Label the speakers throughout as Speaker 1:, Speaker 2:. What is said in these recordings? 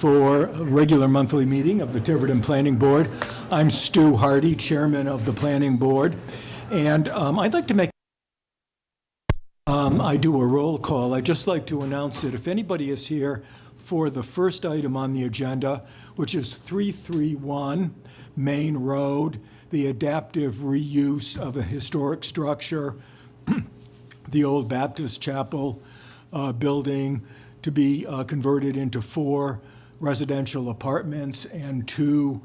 Speaker 1: For a regular monthly meeting of the Tiverton Planning Board. I'm Stu Hardy, Chairman of the Planning Board, and I'd like to make I do a roll call. I'd just like to announce that if anybody is here for the first item on the agenda, which is 331 Main Road, the adaptive reuse of a historic structure, the old Baptist Chapel building, to be converted into 4 residential apartments and 2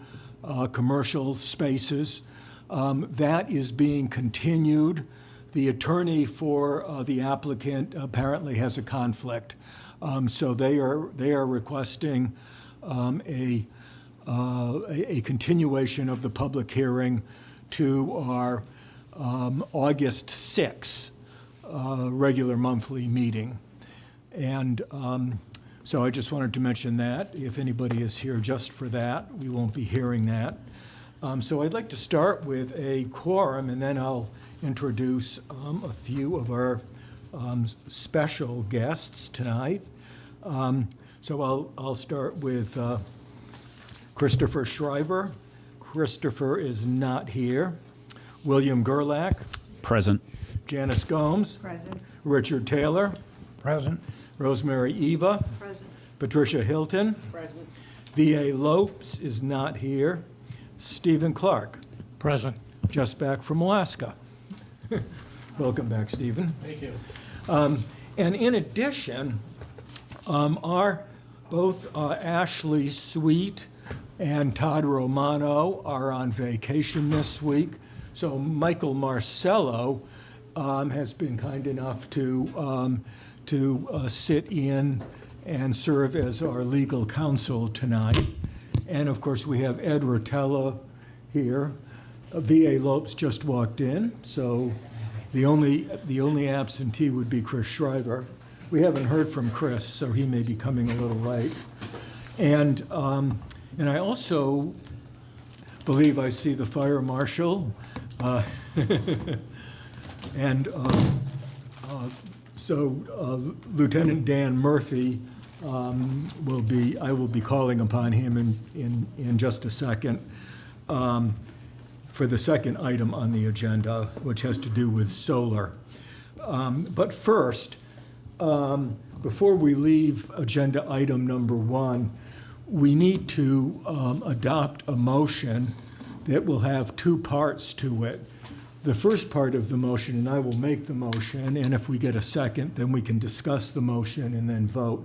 Speaker 1: commercial spaces. That is being continued. The attorney for the applicant apparently has a conflict. So they are requesting a continuation of the public hearing to our August 6th regular monthly meeting. And so I just wanted to mention that. If anybody is here just for that, we won't be hearing that. So I'd like to start with a quorum, and then I'll introduce a few of our special guests tonight. So I'll start with Christopher Shriver. Christopher is not here. William Gerlach.
Speaker 2: Present.
Speaker 1: Janice Gomes.
Speaker 3: Present.
Speaker 1: Richard Taylor.
Speaker 4: Present.
Speaker 1: Rosemary Eva.
Speaker 3: Present.
Speaker 1: Patricia Hilton.
Speaker 3: Present.
Speaker 1: V.A. Lopes is not here. Stephen Clark,
Speaker 4: Present.
Speaker 1: just back from Alaska. Welcome back, Stephen.
Speaker 4: Thank you.
Speaker 1: And in addition, both Ashley Sweet and Todd Romano are on vacation this week. So Michael Marcello has been kind enough to sit in and serve as our legal counsel tonight. And of course, we have Ed Rotella here. V.A. Lopes just walked in, so the only absentee would be Chris Shriver. We haven't heard from Chris, so he may be coming a little late. And I also believe I see the fire marshal. And so Lieutenant Dan Murphy I will be calling upon him in just a second for the second item on the agenda, which has to do with solar. But first, before we leave agenda item number 1, we need to adopt a motion that will have 2 parts to it. The first part of the motion, and I will make the motion, and if we get a second, then we can discuss the motion and then vote.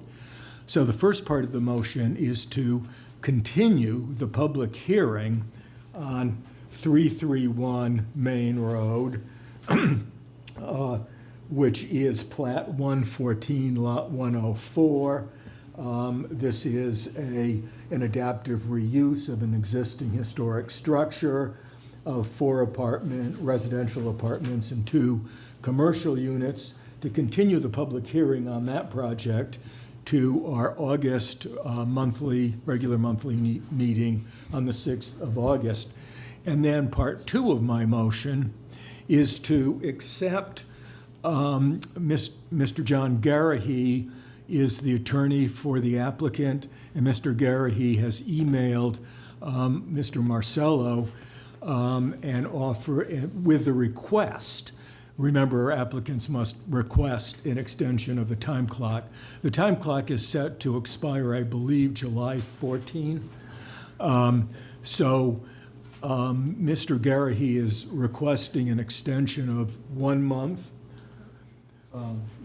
Speaker 1: So the first part of the motion is to continue the public hearing on 331 Main Road, which is Plat 114, Lot 104. This is an adaptive reuse of an existing historic structure of 4 residential apartments and 2 commercial units, to continue the public hearing on that project to our August regular monthly meeting on the 6th of August. And then part 2 of my motion is to accept Mr. John Garahy is the attorney for the applicant, and Mr. Garahy has emailed Mr. Marcello and offer with the request. Remember, applicants must request an extension of the time clock. The time clock is set to expire, I believe, July 14. So Mr. Garahy is requesting an extension of 1 month.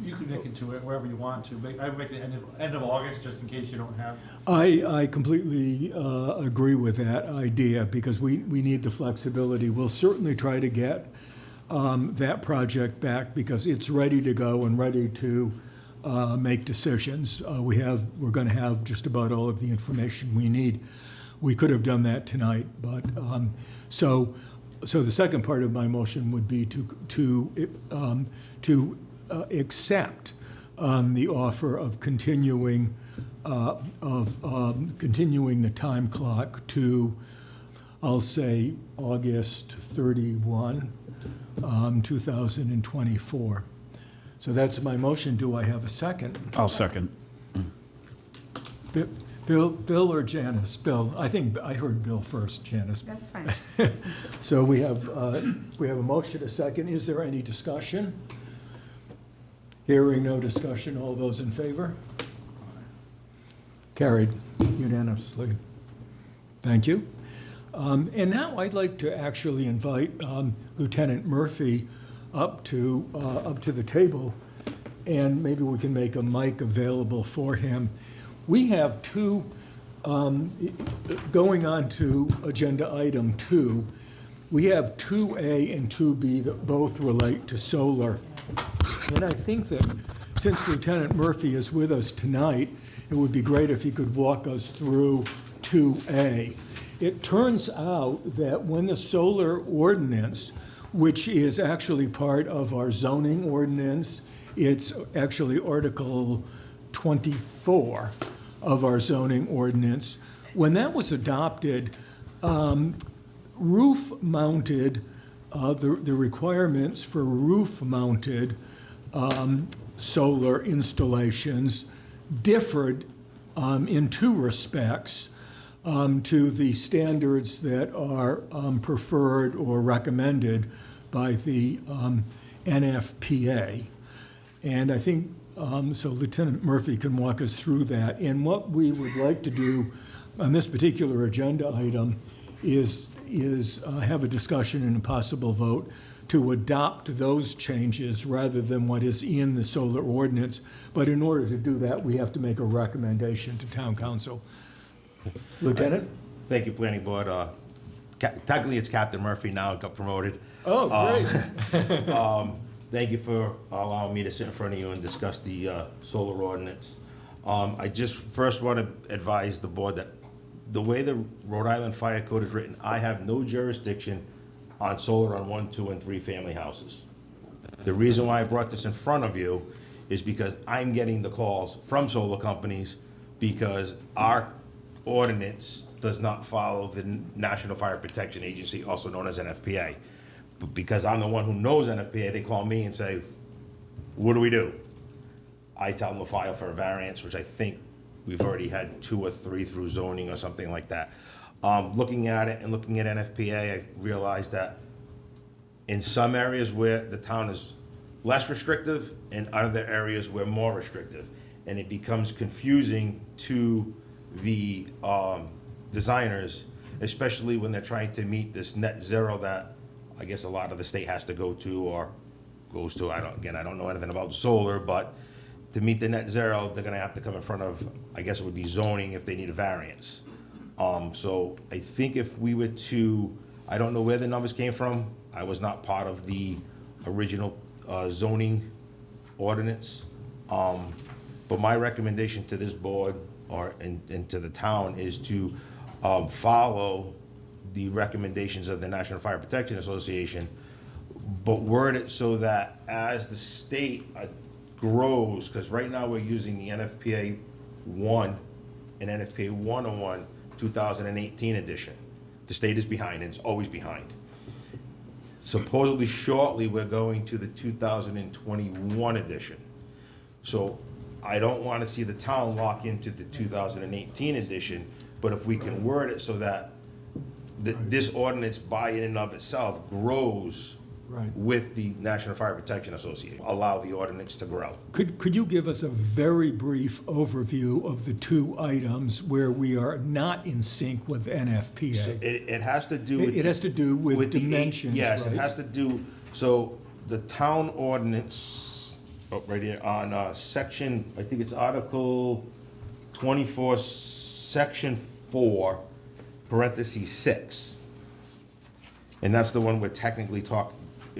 Speaker 4: You can look into it wherever you want to. I would make it end of August, just in case you don't have.
Speaker 1: I completely agree with that idea, because we need the flexibility. We'll certainly try to get that project back, because it's ready to go and ready to make decisions. We're going to have just about all of the information we need. We could have done that tonight, but so the second part of my motion would be to accept the offer of continuing the time clock to, I'll say, August 31, 2024. So that's my motion. Do I have a second?
Speaker 2: I'll second.
Speaker 1: Bill or Janice? Bill, I think I heard Bill first, Janice.
Speaker 2: That's fine.
Speaker 1: So we have a motion, a second. Is there any discussion? Hearing no discussion, all those in favor? Carried unanimously. Thank you. And now I'd like to actually invite Lieutenant Murphy up to the table, and maybe we can make a mic available for him. We have two, going on to agenda item 2, we have 2A and 2B that both relate to solar. And I think that since Lieutenant Murphy is with us tonight, it would be great if he could walk us through 2A. It turns out that when the solar ordinance, which is actually part of our zoning ordinance, it's actually Article 24 of our zoning ordinance. When that was adopted, roof-mounted, the requirements for roof-mounted solar installations differed in two respects to the standards that are preferred or recommended by the NFPA. And I think, so Lieutenant Murphy can walk us through that. And what we would like to do on this particular agenda item is have a discussion and a possible vote to adopt those changes rather than what is in the solar ordinance. But in order to do that, we have to make a recommendation to Town Council. Lieutenant?
Speaker 3: Thank you, Planning Board. Technically, it's Captain Murphy now, got promoted.
Speaker 1: Oh, great.
Speaker 3: Thank you for allowing me to sit in front of you and discuss the solar ordinance. I just first want to advise the board that the way the Rhode Island Fire Code is written, I have no jurisdiction on solar on 1, 2, and 3 family houses. The reason why I brought this in front of you is because I'm getting the calls from solar companies because our ordinance does not follow the National Fire Protection Agency, also known as NFPA. But because I'm the one who knows NFPA, they call me and say, what do we do? I tell them to file for a variance, which I think we've already had 2 or 3 through zoning or something like that. Looking at it and looking at NFPA, I realized that in some areas where the town is less restrictive and other areas where more restrictive. And it becomes confusing to the designers, especially when they're trying to meet this net zero that I guess a lot of the state has to go to or goes to. I don't know anything about solar, but to meet the net zero, they're gonna have to come in front of, I guess it would be zoning if they need a variance. So I think if we were to, I don't know where the numbers came from. I was not part of the original zoning ordinance. But my recommendation to this board and to the town is to follow the recommendations of the National Fire Protection Association, but word it so that as the state grows, because right now we're using the NFPA 1 and NFPA 101 2018 edition. The state is behind, and it's always behind. Supposedly shortly, we're going to the 2021 edition. So I don't want to see the town lock into the 2018 edition, but if we can word it so that this ordinance by and of itself grows with the National Fire Protection Association, allow the ordinance to grow.
Speaker 1: Could you give us a very brief overview of the 2 items where we are not in sync with NFPA?
Speaker 3: So it has to do with.
Speaker 1: It has to do with dimensions,
Speaker 3: Yes,
Speaker 1: right?
Speaker 3: it has to do, so the town ordinance, right here, on section, I think it's Article 24, Section 4, parentheses 6. And that's the one we're technically talking,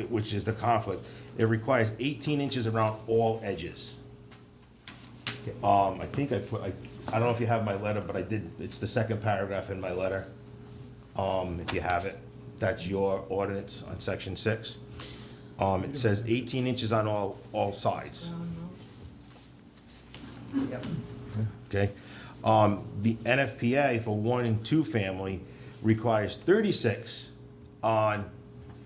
Speaker 3: which is the conflict. It requires 18 inches around all edges. I think I don't know if you have my letter, but I did, it's the second paragraph in my letter. If you have it, that's your ordinance on section 6. It says 18 inches on all sides.
Speaker 2: Yep.
Speaker 3: Okay? The NFPA for 1 and 2 family requires 36 on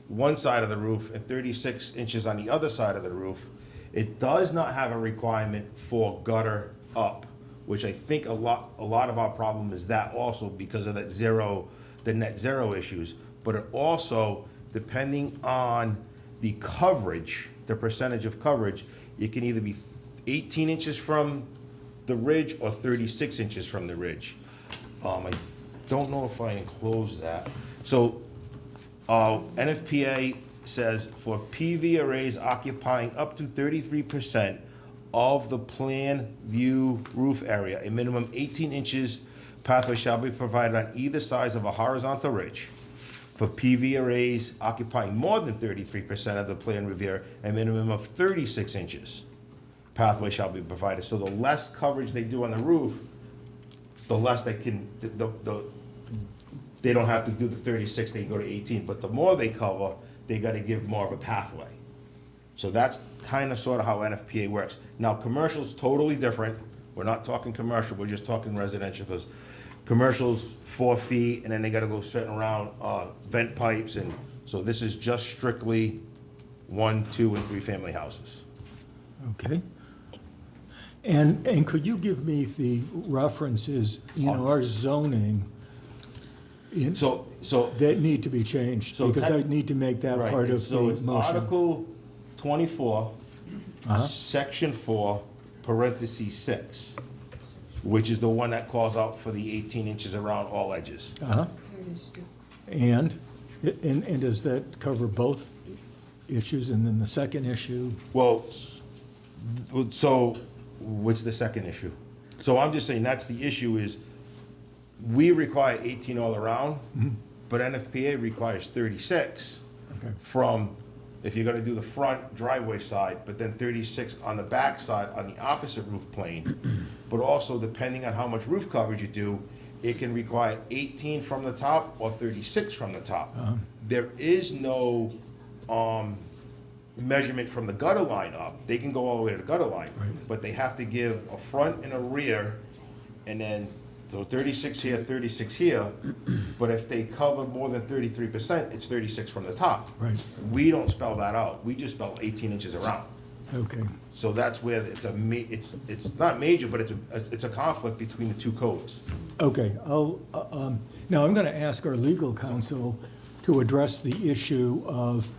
Speaker 3: one side of the roof and 36 inches on the other side of the roof. It does not have a requirement for gutter up, which I think a lot of our problem is that also because of the net zero issues. But it also, depending on the coverage, the percentage of coverage, it can either be 18 inches from the ridge or 36 inches from the ridge. I don't know if I enclosed that. So, NFPA says for PV arrays occupying up to 33% of the plan view roof area, a minimum 18 inches pathway shall be provided on either side of a horizontal ridge. For PV arrays occupying more than 33% of the plan roof area, a minimum of 36 inches pathway shall be provided. So the less coverage they do on the roof, the less they can, they don't have to do the 36, they can go to 18. But the more they cover, they gotta give more of a pathway. So that's kind of sort of how NFPA works. Now, commercial's totally different. We're not talking commercial, we're just talking residential, because commercial's 4 feet, and then they gotta go certain around, vent pipes, and so this is just strictly 1, 2, and 3 family houses.
Speaker 1: Okay. And could you give me the references in our zoning
Speaker 3: So,
Speaker 1: that need to be changed?
Speaker 3: So
Speaker 1: Because I
Speaker 3: that-
Speaker 1: need to make that
Speaker 3: right,
Speaker 1: part of the
Speaker 3: so it's
Speaker 1: motion.
Speaker 3: Article 24,
Speaker 1: Uh-huh.
Speaker 3: Section 4, parentheses 6, which is the one that calls out for the 18 inches around all edges.
Speaker 1: Uh-huh. And does that cover both issues? And then the second issue?
Speaker 3: Well, so what's the second issue? So I'm just saying that's the issue is we require 18 all around, but NFPA requires 36
Speaker 1: Okay.
Speaker 3: from, if you're gonna do the front driveway side, but then 36 on the back side on the opposite roof plane. But also depending on how much roof coverage you do, it can require 18 from the top or 36 from the top. There is no, measurement from the gutter line up. They can go all the way to the gutter line, but they have to give a front and a rear, and then, so 36 here, 36 here, but if they cover more than 33%, it's 36 from the top.
Speaker 1: Right.
Speaker 3: We don't spell that out, we just spell 18 inches around.
Speaker 1: Okay.
Speaker 3: So that's where it's it's not major, but it's a conflict between the two codes.
Speaker 1: Okay, now I'm going to ask our legal counsel to address the issue of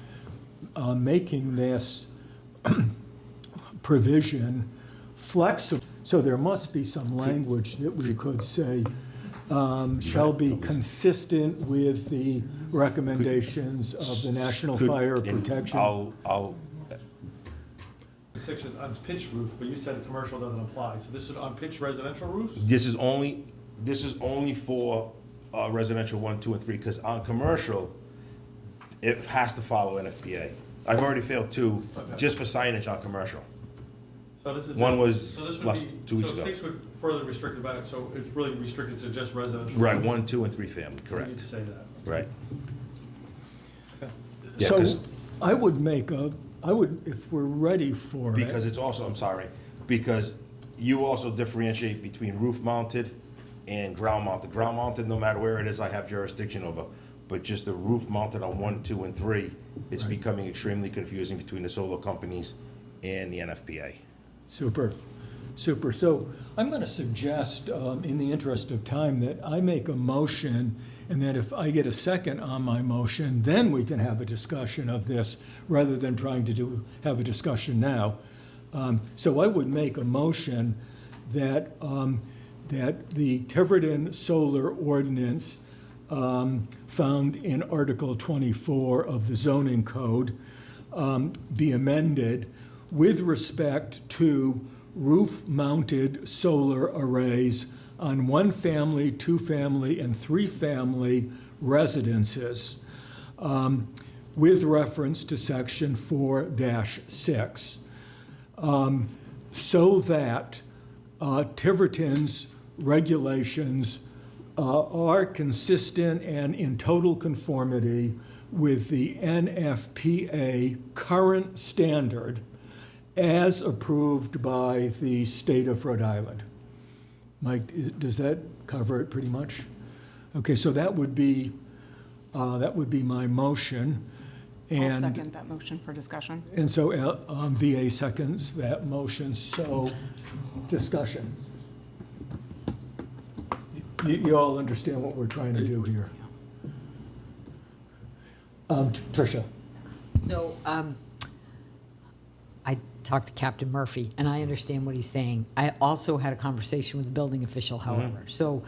Speaker 1: making this provision flexible. So there must be some language that we could say shall be consistent with the recommendations of the National Fire
Speaker 3: And
Speaker 1: Protection.
Speaker 3: I'll,
Speaker 4: 6 is unpitched roof, but you said commercial doesn't apply, so this is unpitched residential roofs?
Speaker 3: this is only for residential 1, 2, and 3, because on commercial, it has to follow NFPA. I've already failed 2, just for signage on commercial.
Speaker 4: So this is.
Speaker 3: One was
Speaker 4: so this would
Speaker 3: last-
Speaker 4: be-
Speaker 3: 2 weeks
Speaker 4: So
Speaker 3: ago.
Speaker 4: 6 would further restrict it back, so it's really restricted to just residential.
Speaker 3: Right,
Speaker 4: roofs?
Speaker 3: 1, 2, and 3 family,
Speaker 4: We need
Speaker 3: correct,
Speaker 4: to say that.
Speaker 3: right. Yeah,
Speaker 1: So
Speaker 3: 'cause-
Speaker 1: I would, if we're ready for it.
Speaker 3: Because it's also, I'm sorry, because you also differentiate between roof-mounted and ground-mounted. Ground-mounted, no matter where it is, I have jurisdiction over. But just the roof-mounted on 1, 2, and 3, it's
Speaker 1: Right.
Speaker 3: becoming extremely confusing between the solar companies and the NFPA.
Speaker 1: Super, super. So I'm going to suggest, in the interest of time, that I make a motion, and that if I get a second on my motion, then we can have a discussion of this, rather than trying to have a discussion now. So I would make a motion that, that the Tiverton Solar Ordinance found in Article 24 of the zoning code be amended with respect to roof-mounted solar arrays on 1-family, 2-family, and 3-family residences, with reference to Section 4-6, so that Tiverton's regulations are consistent and in total conformity with the NFPA current standard as approved by the state of Rhode Island. Mike, does that cover it pretty much? Okay, so that would be my motion.
Speaker 2: I'll
Speaker 1: And
Speaker 2: second that motion for discussion.
Speaker 1: and so VA seconds that motion, so discussion. You all understand what we're trying to do here. Tricia?
Speaker 5: So, I talked to Captain Murphy, and I understand what he's saying. I also had a conversation with the building official, however. So,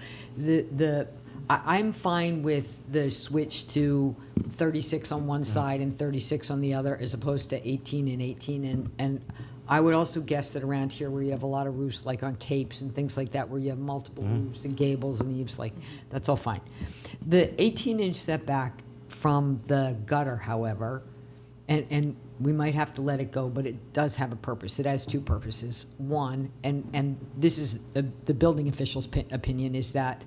Speaker 5: I'm fine with the switch to 36 on one side and 36 on the other, as opposed to 18 and 18. And I would also guess that around here, where you have a lot of roofs, like on capes and things like that, where you have multiple roofs and gables and eaves, like, that's all fine. The 18-inch setback from the gutter, however, and we might have to let it go, but it does have a purpose. It has two purposes. One, and this is the building official's opinion, is that,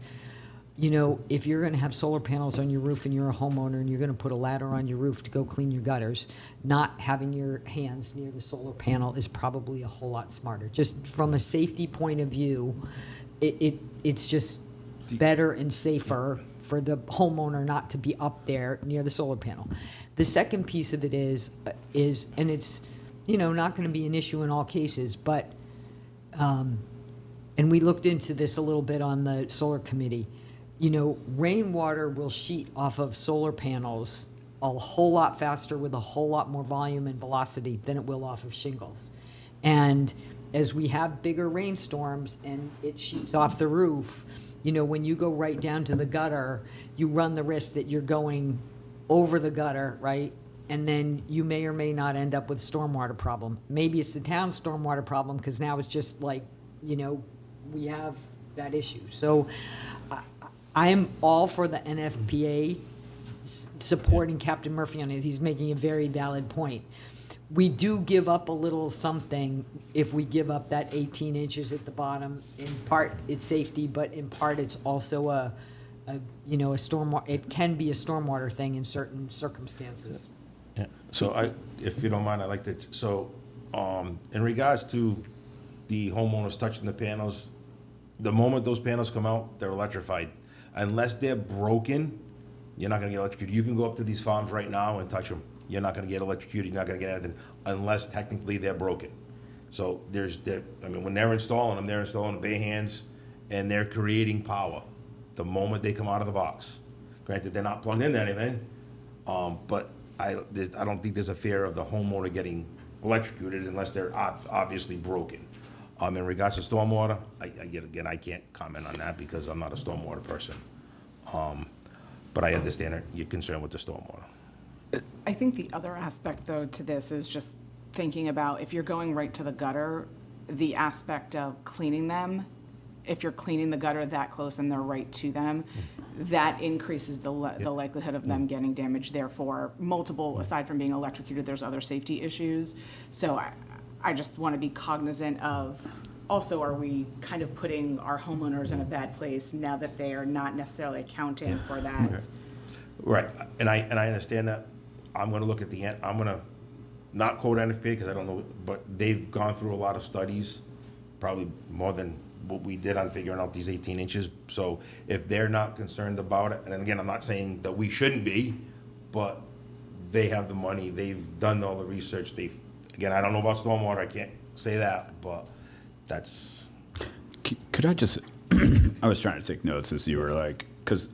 Speaker 5: you know, if you're gonna have solar panels on your roof and you're a homeowner and you're gonna put a ladder on your roof to go clean your gutters, not having your hands near the solar panel is probably a whole lot smarter. Just from a safety point of view, it's just better and safer for the homeowner not to be up there near the solar panel. The second piece of it is, and it's, you know, not gonna be an issue in all cases, but, and we looked into this a little bit on the solar committee. You know, rainwater will sheet off of solar panels a whole lot faster with a whole lot more volume and velocity than it will off of shingles. And as we have bigger rainstorms and it sheets off the roof, you know, when you go right down to the gutter, you run the risk that you're going over the gutter, right? And then you may or may not end up with stormwater problem. Maybe it's the town's stormwater problem, because now it's just like, you know, we have that issue. So I am all for the NFPA supporting Captain Murphy on it. He's making a very valid point. We do give up a little something if we give up that 18 inches at the bottom. In part, it's safety, but in part, it's also a you know, a stormwater. It can be a stormwater thing in certain circumstances.
Speaker 3: Yeah, so if you don't mind, I'd like to, so, in regards to the homeowners touching the panels, the moment those panels come out, they're electrified. Unless they're broken, you're not gonna get electrocuted. You can go up to these farms right now and touch them. You're not gonna get electrocuted, you're not gonna get anything, unless technically they're broken. So I mean, when they're installing bare hands, and they're creating power the moment they come out of the box. Granted, they're not plugged into anything, but I don't think there's a fear of the homeowner getting electrocuted unless they're obviously broken. In regards to stormwater, I can't comment on that because I'm not a stormwater person. But I understand your concern with the stormwater.
Speaker 2: I think the other aspect, though, to this is just thinking about if you're going right to the gutter, the aspect of cleaning them. If you're cleaning the gutter that close and they're right to them, that increases the likelihood of them getting damaged. Therefore, aside from being electrocuted, there's other safety issues. So I just want to be cognizant of, also, are we kind of putting our homeowners in a bad place now that they are not necessarily accounting for that?
Speaker 3: Okay. Right, and I understand that. I'm gonna look at I'm gonna not quote NFPA because I don't know, but they've gone through a lot of studies, probably more than what we did on figuring out these 18 inches. So if they're not concerned about it, and again, I'm not saying that we shouldn't be, but they have the money, they've done all the research, again, I don't know about stormwater, I can't say that, but that's.
Speaker 6: Could I just, I was trying to take notes as you were like, because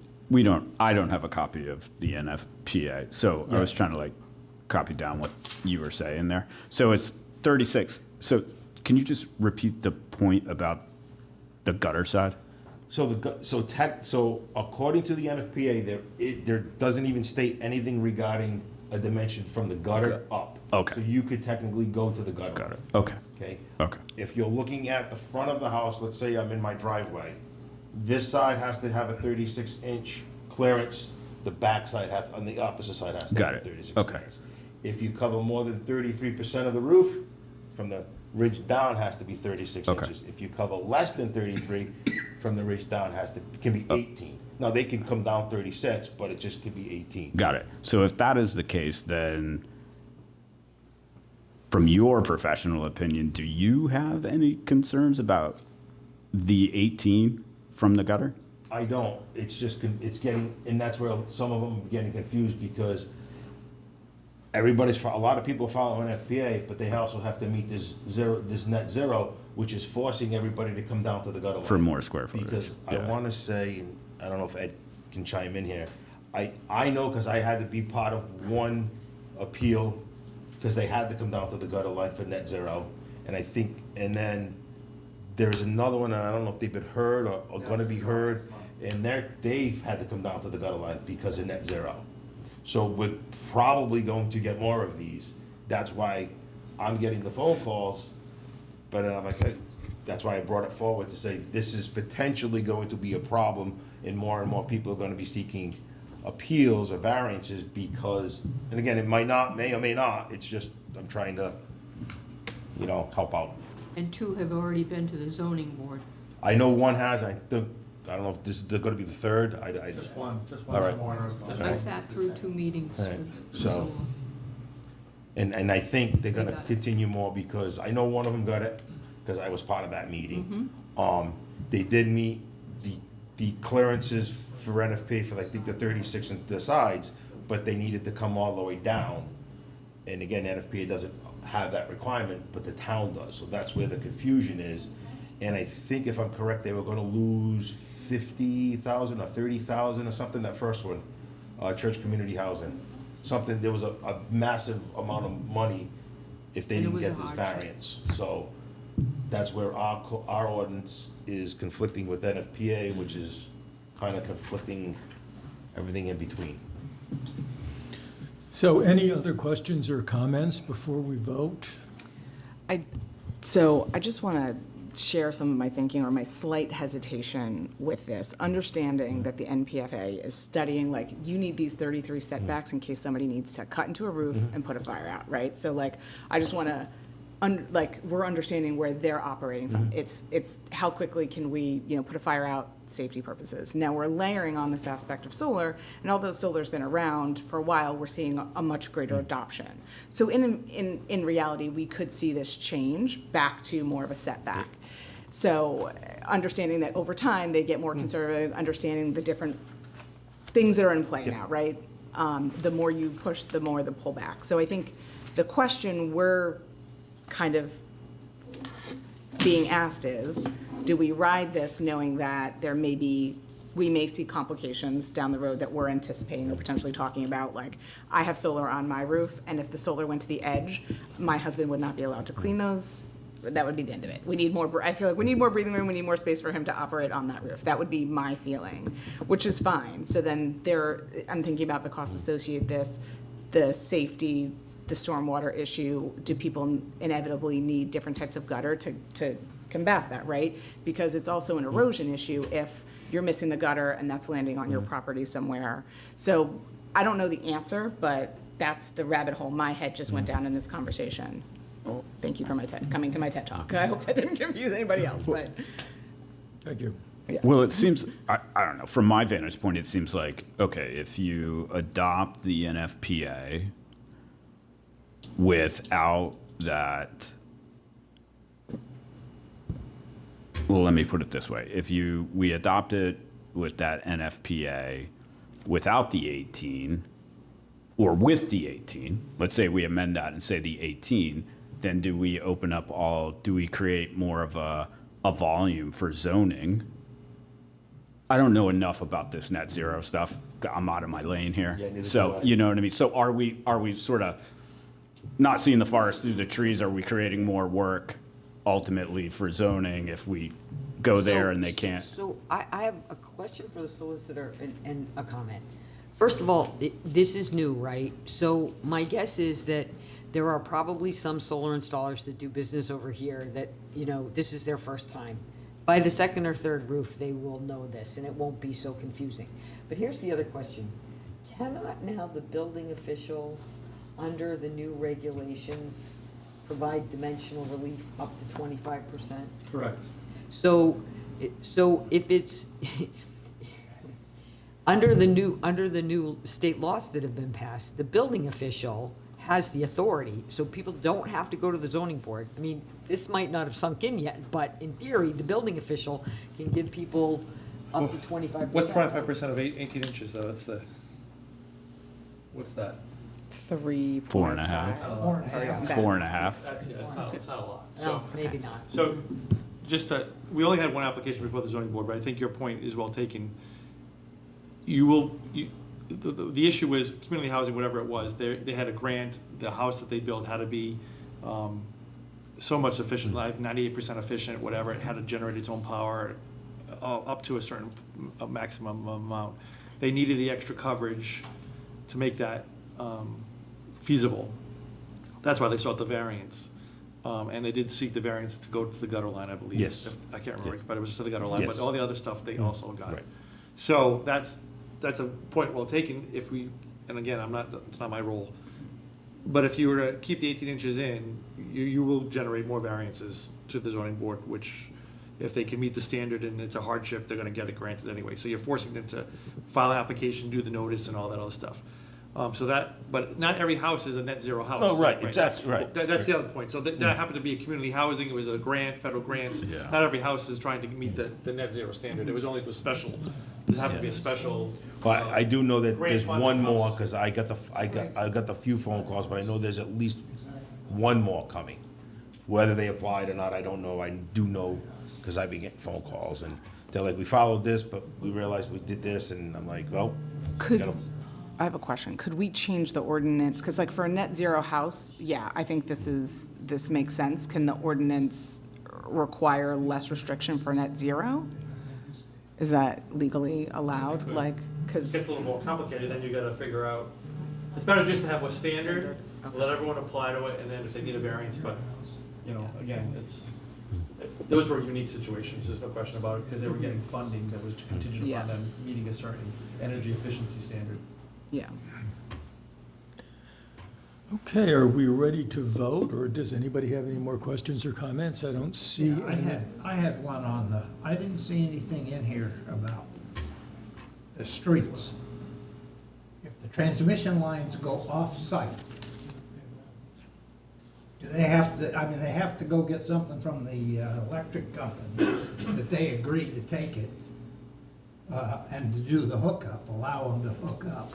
Speaker 6: I don't have a copy of the NFPA, so I was trying to like copy down what you were saying there. So it's 36. So can you just repeat the point about the gutter side?
Speaker 3: So according to the NFPA, there doesn't even state anything regarding a dimension from the gutter up.
Speaker 6: Okay.
Speaker 3: So you could technically go to the gutter.
Speaker 6: Got it. Okay.
Speaker 3: Okay?
Speaker 6: Okay.
Speaker 3: If you're looking at the front of the house, let's say I'm in my driveway, this side has to have a 36-inch clearance, the back side on the opposite side has to
Speaker 6: Got
Speaker 3: have a
Speaker 6: it.
Speaker 3: 36
Speaker 6: Okay.
Speaker 3: clearance. If you cover more than 33% of the roof, from the ridge down has to be 36
Speaker 6: Okay.
Speaker 3: inches. If you cover less than 33, from the ridge down can be 18. Now, they can come down 36, but it just could be 18.
Speaker 6: Got it. So if that is the case, then from your professional opinion, do you have any concerns about the 18 from the gutter?
Speaker 3: I don't. It's just, it's getting, and that's where some of them are getting confused because a lot of people follow NFPA, but they also have to meet this net zero, which is forcing everybody to come down to the gutter line.
Speaker 6: For more square footage.
Speaker 3: Because I
Speaker 6: yeah.
Speaker 3: wanna say, and I don't know if Ed can chime in here, I know, cause I had to be part of one appeal, cause they had to come down to the gutter line for net zero, and I think, and then there's another one, and I don't know if they've been heard or gonna be heard, and they've had to come down to the gutter line because of net zero. So we're probably going to get more of these. That's why I'm getting the phone calls, but then I'm like, that's why I brought it forward to say, this is potentially going to be a problem, and more people are gonna be seeking appeals or variances because, and again, it may or may not, it's just, I'm trying to, help out.
Speaker 7: And 2 have already been to the zoning board.
Speaker 3: I know one has, I don't know if this is gonna be the third,
Speaker 4: Just one
Speaker 3: All right.
Speaker 4: more.
Speaker 7: I sat through 2 meetings
Speaker 3: All right.
Speaker 7: with
Speaker 3: So-
Speaker 7: Zola.
Speaker 3: And I think they're
Speaker 7: They
Speaker 3: gonna
Speaker 7: got it.
Speaker 3: continue more because I know one of them got it, because I was part of that meeting. They did meet the clearances for NFP for, I think, the 36 and the sides, but they needed to come all the way down. And again, NFPA doesn't have that requirement, but the town does, so that's where the confusion is. And I think if I'm correct, they were gonna lose 50,000 or 30,000 or something, that first one, church community housing. Something, there was a massive amount of money if they
Speaker 7: And it
Speaker 3: didn't
Speaker 7: was
Speaker 3: get
Speaker 7: a
Speaker 3: this
Speaker 7: hardship.
Speaker 3: variance. So that's where our ordinance is conflicting with NFPA, which is kind of conflicting everything in between.
Speaker 1: So any other questions or comments before we vote?
Speaker 2: So I just want to share some of my thinking or my slight hesitation with this, understanding that the NPFA is studying, like, you need these 33 setbacks in case somebody needs to cut into a roof and put a fire out, right? So like, I just want to, we're understanding where they're operating from. It's how quickly can we, put a fire out, safety purposes. Now we're layering on this aspect of solar, and although solar's been around for a while, we're seeing a much greater adoption. So in reality, we could see this change back to more of a setback. So understanding that over time, they get more conservative, understanding the different things that are in play now, right? The more you push, the more the pullback. So I think the question we're kind of being asked is, do we ride this knowing that we may see complications down the road that we're anticipating or potentially talking about, like, I have solar on my roof, and if the solar went to the edge, my husband would not be allowed to clean those. That would be the end of it. We need more, I feel like we need more breathing room, we need more space for him to operate on that roof. That would be my feeling, which is fine. So then I'm thinking about the costs associated with this, the safety, the stormwater issue. Do people inevitably need different types of gutter to combat that, right? Because it's also an erosion issue if you're missing the gutter and that's landing on your property somewhere. So I don't know the answer, but that's the rabbit hole my head just went down in this conversation. Thank you for coming to my TED Talk. I hope that didn't confuse anybody else, but.
Speaker 1: Thank you.
Speaker 6: Well, it seems, I don't know, from my vantage point, it seems like, okay, if you adopt the NFPA without that, well, let me put it this way. If we adopt it with that NFPA without the 18, or with the 18, let's say we amend that and say the 18, then do we create more of a volume for zoning? I don't know enough about this net zero stuff. I'm out of my lane here.
Speaker 3: Yeah, neither
Speaker 6: So,
Speaker 3: do I.
Speaker 6: you know what I mean? So are we sort of not seeing the forest through the trees? Are we creating more work ultimately for zoning if we go there and they can't?
Speaker 5: So I have a question for the solicitor and a comment. First of all, this is new, right? So my guess is that there are probably some solar installers that do business over here that, this is their first time. By the second or third roof, they will know this, and it won't be so confusing. But here's the other question. Cannot now the building official, under the new regulations, provide dimensional relief up to 25%?
Speaker 4: Correct.
Speaker 5: So if it's under the new state laws that have been passed, the building official has the authority, so people don't have to go to the zoning board. I mean, this might not have sunk in yet, but in theory, the building official can give people up to 25%.
Speaker 4: What's 25% of 18 inches, though? What's that?
Speaker 2: 3.5.
Speaker 6: 4.5.
Speaker 2: Better.
Speaker 6: 4.5.
Speaker 4: That's, yeah, it's not a lot.
Speaker 5: No, maybe not.
Speaker 4: So, just to, we only had one application before the zoning board, but I think your point is well taken. The issue is, community housing, whatever it was, they had a grant, the house that they built had to be, so much efficient, like 98% efficient, whatever, it had to generate its own power, up to a certain maximum amount. They needed the extra coverage to make that, feasible. That's why they sought the variance. And they did seek the variance to go to the gutter line, I believe.
Speaker 3: Yes.
Speaker 4: I can't remember,
Speaker 3: Yes.
Speaker 4: but it was to the gutter line, but
Speaker 3: Yes.
Speaker 4: all the other stuff they also got.
Speaker 3: Right.
Speaker 4: So that's a point well taken. If we, and again, it's not my role, but if you were to keep the 18 inches in, you will generate more variances to the zoning board, which if they can meet the standard and it's a hardship, they're gonna get it granted anyway. So you're forcing them to file an application, do the notice and all that other stuff. But not every house is a net zero house.
Speaker 3: Oh, right, exactly, right.
Speaker 4: That's the other point. So that happened to be a community housing, it was a grant, federal grants.
Speaker 6: Yeah.
Speaker 4: Not every house is trying to meet the net zero standard. It was only the special, it happened to be a special.
Speaker 3: But I do know that
Speaker 4: Grant
Speaker 3: there's
Speaker 4: funded
Speaker 3: one more,
Speaker 4: house.
Speaker 3: because I got the few phone calls, but I know there's at least one more coming. Whether they applied or not, I don't know. I do know, because I've been getting phone calls, and they're like, we followed this, but we realized we did this, and I'm like, well,
Speaker 2: I have a question. Could we change the ordinance? Because like for a net zero house, yeah, I think this makes sense. Can the ordinance require less restriction for net zero? Is that legally allowed? Like, because.
Speaker 4: Gets a little more complicated, then you gotta figure out, it's better just to have a standard, let everyone apply to it, and then if they need a variance, but, again, those were unique situations, there's no question about it, because they were getting funding that was contingent
Speaker 2: Yeah.
Speaker 4: upon them meeting a certain energy efficiency standard.
Speaker 2: Yeah.
Speaker 1: Okay, are we ready to vote, or does anybody have any more questions or comments? I don't see
Speaker 8: Yeah,
Speaker 1: any.
Speaker 8: I had one on I didn't see anything in here about the streets. If the transmission lines go off-site, do they have to, they have to go get something from the electric company that they agree to take it and to do the hookup, allow them to hook up.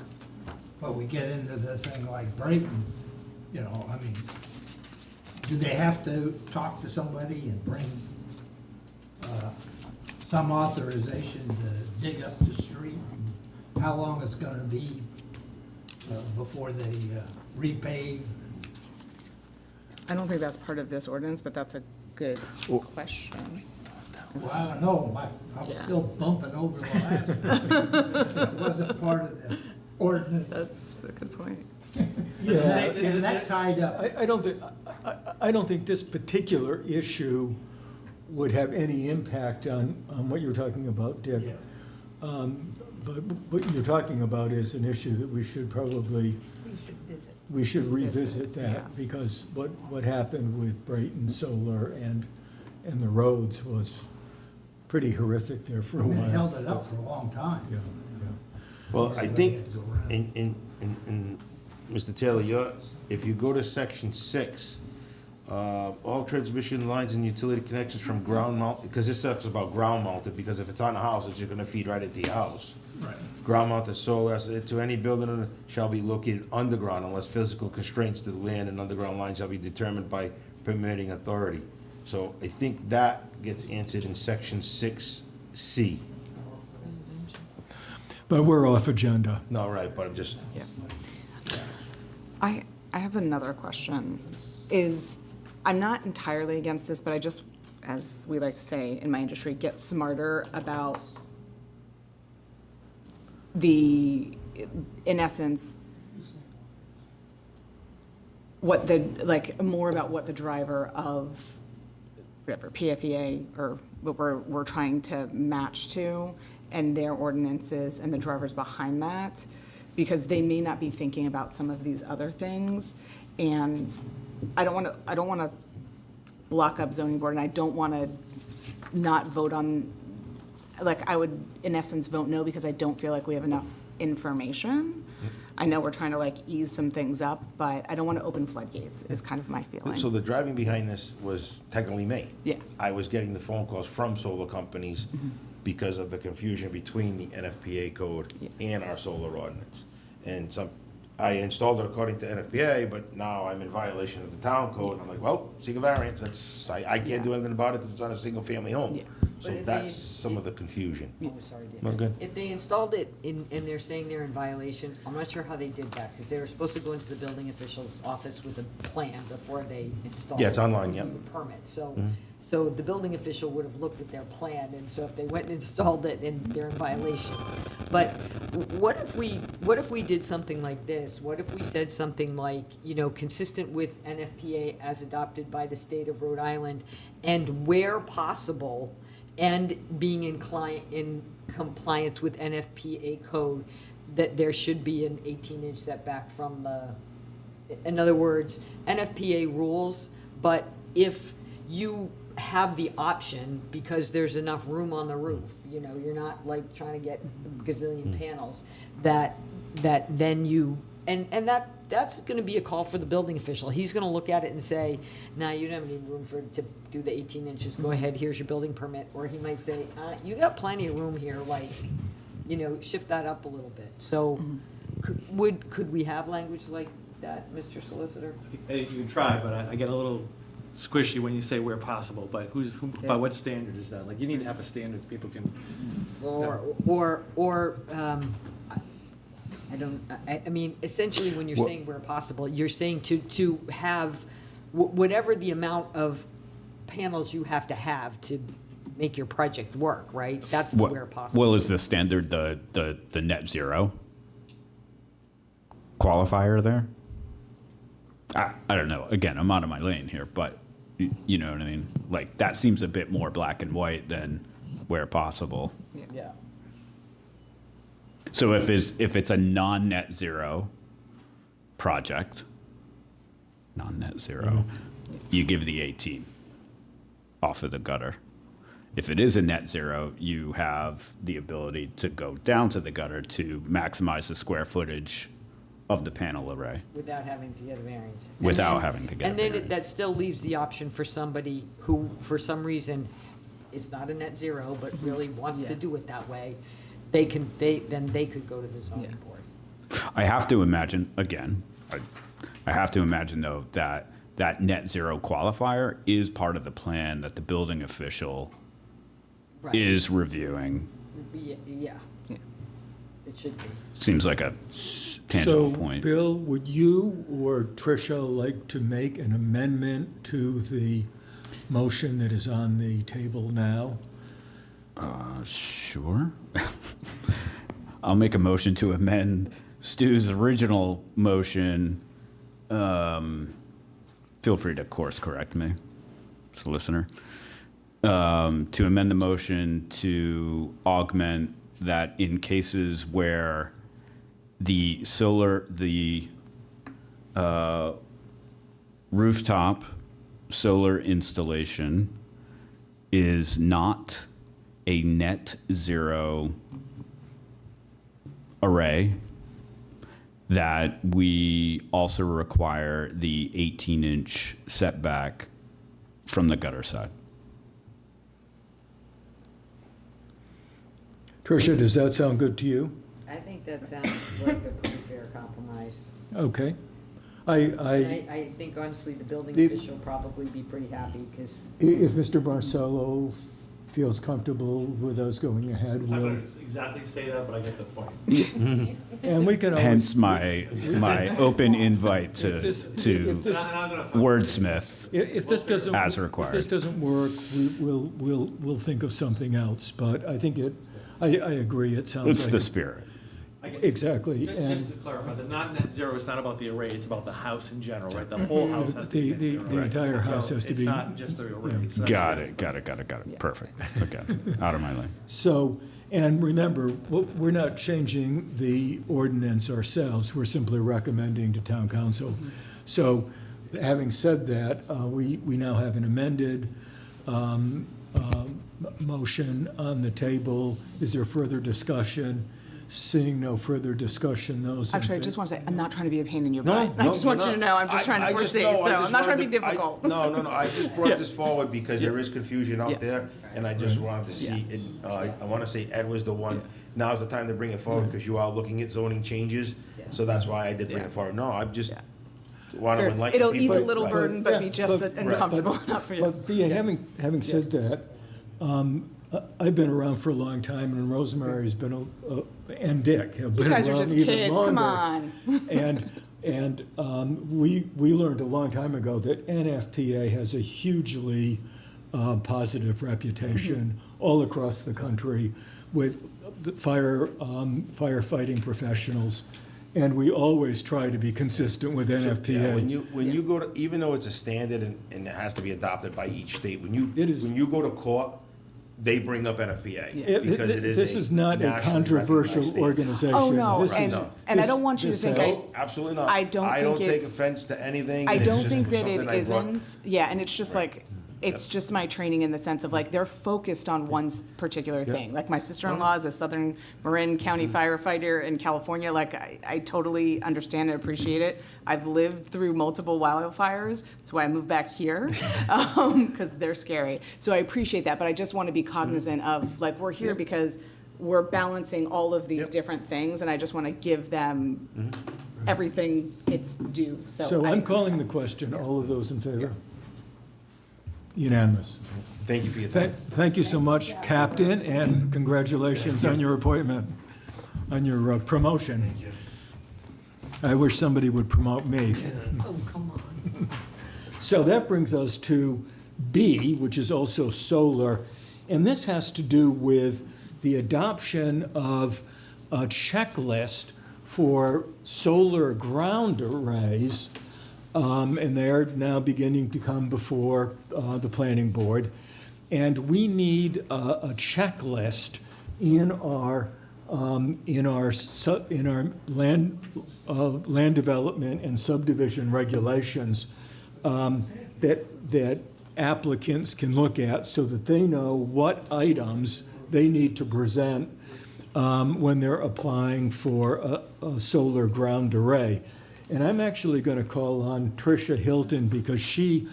Speaker 8: But we get into the thing like Brayton, do they have to talk to somebody and bring some authorization to dig up the street? How long it's gonna be before they repave?
Speaker 2: I don't think that's part of this ordinance, but that's a good question.
Speaker 8: Well, I don't know, I'm
Speaker 2: Yeah.
Speaker 8: still bumping over the last one. It wasn't part of the ordinance.
Speaker 2: That's a good point.
Speaker 1: Yeah,
Speaker 8: And that tied up.
Speaker 1: I don't think this particular issue would have any impact on what you're talking about, Dick.
Speaker 8: Yeah.
Speaker 1: But what you're talking about is an issue that we should probably,
Speaker 7: We should visit.
Speaker 1: we should revisit
Speaker 2: Yeah.
Speaker 1: that, because what happened with Brayton Solar and the roads was pretty horrific there for a
Speaker 8: It
Speaker 1: while.
Speaker 8: held it up for a long time.
Speaker 1: Yeah, yeah.
Speaker 3: well, I
Speaker 8: Everybody
Speaker 3: think,
Speaker 8: had to go around.
Speaker 3: Mr. Taylor, if you go to section 6, all transmission lines and utility connections from ground mount, because this talks about ground mounted, because if it's on a house, it's just gonna feed right into your house.
Speaker 8: Right.
Speaker 3: Ground mounted solar to any building shall be located underground unless physical constraints to the land and underground lines shall be determined by permitting authority. So I think that gets answered in section 6C.
Speaker 1: But we're off agenda.
Speaker 3: No, right, but I'm just,
Speaker 2: Yeah. I have another question. I'm not entirely against this, but I just, as we like to say in my industry, get smarter about in essence, more about what the driver of whatever PFEA or what we're trying to match to and their ordinances and the drivers behind that, because they may not be thinking about some of these other things. And I don't want to block up zoning board, and I don't want to not vote on, I would, in essence, vote no, because I don't feel like we have enough information. I know we're trying to ease some things up, but I don't want to open floodgates, is kind of my feeling.
Speaker 3: so the driving behind this was technically me.
Speaker 2: Yeah.
Speaker 3: I was getting the phone calls from solar companies because of the confusion between the NFPA code and our solar ordinance. And I installed it according to NFPA, but now I'm in violation of the town code, and I'm like, well, seek a variance, I can't do anything about it because it's on a single-family home.
Speaker 2: Yeah.
Speaker 3: So
Speaker 5: But if
Speaker 3: that's
Speaker 5: they-
Speaker 3: some of the confusion.
Speaker 5: Oh, sorry, Dan.
Speaker 3: No, good.
Speaker 5: If they installed it and they're saying they're in violation, I'm not sure how they did that, because they were supposed to go into the building official's office with a plan before they installed it.
Speaker 3: Yeah, it's online, yep.
Speaker 5: Need a permit, so the building official would have looked at their plan, and so if they went and installed it, and they're in violation. But what if we did something like this? What if we said something like, consistent with NFPA as adopted by the state of Rhode Island, and where possible, and being in compliance with NFPA code, that there should be an 18-inch setback from the, in other words, NFPA rules, but if you have the option, because there's enough room on the roof, you're not like trying to get a gazillion panels, that then you, and that's gonna be a call for the building official. He's gonna look at it and say, nah, you don't have any room to do the 18 inches, go ahead, here's your building permit. Or he might say, you got plenty of room here, shift that up a little bit. So, could we have language like that, Mr. Solicitor?
Speaker 4: You can try, but I get a little squishy when you say where possible, but by what standard is that? Like, you need to have a standard that people can.
Speaker 5: I mean, essentially, when you're saying where possible, you're saying to have whatever the amount of panels you have to make your project work, right? That's the where possible.
Speaker 6: Well, is the standard the net zero qualifier there? I don't know. Again, I'm out of my lane here, but you know what I mean? Like, that seems a bit more black and white than where possible.
Speaker 5: Yeah.
Speaker 6: So if it's a non-net zero project, non-net zero, you give the 18 off of the gutter. If it is a net zero, you have the ability to go down to the gutter to maximize the square footage of the panel array.
Speaker 5: Without having to get a variance.
Speaker 6: Without having to get a
Speaker 5: And then
Speaker 6: variance.
Speaker 5: that still leaves the option for somebody who, for some reason, is not a net zero, but really wants to
Speaker 2: Yeah.
Speaker 5: do it that way. Then they could go to the zoning
Speaker 2: Yeah.
Speaker 5: board.
Speaker 6: I have to imagine, again, I have to imagine, though, that net zero qualifier is part of the plan that the building official
Speaker 5: Right.
Speaker 6: is reviewing.
Speaker 5: Yeah. It should be.
Speaker 6: Seems like a tangible
Speaker 1: So,
Speaker 6: point.
Speaker 1: Bill, would you or Tricia like to make an amendment to the motion that is on the table now?
Speaker 6: Sure. I'll make a motion to amend Stu's original motion. Feel free to course correct me, solicitor. To amend the motion to augment that in cases where the rooftop solar installation is not a net zero array, that we also require the 18-inch setback from the gutter side.
Speaker 1: Tricia, does that sound good to you?
Speaker 5: I think that sounds like a pretty fair compromise.
Speaker 1: Okay.
Speaker 5: And I think honestly, the building official will probably be pretty happy, because
Speaker 1: If Mr. Marcello feels comfortable with us going ahead,
Speaker 4: I'm not
Speaker 1: we'll,
Speaker 4: gonna exactly say that, but I get the point.
Speaker 1: and we can always.
Speaker 6: Hence my open invite
Speaker 1: If this-
Speaker 6: to
Speaker 1: if this-
Speaker 4: And I'm gonna talk-
Speaker 6: wordsmith.
Speaker 1: If this doesn't.
Speaker 6: As required.
Speaker 1: If this doesn't work, we'll think of something else, but I think I agree, it sounds like.
Speaker 6: It's the spirit.
Speaker 4: I get-
Speaker 1: Exactly,
Speaker 4: Just
Speaker 1: and
Speaker 4: to clarify, the not net zero is not about the array, it's about the house in general, right? The whole house has to be net
Speaker 1: The
Speaker 4: zero.
Speaker 1: entire house
Speaker 4: So
Speaker 1: has to
Speaker 4: it's
Speaker 1: be.
Speaker 4: not just the array. So
Speaker 6: Got
Speaker 4: that's-
Speaker 6: it. Perfect. Okay, out of my lane.
Speaker 1: So, and remember, we're not changing the ordinance ourselves, we're simply recommending to town council. So, having said that, we now have an amended motion on the table. Is there further discussion? Seeing no further discussion, those in
Speaker 2: Actually, I
Speaker 1: fa-
Speaker 2: just want to say, I'm not trying to be a pain in your
Speaker 3: No,
Speaker 2: butt. I
Speaker 3: no,
Speaker 2: just want you
Speaker 3: you're
Speaker 2: to
Speaker 3: not.
Speaker 2: know, I'm just trying to
Speaker 3: I just
Speaker 2: foresee,
Speaker 3: know, I
Speaker 2: so
Speaker 3: just
Speaker 2: I'm not trying to
Speaker 3: wanted
Speaker 2: be difficult.
Speaker 3: No, I just brought this forward because there is confusion
Speaker 2: Yeah.
Speaker 3: out there, and I just wanted to see, I want to say Ed was the one now's the time to bring it forward, because you are looking at zoning changes, so that's why I did bring
Speaker 2: Yeah.
Speaker 3: it forward. No, I just
Speaker 2: Yeah.
Speaker 3: want to
Speaker 2: Fair.
Speaker 3: enlighten people.
Speaker 2: It'll ease a little
Speaker 3: Right.
Speaker 2: burden, but be
Speaker 1: Yeah,
Speaker 2: just
Speaker 1: but-
Speaker 2: uncomfortable enough for you.
Speaker 1: But Via, having said that, I've been around for a long time, and Rosemary's been, and Dick have been
Speaker 2: guys are
Speaker 1: around
Speaker 2: just
Speaker 1: even
Speaker 2: kids, come
Speaker 1: longer.
Speaker 2: on.
Speaker 1: And we learned a long time ago that NFPA has a hugely positive reputation all across the country with the firefighting professionals, and we always try to be consistent with
Speaker 3: Yeah,
Speaker 1: NFPA.
Speaker 3: when you go to, even though it's a standard and it has to be adopted by each state, when you,
Speaker 1: It is.
Speaker 3: when you go to court, they bring up NFPA, because it is
Speaker 1: This is not a
Speaker 3: nationally
Speaker 1: controversial
Speaker 3: recognized standard.
Speaker 1: organization.
Speaker 2: Oh, no,
Speaker 1: This
Speaker 2: and,
Speaker 1: is-
Speaker 2: and I
Speaker 1: this-
Speaker 2: don't want you to
Speaker 1: this
Speaker 2: think
Speaker 1: has-
Speaker 2: I,
Speaker 3: No, absolutely not.
Speaker 2: I don't
Speaker 3: I don't
Speaker 2: think it-
Speaker 3: take offense to anything.
Speaker 2: I
Speaker 3: It's
Speaker 2: don't
Speaker 3: just
Speaker 2: think that
Speaker 3: something
Speaker 2: it
Speaker 3: I brought-
Speaker 2: isn't, yeah, and it's just like, it's just my training in the sense of like, they're focused on one particular thing. Like my sister-in-law is a Southern Marin County firefighter in California, like I totally understand and appreciate it. I've lived through multiple wildfires, that's why I moved back here, because they're scary. So I appreciate that, but I just want to be cognizant of, like, we're here because we're balancing all of these
Speaker 3: Yep.
Speaker 2: different things, and I just want to give them everything it's due,
Speaker 1: So
Speaker 2: I-
Speaker 1: I'm calling the question. All of those in favor? Unanimous.
Speaker 3: Thank you for your time.
Speaker 1: Thank you so much, Captain, and congratulations on your appointment, on your promotion. I wish somebody would promote me.
Speaker 7: Oh, come on.
Speaker 1: So that brings us to B, which is also solar, and this has to do with the adoption of a checklist for solar ground arrays, and they're now beginning to come before the planning board. And we need a checklist in our land development and subdivision regulations that applicants can look at so that they know what items they need to present when they're applying for a solar ground array. And I'm actually going to call on Tricia Hilton because she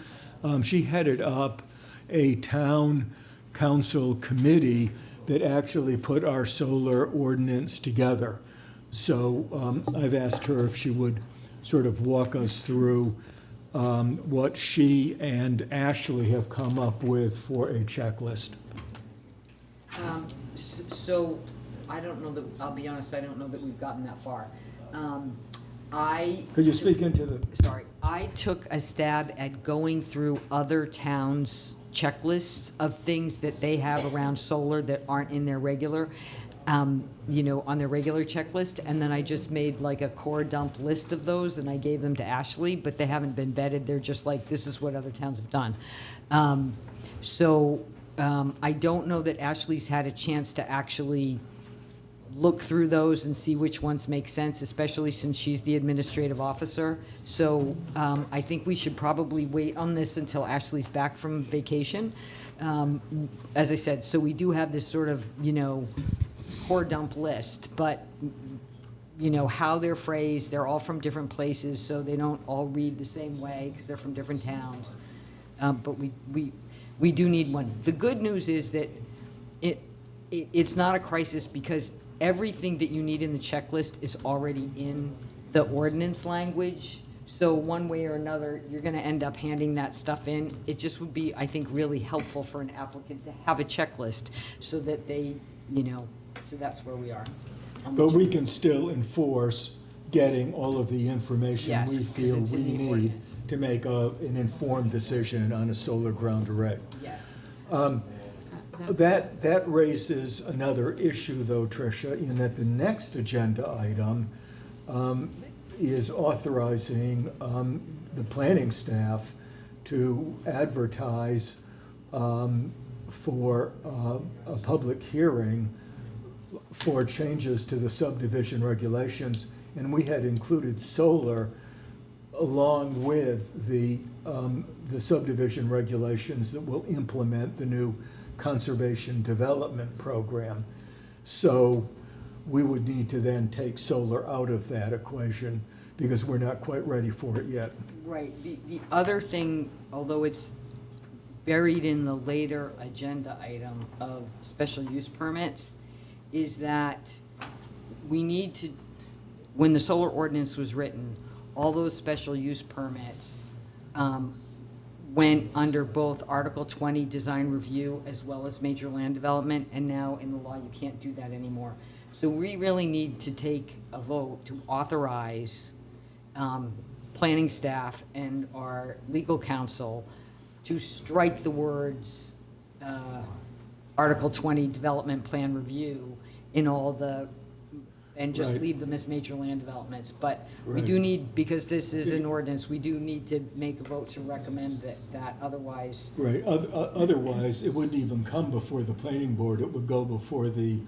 Speaker 1: headed up a town council committee that actually put our solar ordinance together. So I've asked her if she would sort of walk us through what she and Ashley have come up with for a checklist.
Speaker 5: So, I don't know that, I'll be honest, I don't know that we've gotten that far.
Speaker 1: Could you speak into the?
Speaker 5: Sorry, I took a stab at going through other towns' checklists of things that they have around solar that aren't in their regular, on their regular checklist, and then I just made like a core dump list of those, and I gave them to Ashley, but they haven't been vetted, they're just like, this is what other towns have done. I don't know that Ashley's had a chance to actually look through those and see which ones make sense, especially since she's the administrative officer. So I think we should probably wait on this until Ashley's back from vacation. As I said, so we do have this sort of, core dump list, but, how they're phrased, they're all from different places, so they don't all read the same way because they're from different towns. But we do need one. The good news is that it's not a crisis because everything that you need in the checklist is already in the ordinance language. So one way or another, you're gonna end up handing that stuff in. It just would be, I think, really helpful for an applicant to have a checklist so that they, so that's where we are. on the
Speaker 1: But we
Speaker 5: check-
Speaker 1: can still enforce getting all of the information
Speaker 5: Yes,
Speaker 1: we
Speaker 5: 'cause
Speaker 1: feel
Speaker 5: it's
Speaker 1: we
Speaker 5: in the
Speaker 1: need
Speaker 5: ordinance.
Speaker 1: to make an informed decision on a solar ground array.
Speaker 5: Yes.
Speaker 1: That raises another issue, though, Tricia, in that the next agenda item is authorizing the planning staff to advertise for a public hearing for changes to the subdivision regulations, and we had included solar along with the subdivision regulations that will implement the new conservation development program. So we would need to then take solar out of that equation because we're not quite ready for it yet.
Speaker 5: Right. The other thing, although it's buried in the later agenda item of special use permits, is that we need to, when the solar ordinance was written, all those special use permits went under both Article 20 design review as well as major land development, and now in the law, you can't do that anymore. So we really need to take a vote to authorize planning staff and our legal counsel to strike the words Article 20 development plan review in all the, and just
Speaker 1: Right.
Speaker 5: leave them as major land developments. But we
Speaker 1: Right.
Speaker 5: do need, because this is an ordinance, we do need to make a vote to recommend that otherwise.
Speaker 1: Right, otherwise, it wouldn't even come before the planning board, it would go before the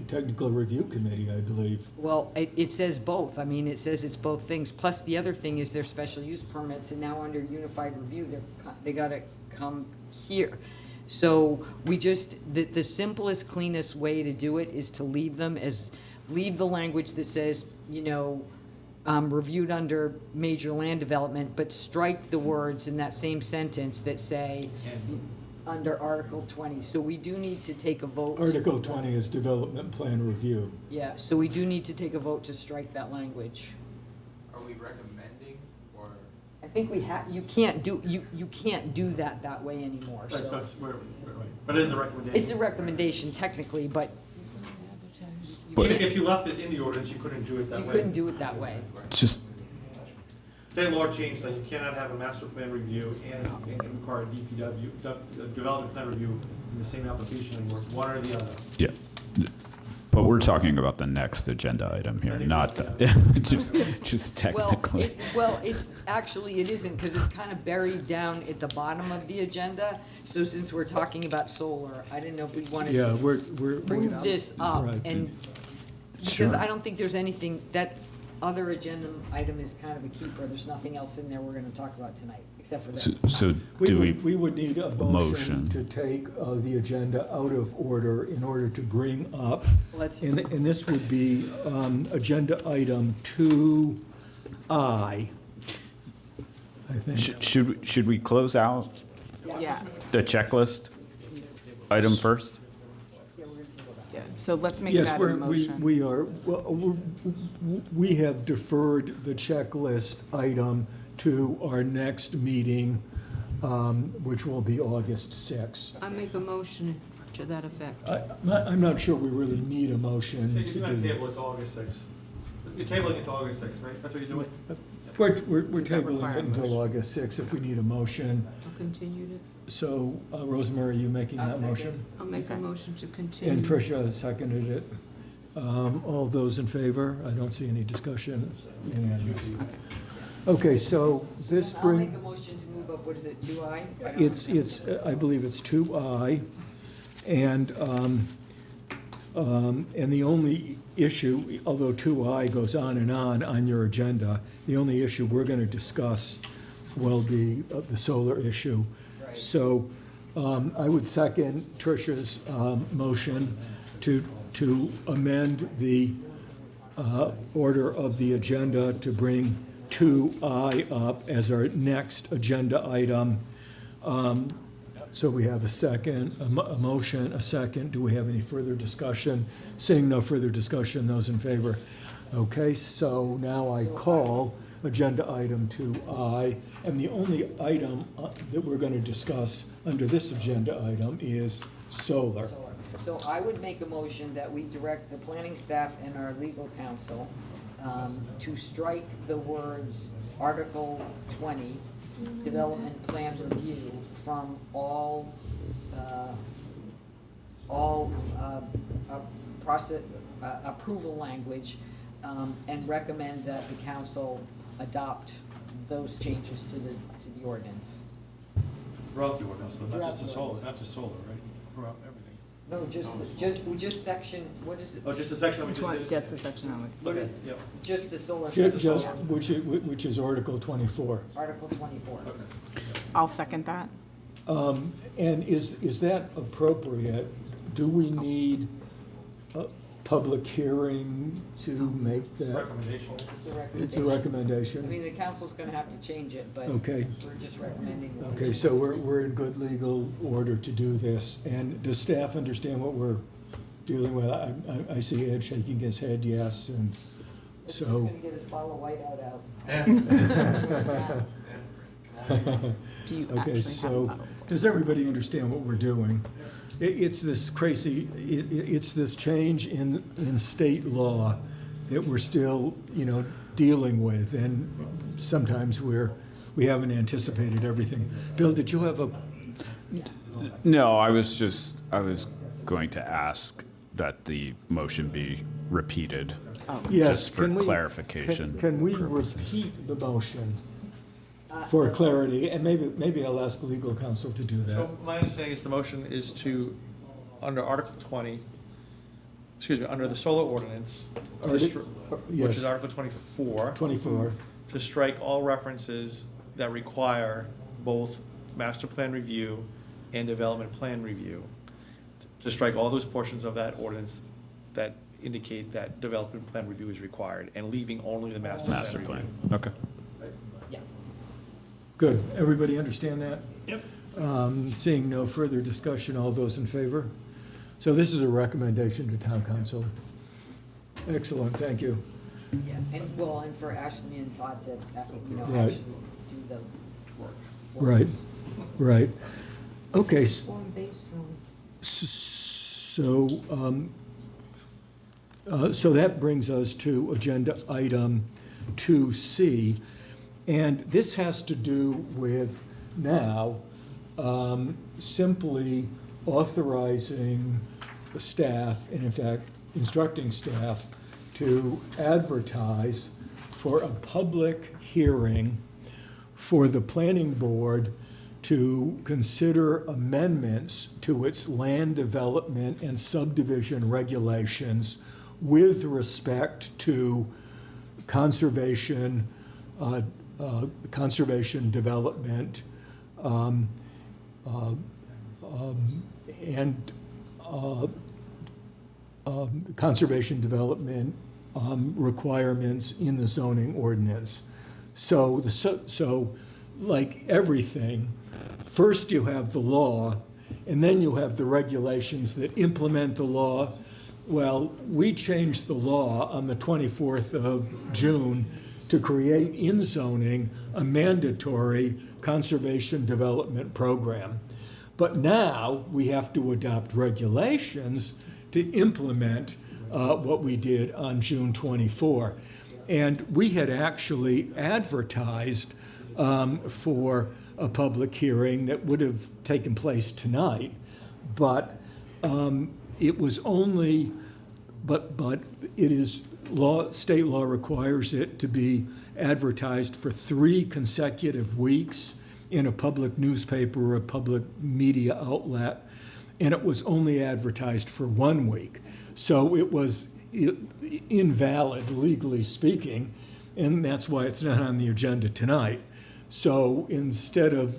Speaker 1: technical review committee, I believe.
Speaker 5: Well, it says both. I mean, it says it's both things. Plus, the other thing is their special use permits, and now under unified review, they gotta come here. So we just, the simplest, cleanest way to do it is to leave them as, leave the language that says, reviewed under major land development, but strike the words in that same sentence that say, under Article 20. So we do need to take a vote.
Speaker 1: Article 20 is development plan review.
Speaker 5: Yeah, so we do need to take a vote to strike that language.
Speaker 9: Are we recommending, or?
Speaker 5: I think we have, you can't do that way anymore,
Speaker 4: Right, so
Speaker 5: so.
Speaker 4: it's, but it is a recommendation.
Speaker 5: It's a recommendation technically, but
Speaker 4: If you left it in the ordinance, you couldn't do it that way.
Speaker 5: you couldn't do it that way.
Speaker 6: Just,
Speaker 4: State law changed that you cannot have a master plan review and require a DPW, development plan review in the same application anymore, it's one or the other.
Speaker 6: yeah. But we're talking about the next agenda item here, not the, just technically.
Speaker 5: It's actually, it isn't, because it's kind of buried down at the bottom of the agenda. So since we're talking about solar, I didn't know if we wanted
Speaker 1: Yeah,
Speaker 5: to
Speaker 1: we're.
Speaker 5: move this up,
Speaker 1: Right.
Speaker 5: and, because
Speaker 6: Sure.
Speaker 5: I don't think there's anything, that other agenda item is kind of a keeper. There's nothing else in there we're gonna talk about tonight, except for this.
Speaker 6: So do we,
Speaker 1: We would need a motion
Speaker 6: motion.
Speaker 1: to take the agenda out of order in order to bring up,
Speaker 5: Let's,
Speaker 1: and this would be agenda item 2I, I think.
Speaker 6: should we close out
Speaker 2: Yeah,
Speaker 6: the checklist item first?
Speaker 2: yeah, so let's make
Speaker 1: Yes,
Speaker 2: that a motion.
Speaker 1: we are, we have deferred the checklist item to our next meeting, which will be August 6th.
Speaker 7: I make a motion to that effect.
Speaker 1: I'm not sure we really need a motion
Speaker 4: You're
Speaker 1: to
Speaker 4: gonna
Speaker 1: do.
Speaker 4: table it to August 6th. You're tabling it to August 6th, right? That's what you're doing?
Speaker 1: We're
Speaker 2: Does that
Speaker 1: tabling
Speaker 2: require a
Speaker 1: it until
Speaker 2: motion?
Speaker 1: August 6th if we need a motion.
Speaker 7: I'll continue it.
Speaker 1: So, Rosemary, are you making
Speaker 5: I'll
Speaker 1: that
Speaker 5: second.
Speaker 1: motion?
Speaker 7: I'll make a
Speaker 2: Okay.
Speaker 7: motion to continue.
Speaker 1: And Tricia seconded it. All those in favor? I don't see any discussion. Unanimous. Okay, so this
Speaker 5: I'll make
Speaker 1: bring,
Speaker 5: a motion to move up, what is it, 2I?
Speaker 1: it's, I believe it's 2I. And the only issue, although 2I goes on your agenda, the only issue we're gonna discuss will be the solar issue.
Speaker 5: Right.
Speaker 1: So, I would second Tricia's, motion to amend the, order of the agenda to bring 2I up as our next agenda item. So we have a second, a motion, a second. Do we have any further discussion? Seeing no further discussion, those in favor? Okay, so now I call agenda item 2I, and the only item that we're going to discuss under this agenda item is solar.
Speaker 5: So I would make a motion that we direct the planning staff and our legal counsel to strike the words Article 20, Development Plan Review, from all process, approval language, and recommend that the council adopt those changes to the ordinance.
Speaker 4: Throughout the ordinance, though,
Speaker 5: not just the solar,
Speaker 4: not just solar, right? Throughout everything.
Speaker 5: No, just section, what is it?
Speaker 4: Oh, just a section we
Speaker 2: Which one?
Speaker 4: just
Speaker 2: Just the section that we.
Speaker 4: Okay, yep.
Speaker 5: Just the solar.
Speaker 1: Just, which is Article 24.
Speaker 5: Article 24.
Speaker 4: Okay.
Speaker 2: I'll second that.
Speaker 1: And is that appropriate? Do we need a public hearing to make that?
Speaker 4: Recommendation.
Speaker 1: It's a
Speaker 5: I
Speaker 1: recommendation?
Speaker 5: mean, the council's gonna have to change it, but
Speaker 1: Okay.
Speaker 5: we're just recommending. that.
Speaker 1: Okay, so we're in good legal order to do this. And does staff understand what we're dealing with, I see Ed shaking his head, yes, and so.
Speaker 5: get his bottle of whiteout out.
Speaker 2: Do you
Speaker 1: Okay,
Speaker 2: actually have a
Speaker 1: so,
Speaker 2: bottle?
Speaker 1: does everybody understand what we're doing? It's this crazy, it's this change in state law that we're still, dealing with, and sometimes we haven't anticipated everything. Bill, did you have a,
Speaker 6: No, I was going to ask that the motion be repeated.
Speaker 1: yes,
Speaker 6: Just for
Speaker 1: can we?
Speaker 6: clarification
Speaker 1: Can we
Speaker 6: purposes.
Speaker 1: repeat the motion for clarity? And maybe I'll ask legal counsel to do that.
Speaker 4: So my understanding is the motion is to, under Article 20, under the solar ordinance, which
Speaker 1: Yes,
Speaker 4: is Article 24,
Speaker 1: 24,
Speaker 4: to strike all references that require both master plan review and development plan review. To strike all those portions of that ordinance that indicate that development plan review is required, and leaving only the master plan
Speaker 6: Master
Speaker 4: review.
Speaker 6: plan, okay.
Speaker 5: Yeah.
Speaker 1: good. Everybody understand that?
Speaker 4: Yep.
Speaker 1: Seeing no further discussion, all those in favor? So this is a recommendation to town council. Excellent, thank you.
Speaker 5: Yeah, and for Ashley and Todd to,
Speaker 1: Right.
Speaker 5: actually do the work.
Speaker 1: Right, right. Okay,
Speaker 5: Form-based zone.
Speaker 1: so that brings us to agenda item 2C. And this has to do with now simply authorizing the staff, and in fact, instructing staff to advertise for a public hearing for the planning board to consider amendments to its land development and subdivision regulations with respect to conservation, conservation development, and conservation development requirements in the zoning ordinance. So like everything, first you have the law, and then you have the regulations that implement the law. Well, we changed the law on the 24th of June to create in zoning a mandatory conservation development program. But now we have to adopt regulations to implement what we did on June 24. And we had actually advertised for a public hearing that would have taken place tonight, but it was only, but it is law, state law requires it to be advertised for 3 consecutive weeks in a public newspaper or a public media outlet, and it was only advertised for 1 week. So it was invalid, legally speaking, and that's why it's not on the agenda tonight. So instead of,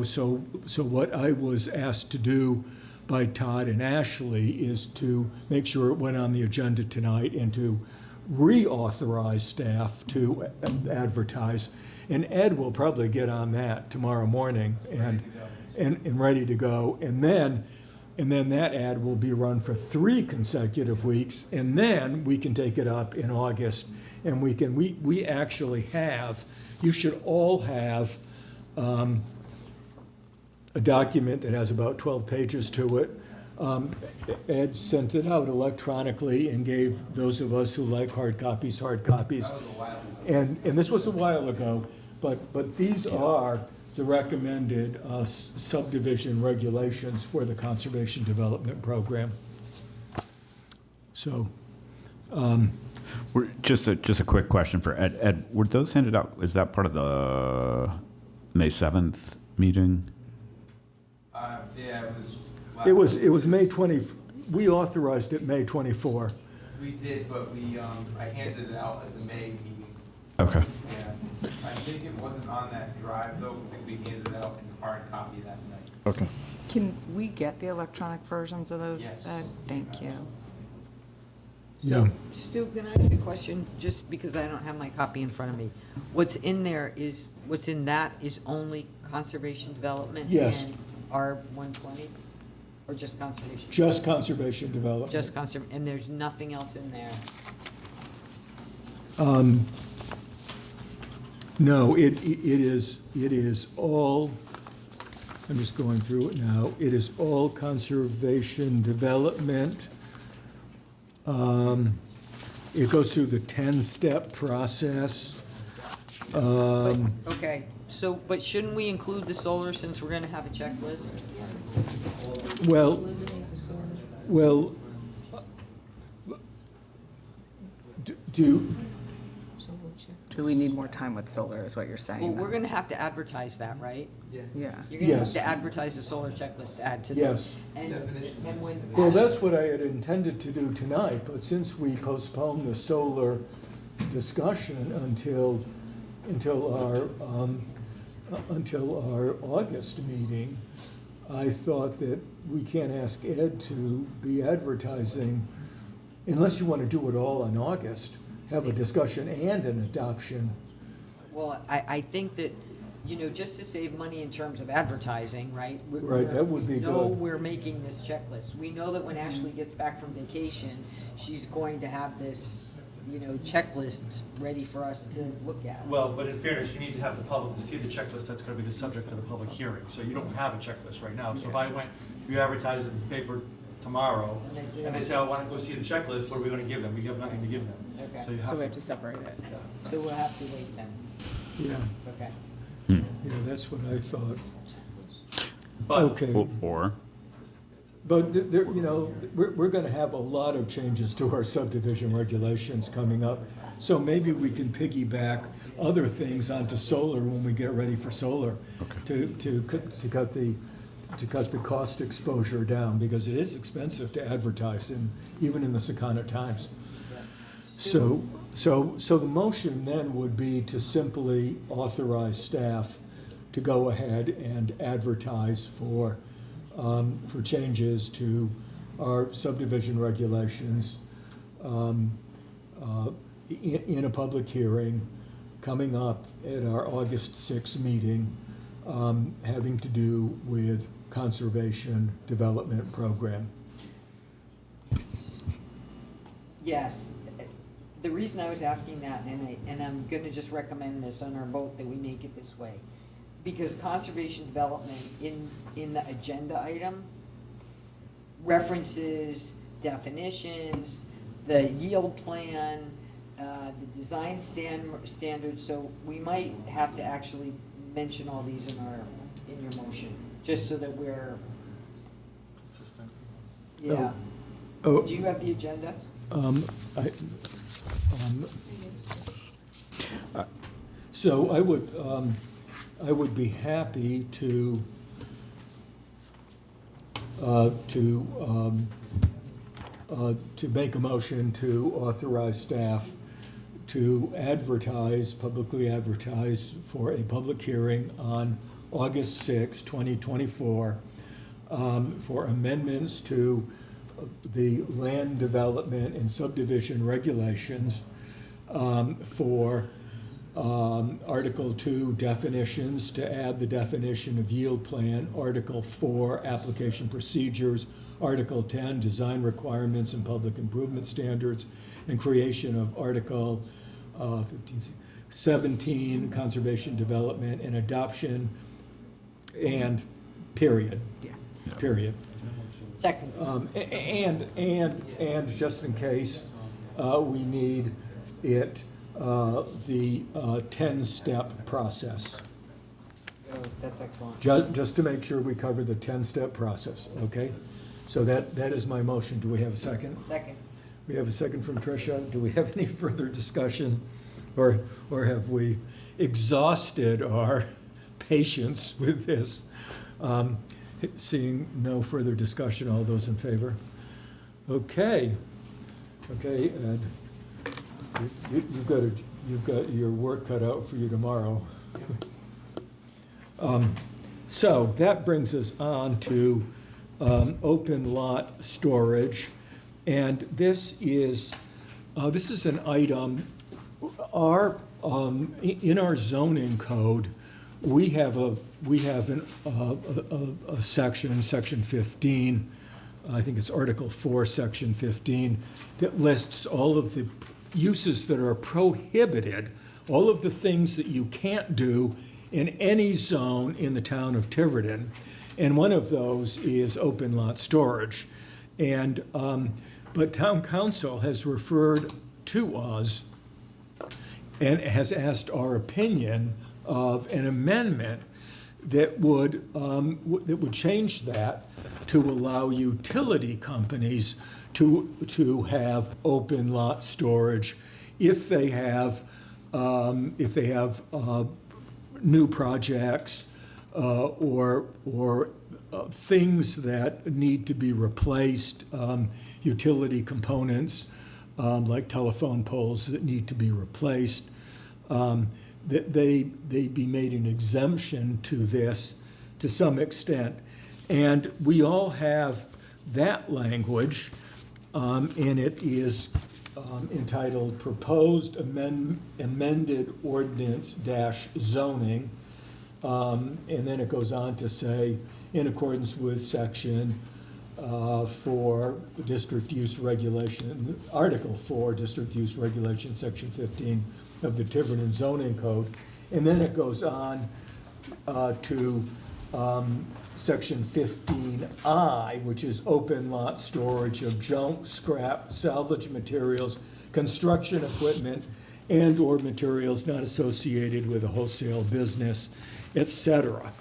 Speaker 1: so what I was asked to do by Todd and Ashley is to make sure it went on the agenda tonight and to reauthorize staff to advertise. And Ed will probably get on that tomorrow morning and ready to go. And then that ad will be run for 3 consecutive weeks, and then we can take it up in August. And we actually have, you should all have a document that has about 12 pages to it. Ed sent it out electronically and gave those of us who like hard copies. And this was a while ago, but these are the recommended subdivision regulations for the Conservation Development Program. So,
Speaker 6: Just a quick question for Ed. Ed, were those handed out, is that part of the May 7th meeting?
Speaker 9: Yeah, it was.
Speaker 1: it was May 20, we authorized it May 24.
Speaker 9: We did, but I handed it out at the May meeting.
Speaker 6: Okay.
Speaker 9: Yeah. I think it wasn't on that drive though. I think we handed it out in hard copy that night.
Speaker 6: Okay.
Speaker 2: Can we get the electronic versions of those?
Speaker 9: Yes.
Speaker 2: Thank you.
Speaker 1: Yeah.
Speaker 5: Stu, can I ask a question, just because I don't have my copy in front of me? What's in that is only conservation development?
Speaker 1: Yes.
Speaker 5: And R-120? or just conservation?
Speaker 1: Just conservation development.
Speaker 5: Just and there's nothing else in there?
Speaker 1: No, it is all, I'm just going through it now, it is all conservation development. It goes through the 10-step process.
Speaker 5: Okay, so, but shouldn't we include the solar since we're gonna have a checklist?
Speaker 1: Well,
Speaker 7: Eliminate the solar.
Speaker 1: well, do,
Speaker 7: So we'll check.
Speaker 2: Do we need more time with solar, is what you're
Speaker 5: Well,
Speaker 2: saying?
Speaker 5: we're gonna have to advertise that, right?
Speaker 2: Yeah.
Speaker 5: You're gonna have
Speaker 1: Yes.
Speaker 5: to advertise the solar checklist to add to the.
Speaker 1: Yes.
Speaker 5: And when.
Speaker 1: well, that's what I had intended to do tonight, but since we postponed the solar discussion until our August meeting, I thought that we can't ask Ed to be advertising, unless you want to do it all in August, have a discussion and an adoption.
Speaker 5: Well, I think that, just to save money in terms of advertising, right?
Speaker 1: Right, that would be
Speaker 5: We know
Speaker 1: good.
Speaker 5: we're making this checklist. We know that when Ashley gets back from vacation, she's going to have this, checklist ready for us to look at.
Speaker 4: Well, but in fairness, you need to have the public to see the checklist that's gonna be the subject of the public hearing, so you don't have a checklist right now. So if I went, you advertise it in the paper tomorrow,
Speaker 5: And they say,
Speaker 4: and they say, I wanna go see the checklist, what are we gonna give them? We have nothing to give them.
Speaker 5: Okay.
Speaker 4: So you
Speaker 2: So we have
Speaker 4: have
Speaker 2: to
Speaker 4: to,
Speaker 2: separate it.
Speaker 4: yeah.
Speaker 5: So we'll have to wait then.
Speaker 1: Yeah,
Speaker 5: Okay.
Speaker 1: yeah, that's what I thought.
Speaker 4: But,
Speaker 1: Okay.
Speaker 6: Or,
Speaker 1: But there, we're gonna have a lot of changes to our subdivision regulations coming up. So maybe we can piggyback other things onto solar when we get ready for solar. To cut the cost exposure down, because it is expensive to advertise even in the Secana Times. So the motion then would be to simply authorize staff to go ahead and advertise for changes to our subdivision regulations in a public hearing coming up at our August 6th meeting, having to do with conservation development program.
Speaker 5: Yes. The reason I was asking that, and I'm gonna just recommend this on our vote, that we make it this way. Because conservation development in the agenda item references definitions, the yield plan, the design standards, so we might have to actually mention all these in your motion, just so that we're,
Speaker 4: consistent.
Speaker 5: yeah.
Speaker 1: Oh,
Speaker 5: Do you have the agenda?
Speaker 1: So I would be happy to make a motion to authorize staff to publicly advertise for a public hearing on August 6, 2024, for amendments to the land development and subdivision regulations, for Article 2 definitions, to add the definition of yield plan, Article 4 application procedures, Article 10 design requirements and public improvement standards, and creation of Article 17 conservation development and adoption, and period.
Speaker 2: Yeah.
Speaker 1: Period.
Speaker 5: Second.
Speaker 1: And just in case, we need it, the 10-step process.
Speaker 5: Oh, that's excellent.
Speaker 1: Just to make sure we cover the 10-step process, okay? So that is my motion. Do we have a second?
Speaker 5: Second.
Speaker 1: We have a second from Tricia. Do we have any further discussion? Or have we exhausted our patience with this? Seeing no further discussion, all those in favor? Okay. Okay, Ed. You've got your work cut out for you tomorrow. So that brings us on to open lot storage. And this is an item, in our zoning code, we have a section, section 15, I think it's Article 4, Section 15, that lists all of the uses that are prohibited, all of the things that you can't do in any zone in the town of Tiverton. And one of those is open lot storage. And, but town council has referred to us and has asked our opinion of an amendment that would change that to allow utility companies to have open lot storage if they have new projects or things that need to be replaced, utility components like telephone poles that need to be replaced, that they be made an exemption to this to some extent. And we all have that language, and it is entitled Proposed Amended Ordinance dash Zoning. And then it goes on to say, in accordance with Section 4, District Use Regulation, Article 4, District Use Regulation, Section 15 of the Tiverton Zoning Code. And then it goes on to Section 15I, which is open lot storage of junk, scrap, salvage materials, construction equipment, and/or materials not associated with a wholesale business, et cetera.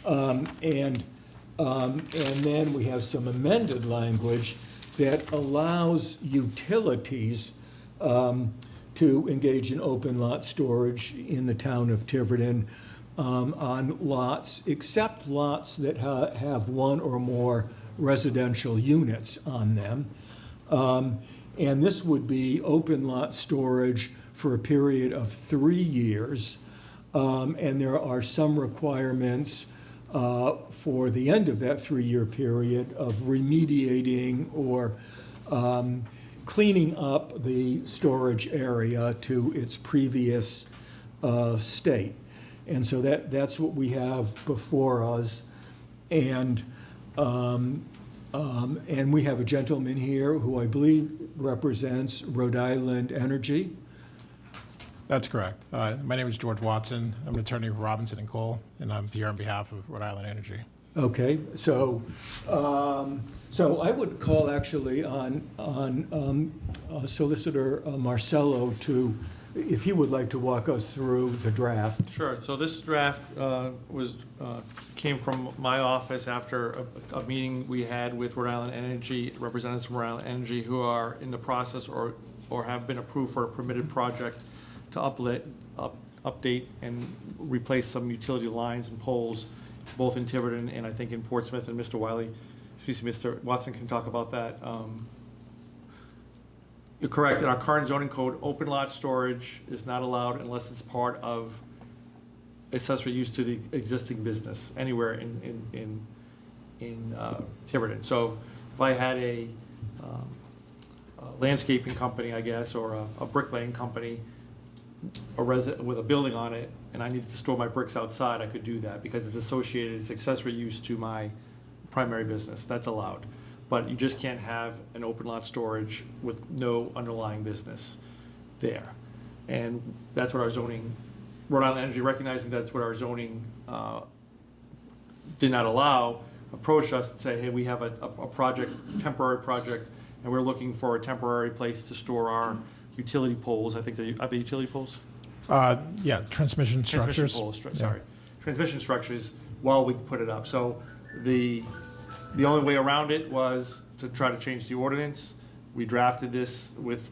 Speaker 1: And then we have some amended language that allows utilities to engage in open lot storage in the town of Tiverton on lots, except lots that have one or more residential units on them. And this would be open lot storage for a period of 3 years. And there are some requirements for the end of that 3-year period of remediating or cleaning up the storage area to its previous state. And so that's what we have before us. And we have a gentleman here who I believe represents Rhode Island Energy.
Speaker 10: That's correct. My name is George Watson. I'm an attorney for Robinson and Cole, and I'm here on behalf of Rhode Island Energy.
Speaker 1: Okay, so I would call actually on Solicitor Marcello if he would like to walk us through the draft.
Speaker 4: Sure, so this draft came from my office after a meeting we had with Rhode Island Energy, representatives from Rhode Island Energy who are in the process or have been approved for a permitted project to update and replace some utility lines and poles, both in Tiverton and I think in Portsmouth, and Mr. Watson can talk about that. You're correct, in our current zoning code, open lot storage is not allowed unless it's part of accessory use to the existing business anywhere in Tiverton. So if I had a landscaping company, I guess, or a bricklaying company, with a building on it, and I needed to store my bricks outside, I could do that because it's associated, it's accessory use to my primary business. That's allowed. But you just can't have an open lot storage with no underlying business there. And that's what our zoning, Rhode Island Energy, recognizing that's what our zoning did not allow, approached us and say, hey, we have a project, temporary project, and we're looking for a temporary place to store our utility poles. I think are they utility poles?
Speaker 10: Yeah, transmission structures.
Speaker 4: Transmission poles, sorry. Transmission structures while we put it up. So the only way around it was to try to change the ordinance. We drafted this with,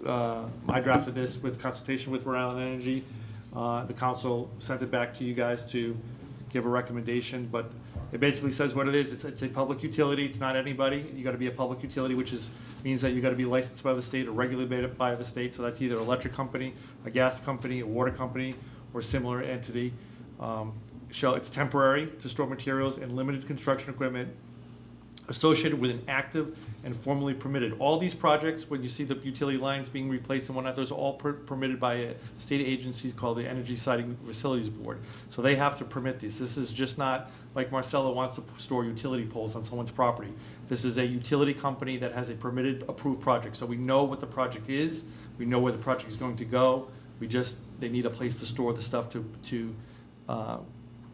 Speaker 4: I drafted this with consultation with Rhode Island Energy. The council sent it back to you guys to give a recommendation, but it basically says what it is. It's a public utility. It's not anybody. You gotta be a public utility, which means that you gotta be licensed by the state or regulated by the state. So that's either an electric company, a gas company, a water company, or similar entity. It's temporary to store materials and limited construction equipment associated with an active and formally permitted. All these projects, when you see the utility lines being replaced and whatnot, those are all permitted by a state agencies called the Energy Siting Facilities Board. So they have to permit these. This is just not like Marcelo wants to store utility poles on someone's property. This is a utility company that has a permitted, approved project. So we know what the project is, we know where the project is going to go. They need a place to store the stuff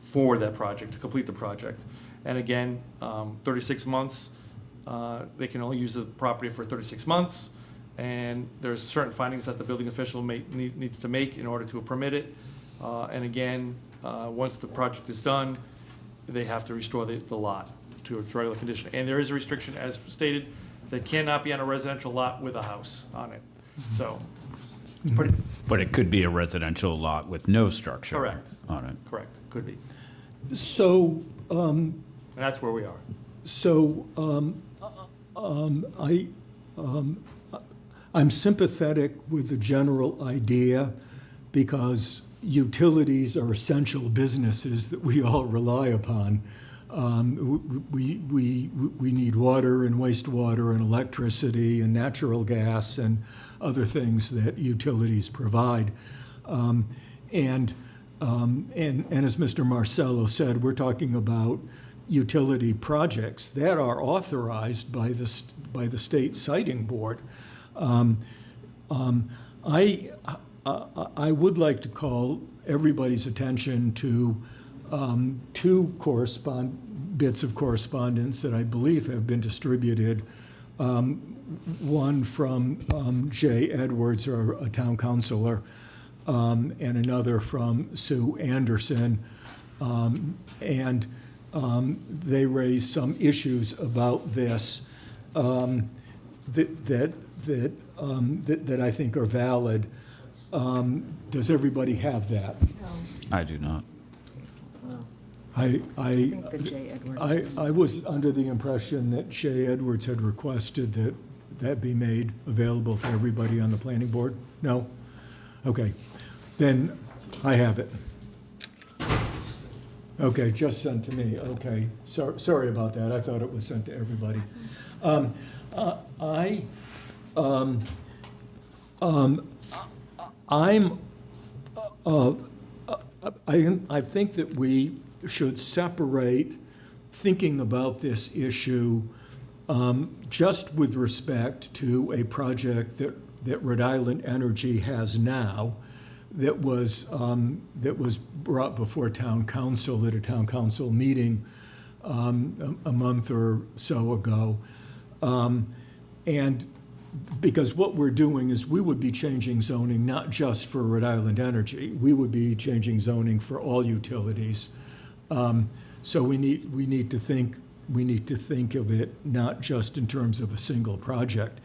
Speaker 4: for that project, to complete the project. And again, 36 months, they can only use the property for 36 months, and there's certain findings that the building official needs to make in order to permit it. And again, once the project is done, they have to restore the lot to its regular condition. And there is a restriction, as stated, that cannot be on a residential lot with a house on it. So, pretty,
Speaker 6: But it could be a residential lot with no structure.
Speaker 4: Correct.
Speaker 6: On it.
Speaker 4: correct, could be.
Speaker 1: So,
Speaker 4: And that's where we are.
Speaker 1: so, I'm sympathetic with the general idea because utilities are essential businesses that we all rely upon. We need water and wastewater and electricity and natural gas and other things that utilities provide. And as Mr. Marcello said, we're talking about utility projects that are authorized by the state siting board. I would like to call everybody's attention to two bits of correspondence that I believe have been distributed. One from Jay Edwards, a town councilor, and another from Sue Anderson. And they raised some issues about this that I think are valid. Does everybody have that?
Speaker 6: I do not.
Speaker 2: I think the J. Edwards.
Speaker 1: I was under the impression that Jay Edwards had requested that that be made available to everybody on the planning board? No? Okay, then I have it. Okay, just sent to me, okay. Sorry about that, I thought it was sent to everybody. I think that we should separate thinking about this issue just with respect to a project that Rhode Island Energy has now that was brought before town council at a town council meeting a month or so ago. And because what we're doing is we would be changing zoning not just for Rhode Island Energy, we would be changing zoning for all utilities. So we need to think of it not just in terms of a single project.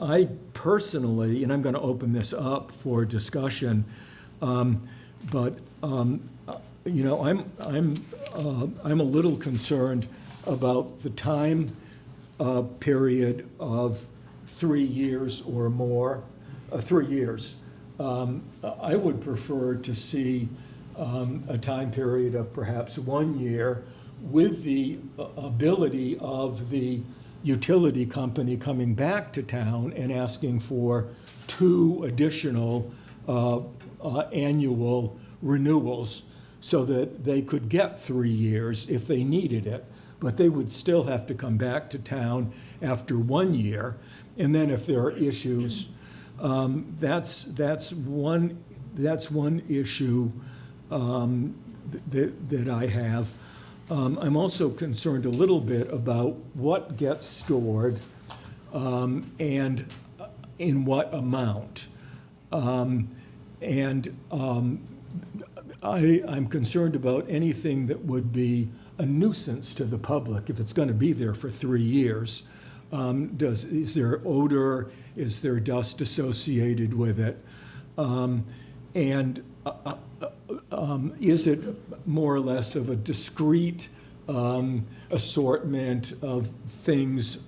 Speaker 1: I personally, and I'm going to open this up for discussion, but you know, I'm a little concerned about the time period of 3 years or more. 3 years. I would prefer to see a time period of perhaps 1 year with the ability of the utility company coming back to town and asking for 2 additional annual renewals so that they could get 3 years if they needed it. But they would still have to come back to town after 1 year. And then if there are issues, that's one issue that I have. I'm also concerned a little bit about what gets stored and in what amount. I'm concerned about anything that would be a nuisance to the public if it's going to be there for 3 years. Is there odor? Is there dust associated with it? Is it more or less of a discrete assortment of things,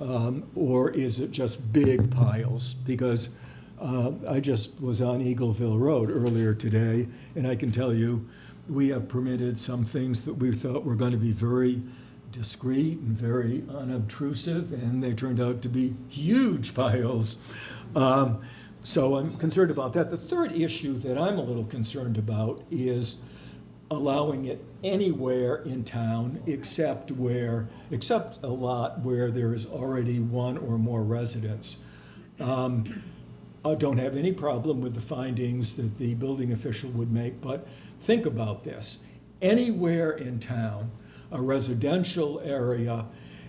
Speaker 1: or is it just big piles? Because I just was on Eagleville Road earlier today, and I can tell you, we have permitted some things that we thought were going to be very discreet and very unobtrusive, and they turned out to be huge piles. So I'm concerned about that. The third issue that I'm a little concerned about is allowing it anywhere in town except a lot where there's already one or more residents. I don't have any problem with the findings that the building official would make, but think about this. Anywhere in town, a residential area,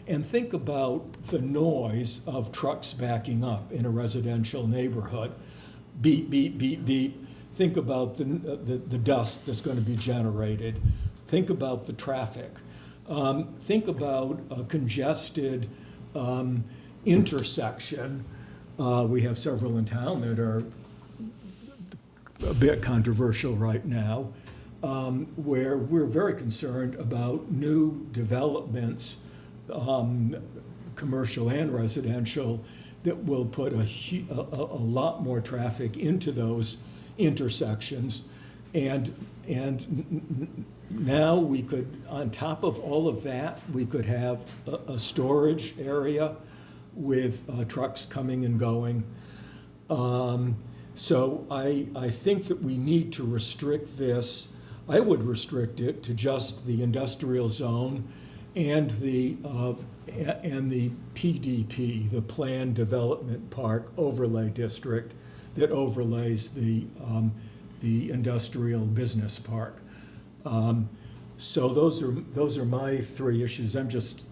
Speaker 1: and think about the noise of trucks backing up in a residential neighborhood. Beep, beep, beep, beep. Think about the dust that's going to be generated. Think about the traffic. Think about a congested intersection. We have several in town that are a bit controversial right now, where we're very concerned about new developments, commercial and residential, that will put a lot more traffic into those intersections. And now we could, on top of all of that, we could have a storage area with trucks coming and going. So I think that we need to restrict this. I would restrict it to just the industrial zone and the PDP, the Planned Development Park Overlay District that overlays the industrial business park. So those are my three issues. I'm just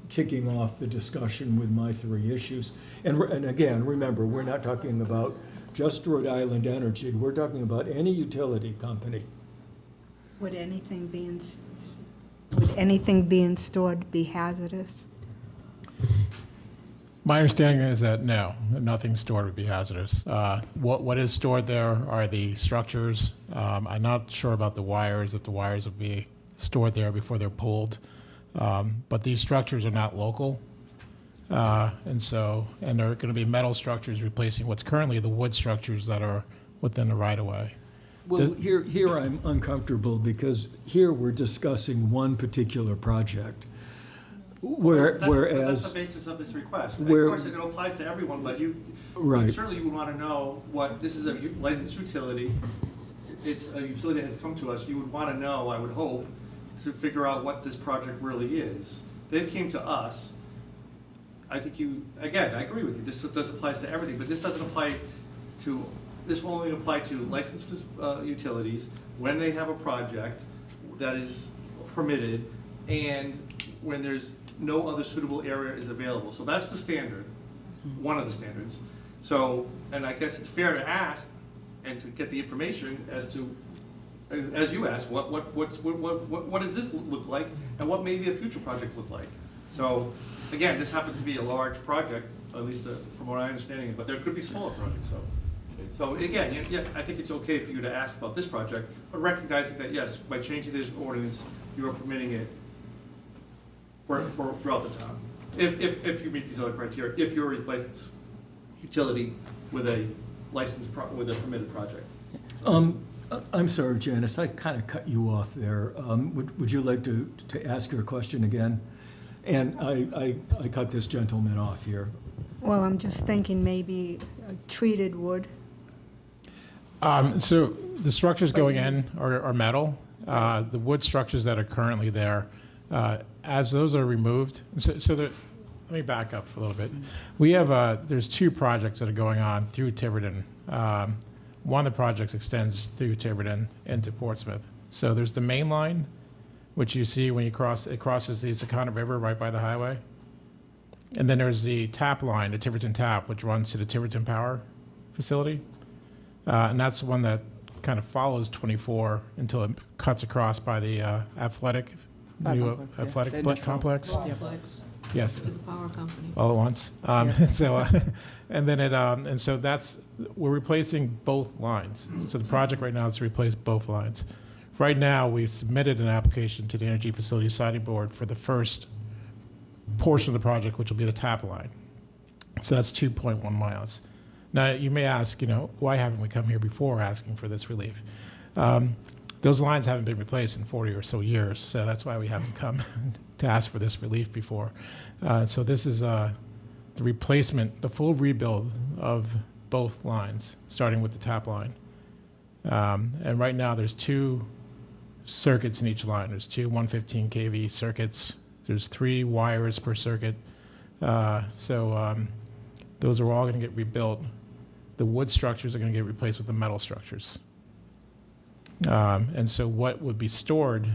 Speaker 1: kicking off the discussion with my three issues. And again, remember, we're not talking about just Rhode Island Energy. We're talking about any utility company.
Speaker 11: Would anything being stored be hazardous?
Speaker 10: My understanding is that no, nothing stored would be hazardous. What is stored there are the structures. I'm not sure about the wires, if the wires would be stored there before they're pulled. But these structures are not local. And they're going to be metal structures replacing what's currently the wood structures that are within the right-of-way.
Speaker 1: Well, here I'm uncomfortable because here we're discussing one particular project.
Speaker 4: That's
Speaker 1: Whereas,
Speaker 4: the basis of this request. Of
Speaker 1: where-
Speaker 4: course, it applies to everyone, but
Speaker 1: Right.
Speaker 4: certainly you would want to know this is a licensed utility. It's a utility that has come to us. You would want to know, I would hope, to figure out what this project really is. They've came to us. I think again, I agree with you. This does applies to everything, but this doesn't apply to, this will only apply to licensed utilities when they have a project that is permitted and when there's no other suitable area is available. So that's the standard, one of the standards. So, and I guess it's fair to ask and to get the information as to, as you asked, what does this look like and what maybe a future project look like? So, again, this happens to be a large project, at least from what I understand, but there could be smaller projects, so. So again, yeah, I think it's okay for you to ask about this project, but recognizing that, yes, by changing this ordinance, you are permitting it for throughout the town. If you meet these other criteria, if you're a licensed utility with a with a permitted project.
Speaker 1: I'm sorry, Janice, I kind of cut you off there. Would you like to ask your question again? And I cut this gentleman off here.
Speaker 11: Well, I'm just thinking maybe treated wood.
Speaker 10: So the structures going in are metal. The wood structures that are currently there, as those are removed, let me back up for a little bit. We have, there's two projects that are going on through Tiverton. One of the projects extends through Tiverton into Portsmouth. So there's the main line, which you see when you cross, it crosses the Secana River right by the highway. And then there's the tap line, the Tiverton tap, which runs to the Tiverton Power facility. And that's the one that kind of follows 24 until it cuts across by the athletic complex. Yes,
Speaker 7: With the power company.
Speaker 10: all at once. And then and so that's, we're replacing both lines. So the project right now is to replace both lines. Right now, we've submitted an application to the Energy Facility Siting Board for the first portion of the project, which will be the tap line. So that's 2.1 miles. Now, you may ask, why haven't we come here before asking for this relief? Those lines haven't been replaced in 40 or so years, so that's why we haven't come to ask for this relief before. So this is the replacement, the full rebuild of both lines, starting with the tap line. And right now, there's 2 circuits in each line. There's 2 115 kV circuits. There's 3 wires per circuit. So those are all going to get rebuilt. The wood structures are going to get replaced with the metal structures. And so what would be stored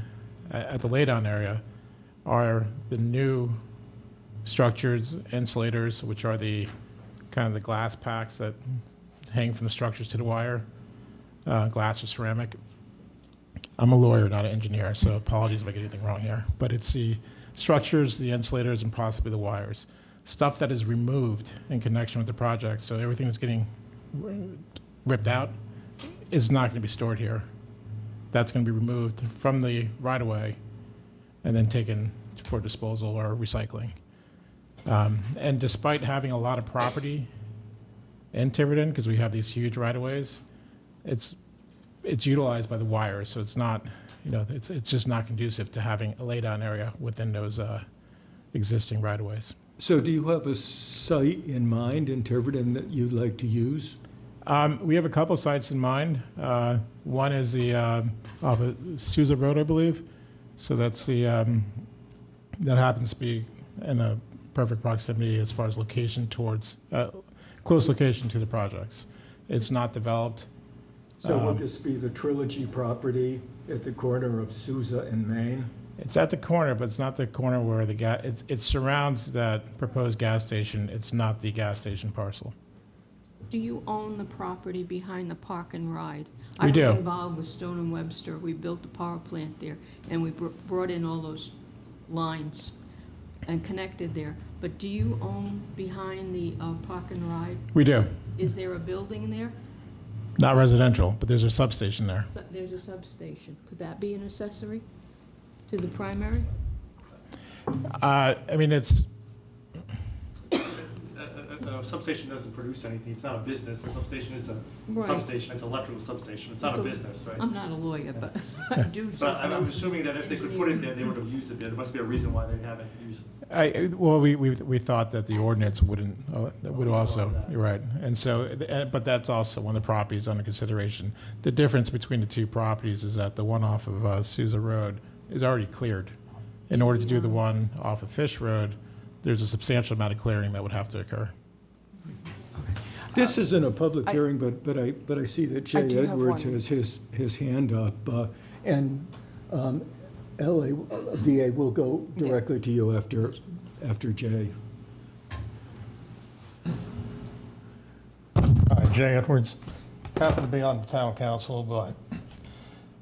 Speaker 10: at the laydown area are the new structures, insulators, which are the kind of the glass packs that hang from the structures to the wire, glass or ceramic. I'm a lawyer, not an engineer, so apologies if I get anything wrong here. But it's the structures, the insulators, and possibly the wires. Stuff that is removed in connection with the project, so everything that's getting ripped out is not going to be stored here. That's going to be removed from the right-of-way and then taken for disposal or recycling. And despite having a lot of property in Tiverton, because we have these huge right-of-ways, it's utilized by the wires, so it's not, it's just not conducive to having a laydown area within those existing right-of-ways.
Speaker 1: So do you have a site in mind in Tiverton that you'd like to use?
Speaker 10: We have a couple sites in mind. One is the off of Sousa Road, I believe. So that's the that happens to be in a perfect proximity as far as location towards close location to the projects. It's not developed.
Speaker 1: So would this be the Trilogy property at the corner of Sousa and Main?
Speaker 10: It's at the corner, but it's not the corner where the gas. It surrounds that proposed gas station. It's not the gas station parcel.
Speaker 7: Do you own the property behind the park and ride?
Speaker 10: We do.
Speaker 7: I was involved with Stone and Webster. We built the power plant there, and we brought in all those lines and connected there. But do you own behind the park and ride?
Speaker 10: We do.
Speaker 7: Is there a building there?
Speaker 10: Not residential, but there's a substation there.
Speaker 7: There's a substation. Could that be an accessory to the primary?
Speaker 10: I mean, it's.
Speaker 4: A substation doesn't produce anything. It's not a business. A substation is a
Speaker 7: Right.
Speaker 4: substation. It's an electrical substation. It's not a business, right?
Speaker 7: I'm not a lawyer, but I do.
Speaker 4: But I'm assuming that if they could put it there, they would have used it there. There must be a reason why they haven't used it.
Speaker 10: Well, we thought that the ordinance wouldn't, that would also, you're right. And so, but that's also one of the properties under consideration. The difference between the 2 properties is that the one off of Sousa Road is already cleared. In order to do the one off of Fish Road, there's a substantial amount of clearing that would have to occur.
Speaker 1: This isn't a public hearing, but I see that Jay
Speaker 2: do have
Speaker 1: Edwards
Speaker 2: one.
Speaker 1: has his hand up. And LA, VA will go directly to you after Jay.
Speaker 12: Hi, Jay Edwards. Happen to be on the town council, but,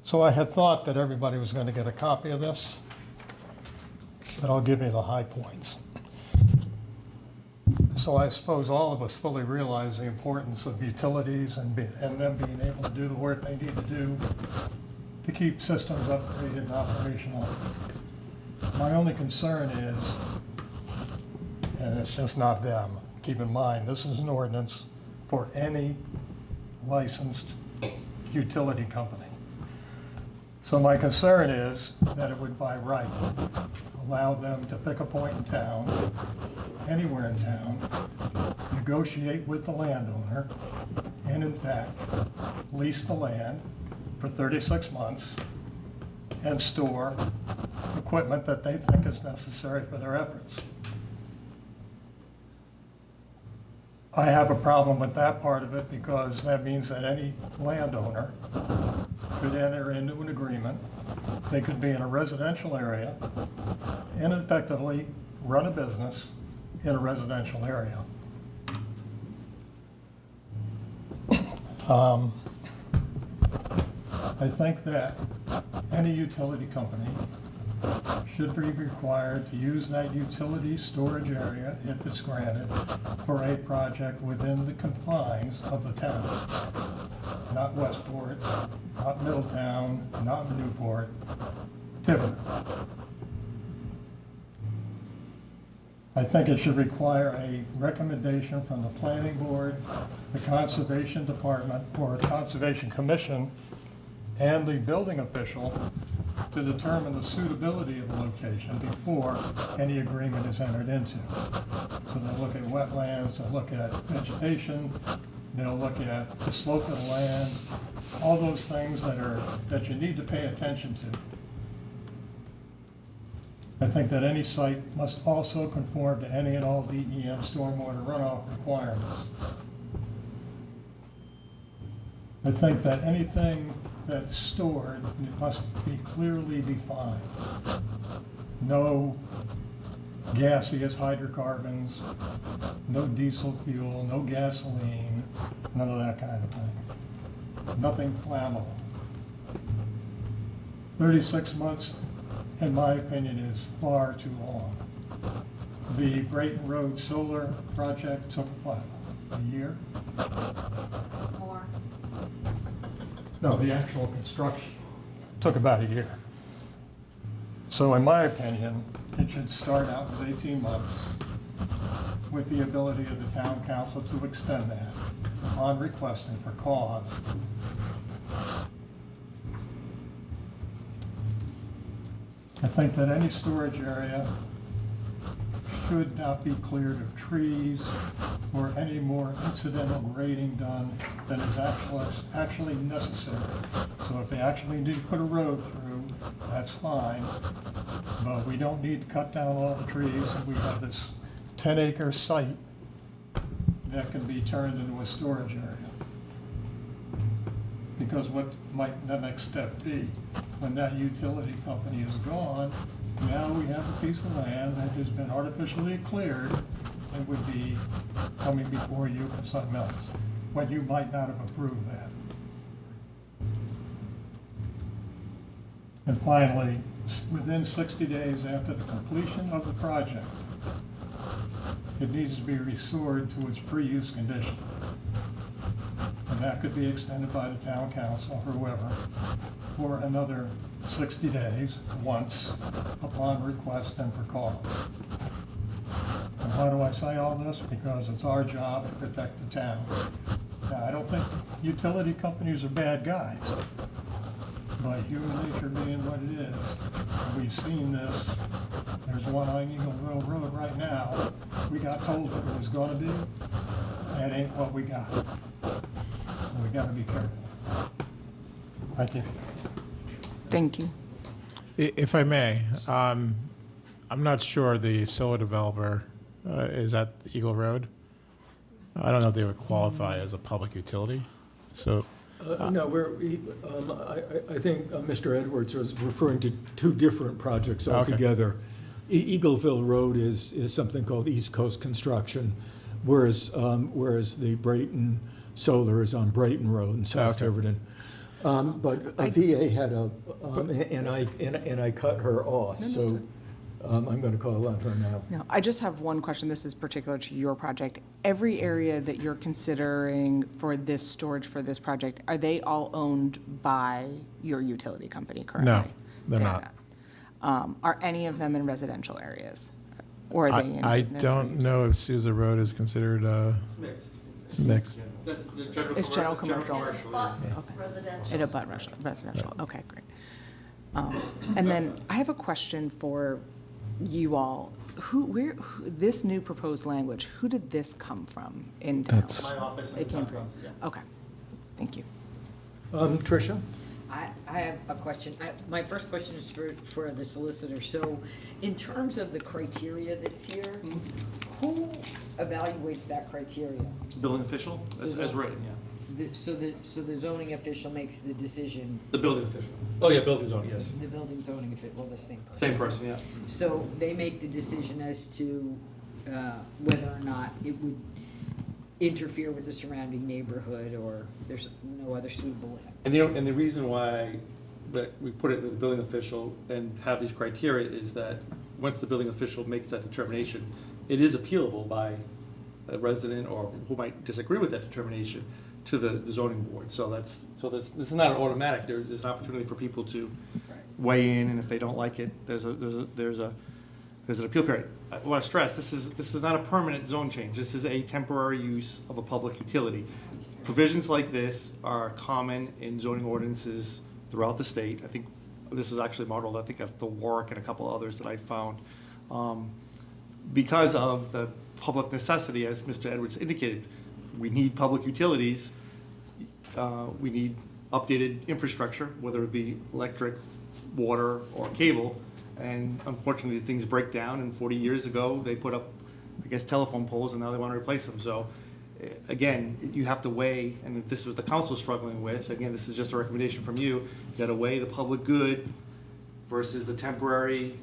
Speaker 12: so I had thought that everybody was going to get a copy of this, but I'll give you the high points. So I suppose all of us fully realize the importance of utilities and them being able to do the work they need to do to keep systems upgraded and operational. My only concern is, and it's just not them, keep in mind, this is an ordinance for any licensed utility company. So my concern is that it would by right allow them to pick a point in town, anywhere in town, negotiate with the landowner, and in fact, lease the land for 36 months and store equipment that they think is necessary for their efforts. I have a problem with that part of it because that means that any landowner could enter into an agreement. They could be in a residential area and effectively run a business in a residential area. I think that any utility company should be required to use that utility storage area, if it's granted, for a project within the confines of the town. Not Westport, not Middletown, not Newport, Tiverton. I think it should require a recommendation from the planning board, the conservation department, or a conservation commission, and the building official to determine the suitability of the location before any agreement is entered into. So they'll look at wetlands, they'll look at vegetation, they'll look at the slope of the land, all those things that you need to pay attention to. I think that any site must also conform to any and all DEM stormwater runoff requirements. I think that anything that's stored must be clearly defined. No gaseous hydrocarbons, no diesel fuel, no gasoline, none of that kind of thing. Nothing flammable. 36 months, in my opinion, is far too long. The Brayton Road solar project took what, a year?
Speaker 11: More.
Speaker 12: No, the actual construction took about a year. So in my opinion, it should start out with 18 months with the ability of the town council to extend that upon requesting for cause. I think that any storage area should not be cleared of trees or any more incidental grading done than is actually necessary. So if they actually need to put a road through, that's fine, but we don't need to cut down all the trees, and we have this 10-acre site that can be turned into a storage area. Because what might the next step be? When that utility company is gone, now we have a piece of land that has been artificially cleared and would be coming before you for something else, when you might not have approved that. And finally, within 60 days after the completion of the project, it needs to be restored to its pre-use condition. And that could be extended by the town council, or whoever, for another 60 days, once, upon request and for cause. And why do I say all this? Because it's our job to protect the town. Now, I don't think utility companies are bad guys, but human nature being what it is, we've seen this. There's one on Eagle Grove Road right now. We got told what it was gonna be. That ain't what we got. So we gotta be careful. Thank you.
Speaker 2: Thank you.
Speaker 10: If I may, I'm not sure the solar developer is at Eagle Road. I don't know if they would qualify as a public utility, so.
Speaker 1: No, I think Mr. Edwards was referring to two different projects
Speaker 10: Okay.
Speaker 1: altogether. Eagleville Road is something called East Coast Construction, whereas the Brayton Solar is on Brayton Road in South
Speaker 10: Okay.
Speaker 1: Tiverton. But a VA had and I cut her off, so I'm going to call on her now.
Speaker 2: No, I just have one question. This is particular to your project. Every area that you're considering for this storage for this project, are they all owned by your utility company currently?
Speaker 10: No, they're not.
Speaker 2: Are any of them in residential areas? Or are they in
Speaker 10: I
Speaker 2: business?
Speaker 10: don't know if Sousa Road is considered,
Speaker 4: It's mixed.
Speaker 10: it's mixed.
Speaker 4: That's the general
Speaker 2: It's general
Speaker 4: commercial.
Speaker 2: commercial.
Speaker 13: residential.
Speaker 2: It abut residential, okay, great. And then I have a question for you all. This new proposed language, who did this come from in town?
Speaker 10: That's-
Speaker 4: My office and
Speaker 2: It came
Speaker 4: town
Speaker 2: from,
Speaker 4: council, yeah.
Speaker 2: okay, thank you.
Speaker 1: Tricia?
Speaker 5: I have a question. My first question is for the solicitor. So in terms of the criteria that's here, who evaluates that criteria?
Speaker 4: Building official, as written, yeah.
Speaker 5: So the zoning official makes the decision,
Speaker 4: The building official. Oh, yeah, building zone, yes.
Speaker 5: the building zoning official, well, the same person.
Speaker 4: Same person, yeah.
Speaker 5: So they make the decision as to whether or not it would interfere with the surrounding neighborhood or there's no other suitable.
Speaker 4: And the reason why that we put it with the building official and have these criteria is that once the building official makes that determination, it is appealable by a resident or who might disagree with that determination to the zoning board. So this is not an automatic. There's an opportunity for people to weigh in, and if they don't like it, there's an appeal period. I want to stress, this is not a permanent zone change. This is a temporary use of a public utility. Provisions like this are common in zoning ordinances throughout the state. I think This is actually modeled, I think, after Warwick and a couple others that I found. Because of the public necessity, as Mr. Edwards indicated, we need public utilities. We need updated infrastructure, whether it be electric, water, or cable. And unfortunately, things break down, and 40 years ago, they put up, I guess, telephone poles, and now they want to replace them. So, again, you have to weigh, and this is what the council's struggling with. Again, this is just a recommendation from you. You got to weigh the public good versus the temporary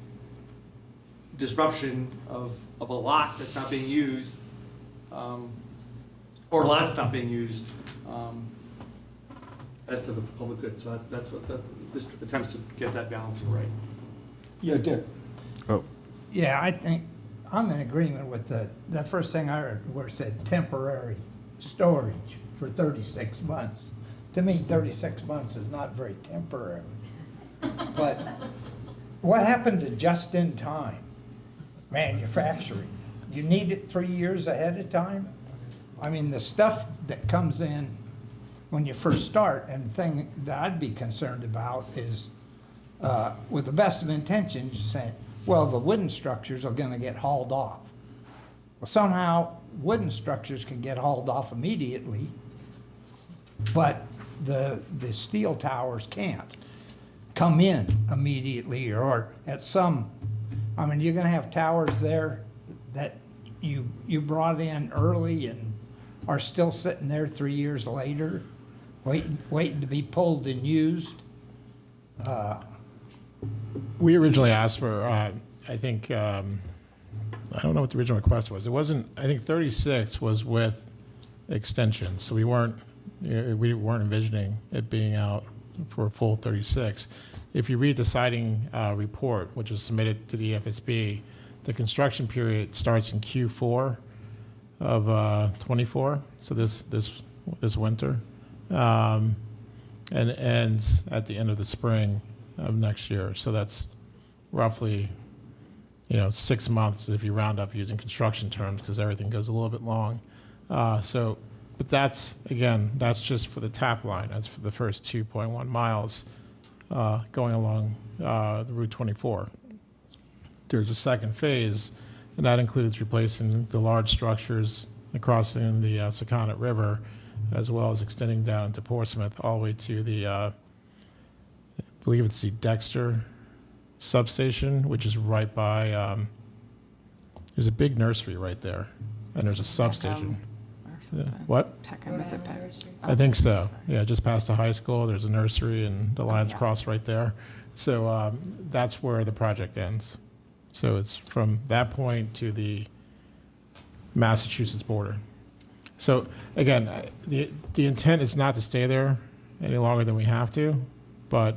Speaker 4: disruption of a lot that's not being used, or lots not being used, as to the public good. So that's what this attempts to get that balancing right.
Speaker 1: Yeah, Dick.
Speaker 6: Oh,
Speaker 8: Yeah, I think, I'm in agreement with the first thing I heard where it said temporary storage for 36 months. To me, 36 months is not very temporary. But what happened to just-in-time manufacturing? You need it 3 years ahead of time? I mean, the stuff that comes in when you first start, and the thing that I'd be concerned about is, with the best of intentions, saying, well, the wooden structures are gonna get hauled off. Well, somehow, wooden structures can get hauled off immediately, but the steel towers can't come in immediately, or at some, I mean, you're gonna have towers there that you brought in early and are still sitting there 3 years later, waiting to be pulled and used.
Speaker 10: We originally asked for, I think, I don't know what the original request was. It wasn't, I think 36 was with extensions, so we weren't envisioning it being out for a full 36. If you read the siding report, which was submitted to the FSB, the construction period starts in Q4 of 24, so this winter, and ends at the end of the spring of next year. So that's roughly, 6 months if you round up using construction terms, because everything goes a little bit long. But that's just for the tap line. That's for the first 2.1 miles going along the Route 24. There's a second phase, and that includes replacing the large structures crossing the Saconnet River, as well as extending down to Portsmouth all the way to the, I believe it's the Dexter substation, which is right by, there's a big nursery right there, and there's a substation.
Speaker 2: Or something.
Speaker 10: What?
Speaker 2: Peckham, is it Peckham?
Speaker 10: I think so. Yeah, just past the high school, there's a nursery, and the lines
Speaker 2: yeah.
Speaker 10: cross right there. So that's where the project ends. So it's from that point to the Massachusetts border. So again, the intent is not to stay there any longer than we have to, but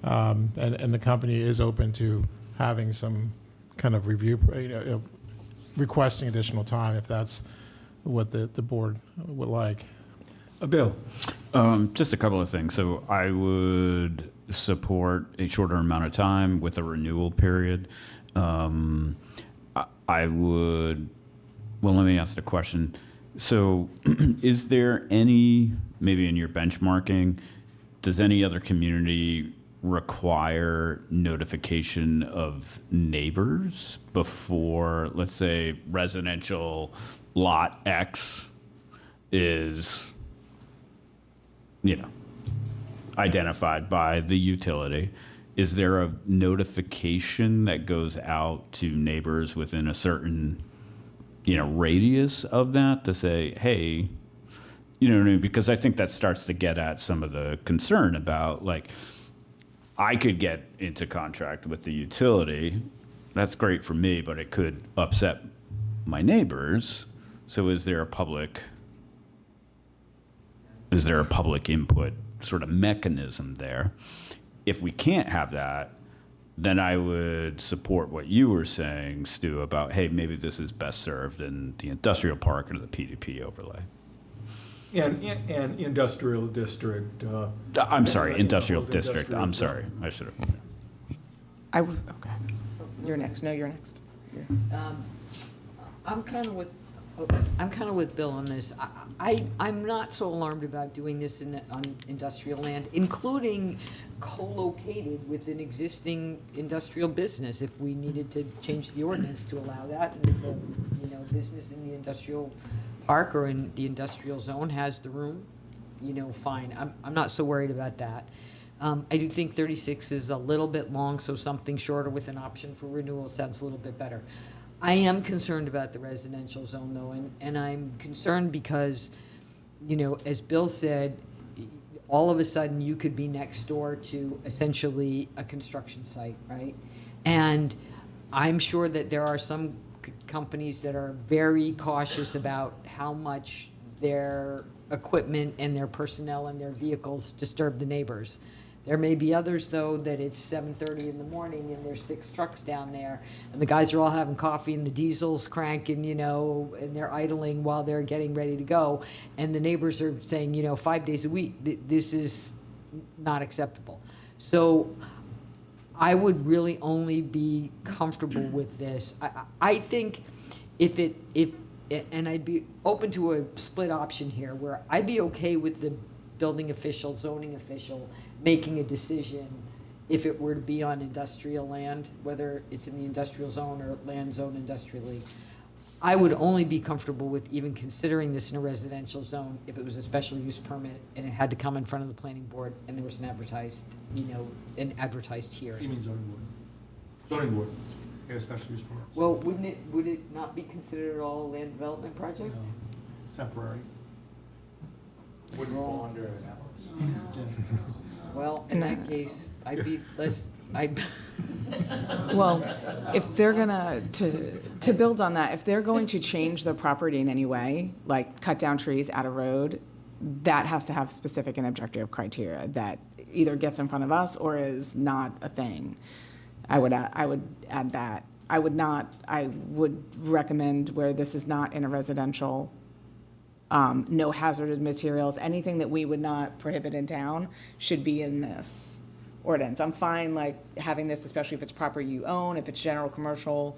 Speaker 10: and the company is open to having some kind of review, requesting additional time if that's what the board would like.
Speaker 1: Bill.
Speaker 6: just a couple of things. So I would support a shorter amount of time with a renewal period. I would, well, let me ask the question. So is there any, maybe in your benchmarking, does any other community require notification of neighbors before, let's say, residential lot X is, identified by the utility? Is there a notification that goes out to neighbors within a certain, radius of that to say, hey, you know what I mean? Because I think that starts to get at some of the concern about, like, I could get into contract with the utility. That's great for me, but it could upset my neighbors. So is there a public input sort of mechanism there? If we can't have that, then I would support what you were saying, Stu, about, hey, maybe this is best served in the industrial park or the PDP overlay.
Speaker 1: And industrial district.
Speaker 6: I'm sorry, industrial
Speaker 1: Industrial
Speaker 6: district. I'm sorry. I should have.
Speaker 2: Okay. You're next. No, you're next.
Speaker 5: I'm kind of with I'm kind of with Bill on this. I'm not so alarmed about doing this on industrial land, including co-located with an existing industrial business, if we needed to change the ordinance to allow that, and if a, business in the industrial park or in the industrial zone has the room, fine. I'm not so worried about that. I do think 36 is a little bit long, so something shorter with an option for renewal sounds a little bit better. I am concerned about the residential zone, though, and I'm concerned because, as Bill said, all of a sudden you could be next door to essentially a construction site, right? And I'm sure that there are some companies that are very cautious about how much their equipment and their personnel and their vehicles disturb the neighbors. There may be others, though, that it's 7:30 in the morning and there's 6 trucks down there, and the guys are all having coffee and the diesel's cranking, and they're idling while they're getting ready to go, and the neighbors are saying, 5 days a week, this is not acceptable. So I would really only be comfortable with this. I think and I'd be open to a split option here, where I'd be okay with the building official, zoning official, making a decision if it were to be on industrial land, whether it's in the industrial zone or land zone industrially. I would only be comfortable with even considering this in a residential zone if it was a special use permit and it had to come in front of the planning board and there was an advertised hearing.
Speaker 4: You mean zoning board? Zoning board, yeah, special use permits.
Speaker 5: Well, would it not be considered at all a land development project?
Speaker 4: No, it's temporary.
Speaker 9: Wouldn't fall under an Appendix.
Speaker 5: Well, in that case,
Speaker 2: Well, if they're gonna, to build on that, if they're going to change the property in any way, like cut down trees, add a road, that has to have specific and objective criteria that either gets in front of us or is not a thing. I would add that. I would recommend where this is not in a residential, no hazardous materials, anything that we would not prohibit in town should be in this ordinance. I'm fine having this, especially if it's property you own, if it's general commercial,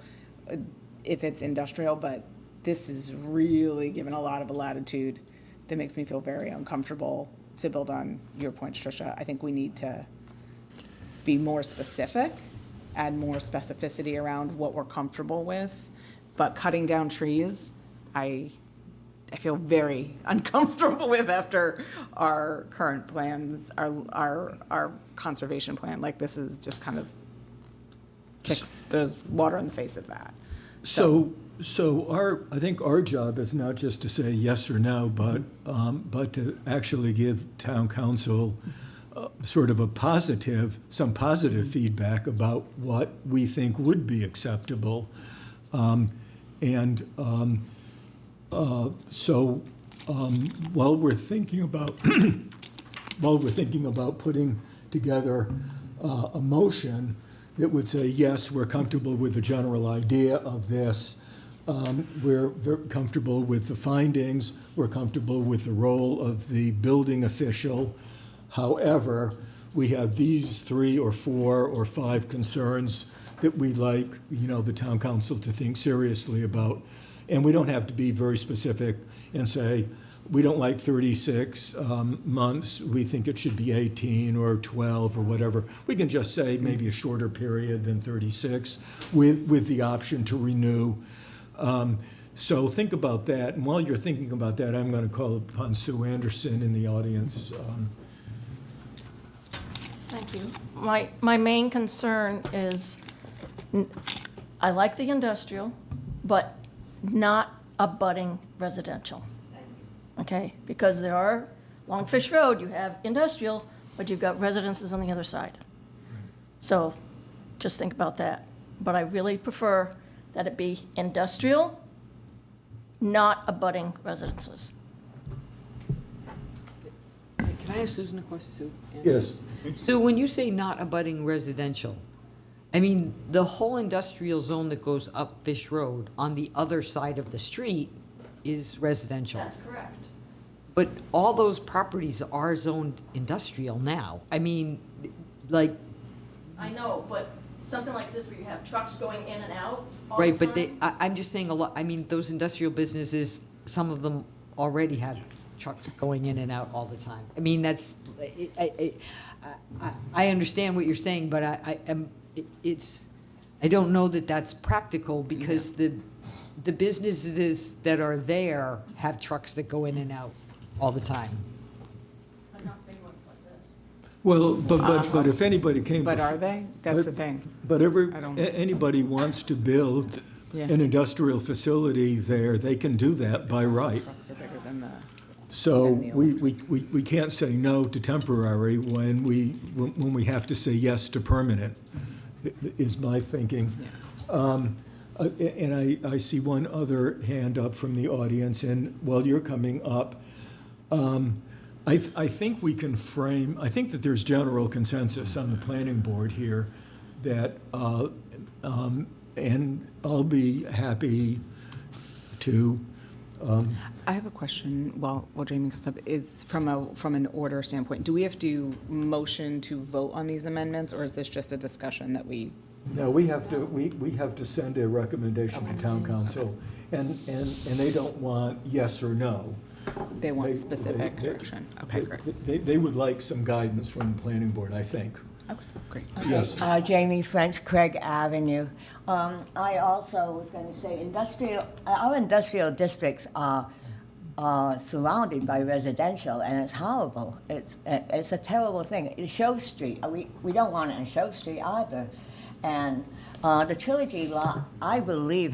Speaker 2: if it's industrial, but this is really given a lot of latitude that makes me feel very uncomfortable. To build on your point, Tricia, I think we need to be more specific, add more specificity around what we're comfortable with, but cutting down trees, I feel very uncomfortable with after our current plans, our conservation plan. This is just kind of kicks the water in the face of that.
Speaker 1: So I think our job is not just to say yes or no, but to actually give town council sort of some positive feedback about what we think would be acceptable. While we're thinking about putting together a motion that would say, yes, we're comfortable with the general idea of this, we're very comfortable with the findings, we're comfortable with the role of the building official. However, we have these 3 or 4 or 5 concerns that we'd like, the town council to think seriously about. And we don't have to be very specific and say, we don't like 36 months, we think it should be 18 or 12 or whatever. We can just say maybe a shorter period than 36 with the option to renew. So think about that. And while you're thinking about that, I'm going to call upon Sue Anderson in the audience.
Speaker 13: Thank you. My main concern is, I like the industrial, but not abutting residential. Okay, because there are, Longfish Road, you have industrial, but you've got residences on the other side. So just think about that. But I really prefer that it be industrial, not abutting residences.
Speaker 5: Can I ask Susan a question, Sue?
Speaker 1: Yes.
Speaker 5: So when you say not abutting residential, I mean, the whole industrial zone that goes up Fish Road on the other side of the street is residential.
Speaker 13: That's correct.
Speaker 5: But all those properties are zoned industrial now. I mean,
Speaker 13: I know, but something like this where you have trucks going in and out all
Speaker 5: Right,
Speaker 13: the
Speaker 5: but
Speaker 13: time.
Speaker 5: I'm just saying a lot, I mean, those industrial businesses, some of them already have trucks going in and out all the time. I mean, that's, I understand what you're saying, but I don't know that that's practical because the businesses that are there have trucks that go in and out all the time.
Speaker 13: But not big ones like this.
Speaker 1: Well, but if anybody came.
Speaker 2: But are they? That's
Speaker 1: But-
Speaker 2: the thing.
Speaker 1: But
Speaker 2: I don't-
Speaker 1: anybody wants to build
Speaker 2: Yeah.
Speaker 1: an industrial facility there, they can do that by right.
Speaker 2: Trucks are bigger than the.
Speaker 1: So
Speaker 2: Than the
Speaker 1: we can't say no to temporary when we have to say yes to permanent, is my thinking. And I see one other hand up from the audience, and while you're coming up, I think we can frame, I think that there's general consensus on the planning board here that, and I'll be happy to,
Speaker 2: I have a question while Jamie comes up. Is from an order standpoint, do we have to motion to vote on these amendments, or is this just a discussion that we?
Speaker 1: no, we have to send a recommendation to town council, and they don't want yes or no.
Speaker 2: They want
Speaker 1: They-
Speaker 2: specific
Speaker 1: they-
Speaker 2: direction. Okay, great.
Speaker 1: They would like some guidance from the planning board, I think.
Speaker 2: Okay, great.
Speaker 1: Yes.
Speaker 14: Jamie French, Craig Avenue. I also was going to say our industrial districts are surrounded by residential, and it's horrible. It's a terrible thing. Show Street, we don't want it in Show Street either. And the Trilogy lot, I believe,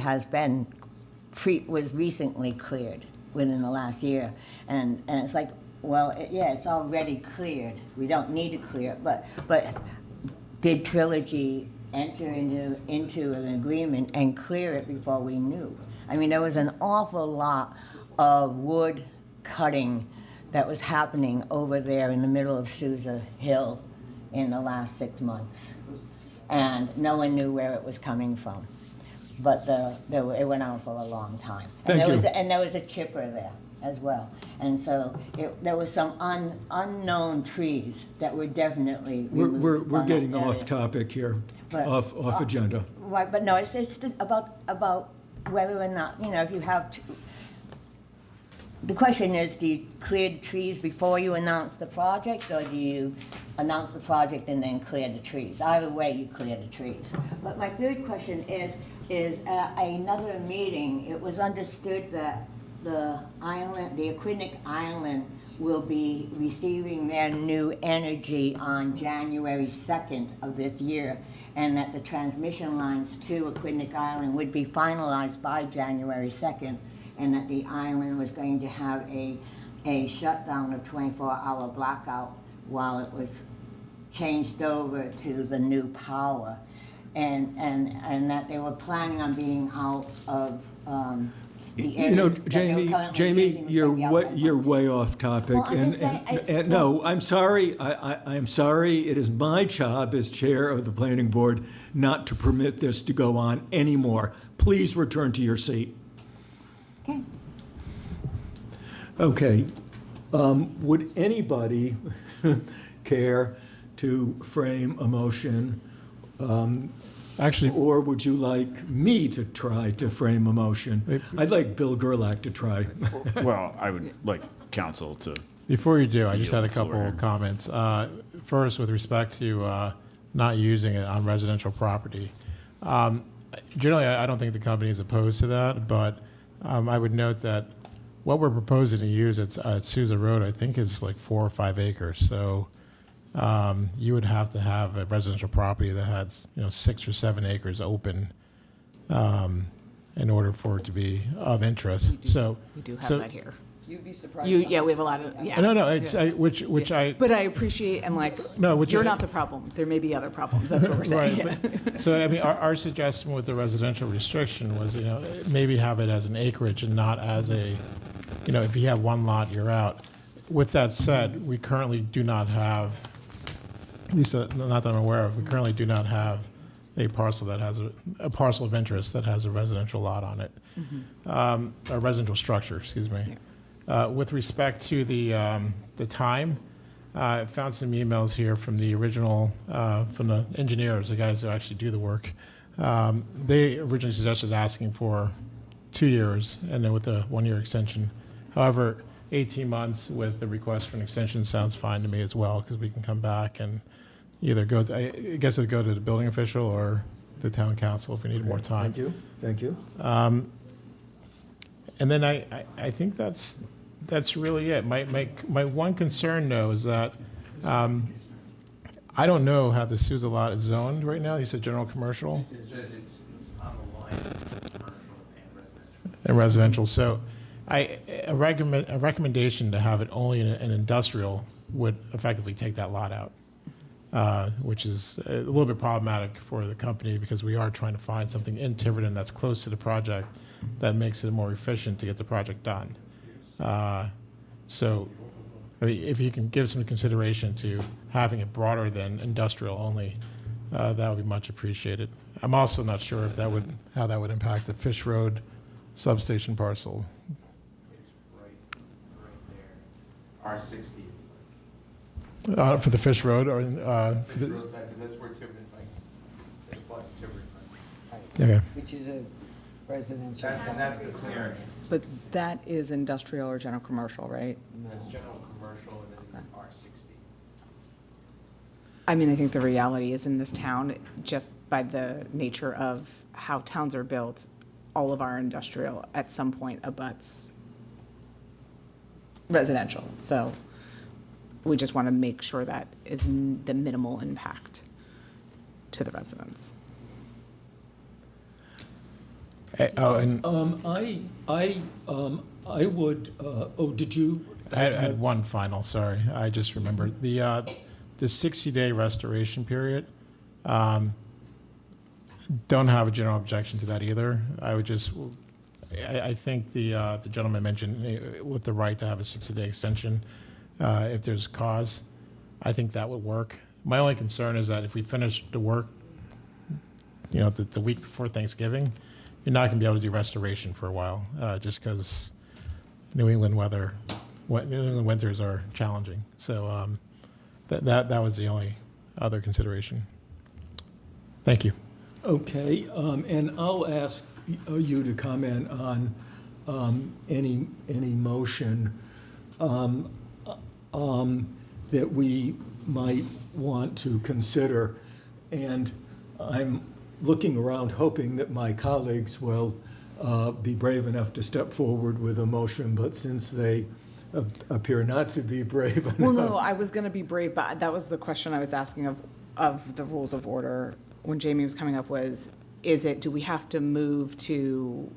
Speaker 14: was recently cleared within the last year. And it's like, well, it's already cleared. We don't need to clear it, but did Trilogy enter into an agreement and clear it before we knew? I mean, there was an awful lot of wood cutting that was happening over there in the middle of Sousa Hill in the last 6 months. And no one knew where it was coming from. But it went on for a long time.
Speaker 1: Thank you.
Speaker 14: And there was a chipper there as well. And so there was some unknown trees that were definitely removed
Speaker 1: We're
Speaker 14: from that
Speaker 1: getting
Speaker 14: area.
Speaker 1: off topic here,
Speaker 14: But-
Speaker 1: off agenda.
Speaker 14: Right, but no, it's about whether or not, if you have, the question is, do you clear the trees before you announce the project, or do you announce the project and then clear the trees? Either way, you clear the trees. But my third question is at another meeting, it was understood that the Aquidneck Island will be receiving their new energy on January 2nd of this year, and that the transmission lines to Aquidneck Island would be finalized by January 2nd, and that the island was going to have a shutdown of 24-hour blackout while it was changed over to the new power, and that they were planning on being out of the area.
Speaker 1: You know,
Speaker 14: that they were currently
Speaker 1: Jamie,
Speaker 14: using was gonna be out by
Speaker 1: you're
Speaker 14: March.
Speaker 1: way off topic.
Speaker 14: Well, I'm just saying,
Speaker 1: No, I'm sorry. I'm sorry. It is my job as chair of the planning board not to permit this to go on anymore. Please return to your seat.
Speaker 14: Okay.
Speaker 1: Okay. Would anybody care to frame a motion?
Speaker 10: Actually,
Speaker 1: Or would you like me to try to frame a motion? I'd like Bill Gerlach to try.
Speaker 6: Well, I would like council to,
Speaker 10: before you do, I just had a
Speaker 6: Yield the floor
Speaker 10: couple
Speaker 6: here.
Speaker 10: of comments. First, with respect to not using it on residential property. Generally, I don't think the company is opposed to that, but I would note that what we're proposing to use at Sousa Road, I think, is like 4 or 5 acres. So you would have to have a residential property that has 6 or 7 acres open in order for it to be of interest.
Speaker 2: We do have
Speaker 10: so-
Speaker 2: that here.
Speaker 5: You'd be surprised.
Speaker 2: Yeah, we have a lot of, yeah.
Speaker 10: No, it's, which I.
Speaker 2: But I appreciate, and
Speaker 10: No, which
Speaker 2: you're
Speaker 10: I-
Speaker 2: not the problem. There may be other problems. That's what we're saying.
Speaker 10: Right, but- so I mean, our suggestion with the residential restriction was, maybe have it as an acreage and not as a, if you have one lot, you're out. With that said, we currently do not have, at least not that I'm aware of, we currently do not have a parcel that has a parcel of interest that has a residential lot on it. A residential structure, excuse me. With respect to the time, I found some emails here from the original, from the engineers, the guys who actually do the work. They originally suggested asking for 2 years and then with a 1-year extension. However, 18 months with the request for an extension sounds fine to me as well, because we can come back and either go, I guess it'd go to the building official or the town council if we need more time.
Speaker 1: Thank you.
Speaker 10: And then I think that's really it. My one concern though is that I don't know how the Sousa lot is zoned right now. You said general commercial
Speaker 9: It says it's on the line of commercial and residential.
Speaker 10: and residential. So a recommendation to have it only in an industrial would effectively take that lot out, which is a little bit problematic for the company because we are trying to find something in Tiverton that's close to the project that makes it more efficient to get the project done. So I mean, if you can give some consideration to having it broader than industrial only, that would be much appreciated. I'm also not sure if how that would impact the Fish Road substation parcel.
Speaker 9: It's right there. It's R60 is like.
Speaker 10: For the Fish Road or,
Speaker 9: Fish Roadside, that's where Tiverton Heights, it butts Tiverton Heights.
Speaker 10: okay.
Speaker 5: Which is a residential.
Speaker 9: And that's the clearing.
Speaker 2: But that is industrial or general commercial, right?
Speaker 9: That's general commercial and then R60.
Speaker 2: I mean, I think the reality is in this town, just by the nature of how towns are built, all of our industrial at some point abuts residential. So we just want to make sure that is the minimal impact to the residents.
Speaker 10: Oh, and
Speaker 1: I would, did you?
Speaker 10: I had one final, sorry, I just remembered. The 60-day restoration period, don't have a general objection to that either. I would just, I think the gentleman mentioned with the right to have a 60-day extension, if there's cause, I think that would work. My only concern is that if we finish the work, the week before Thanksgiving, you're not going to be able to do restoration for a while, just because New England winters are challenging. So that was the only other consideration. Thank you.
Speaker 1: Okay, and I'll ask you to comment on any motion that we might want to consider. And I'm looking around hoping that my colleagues will be brave enough to step forward with a motion, but since they appear not to be brave enough.
Speaker 2: Well, no, I was going to be brave, but that was the question I was asking of the rules of order when Jamie was coming up was, do we have to move to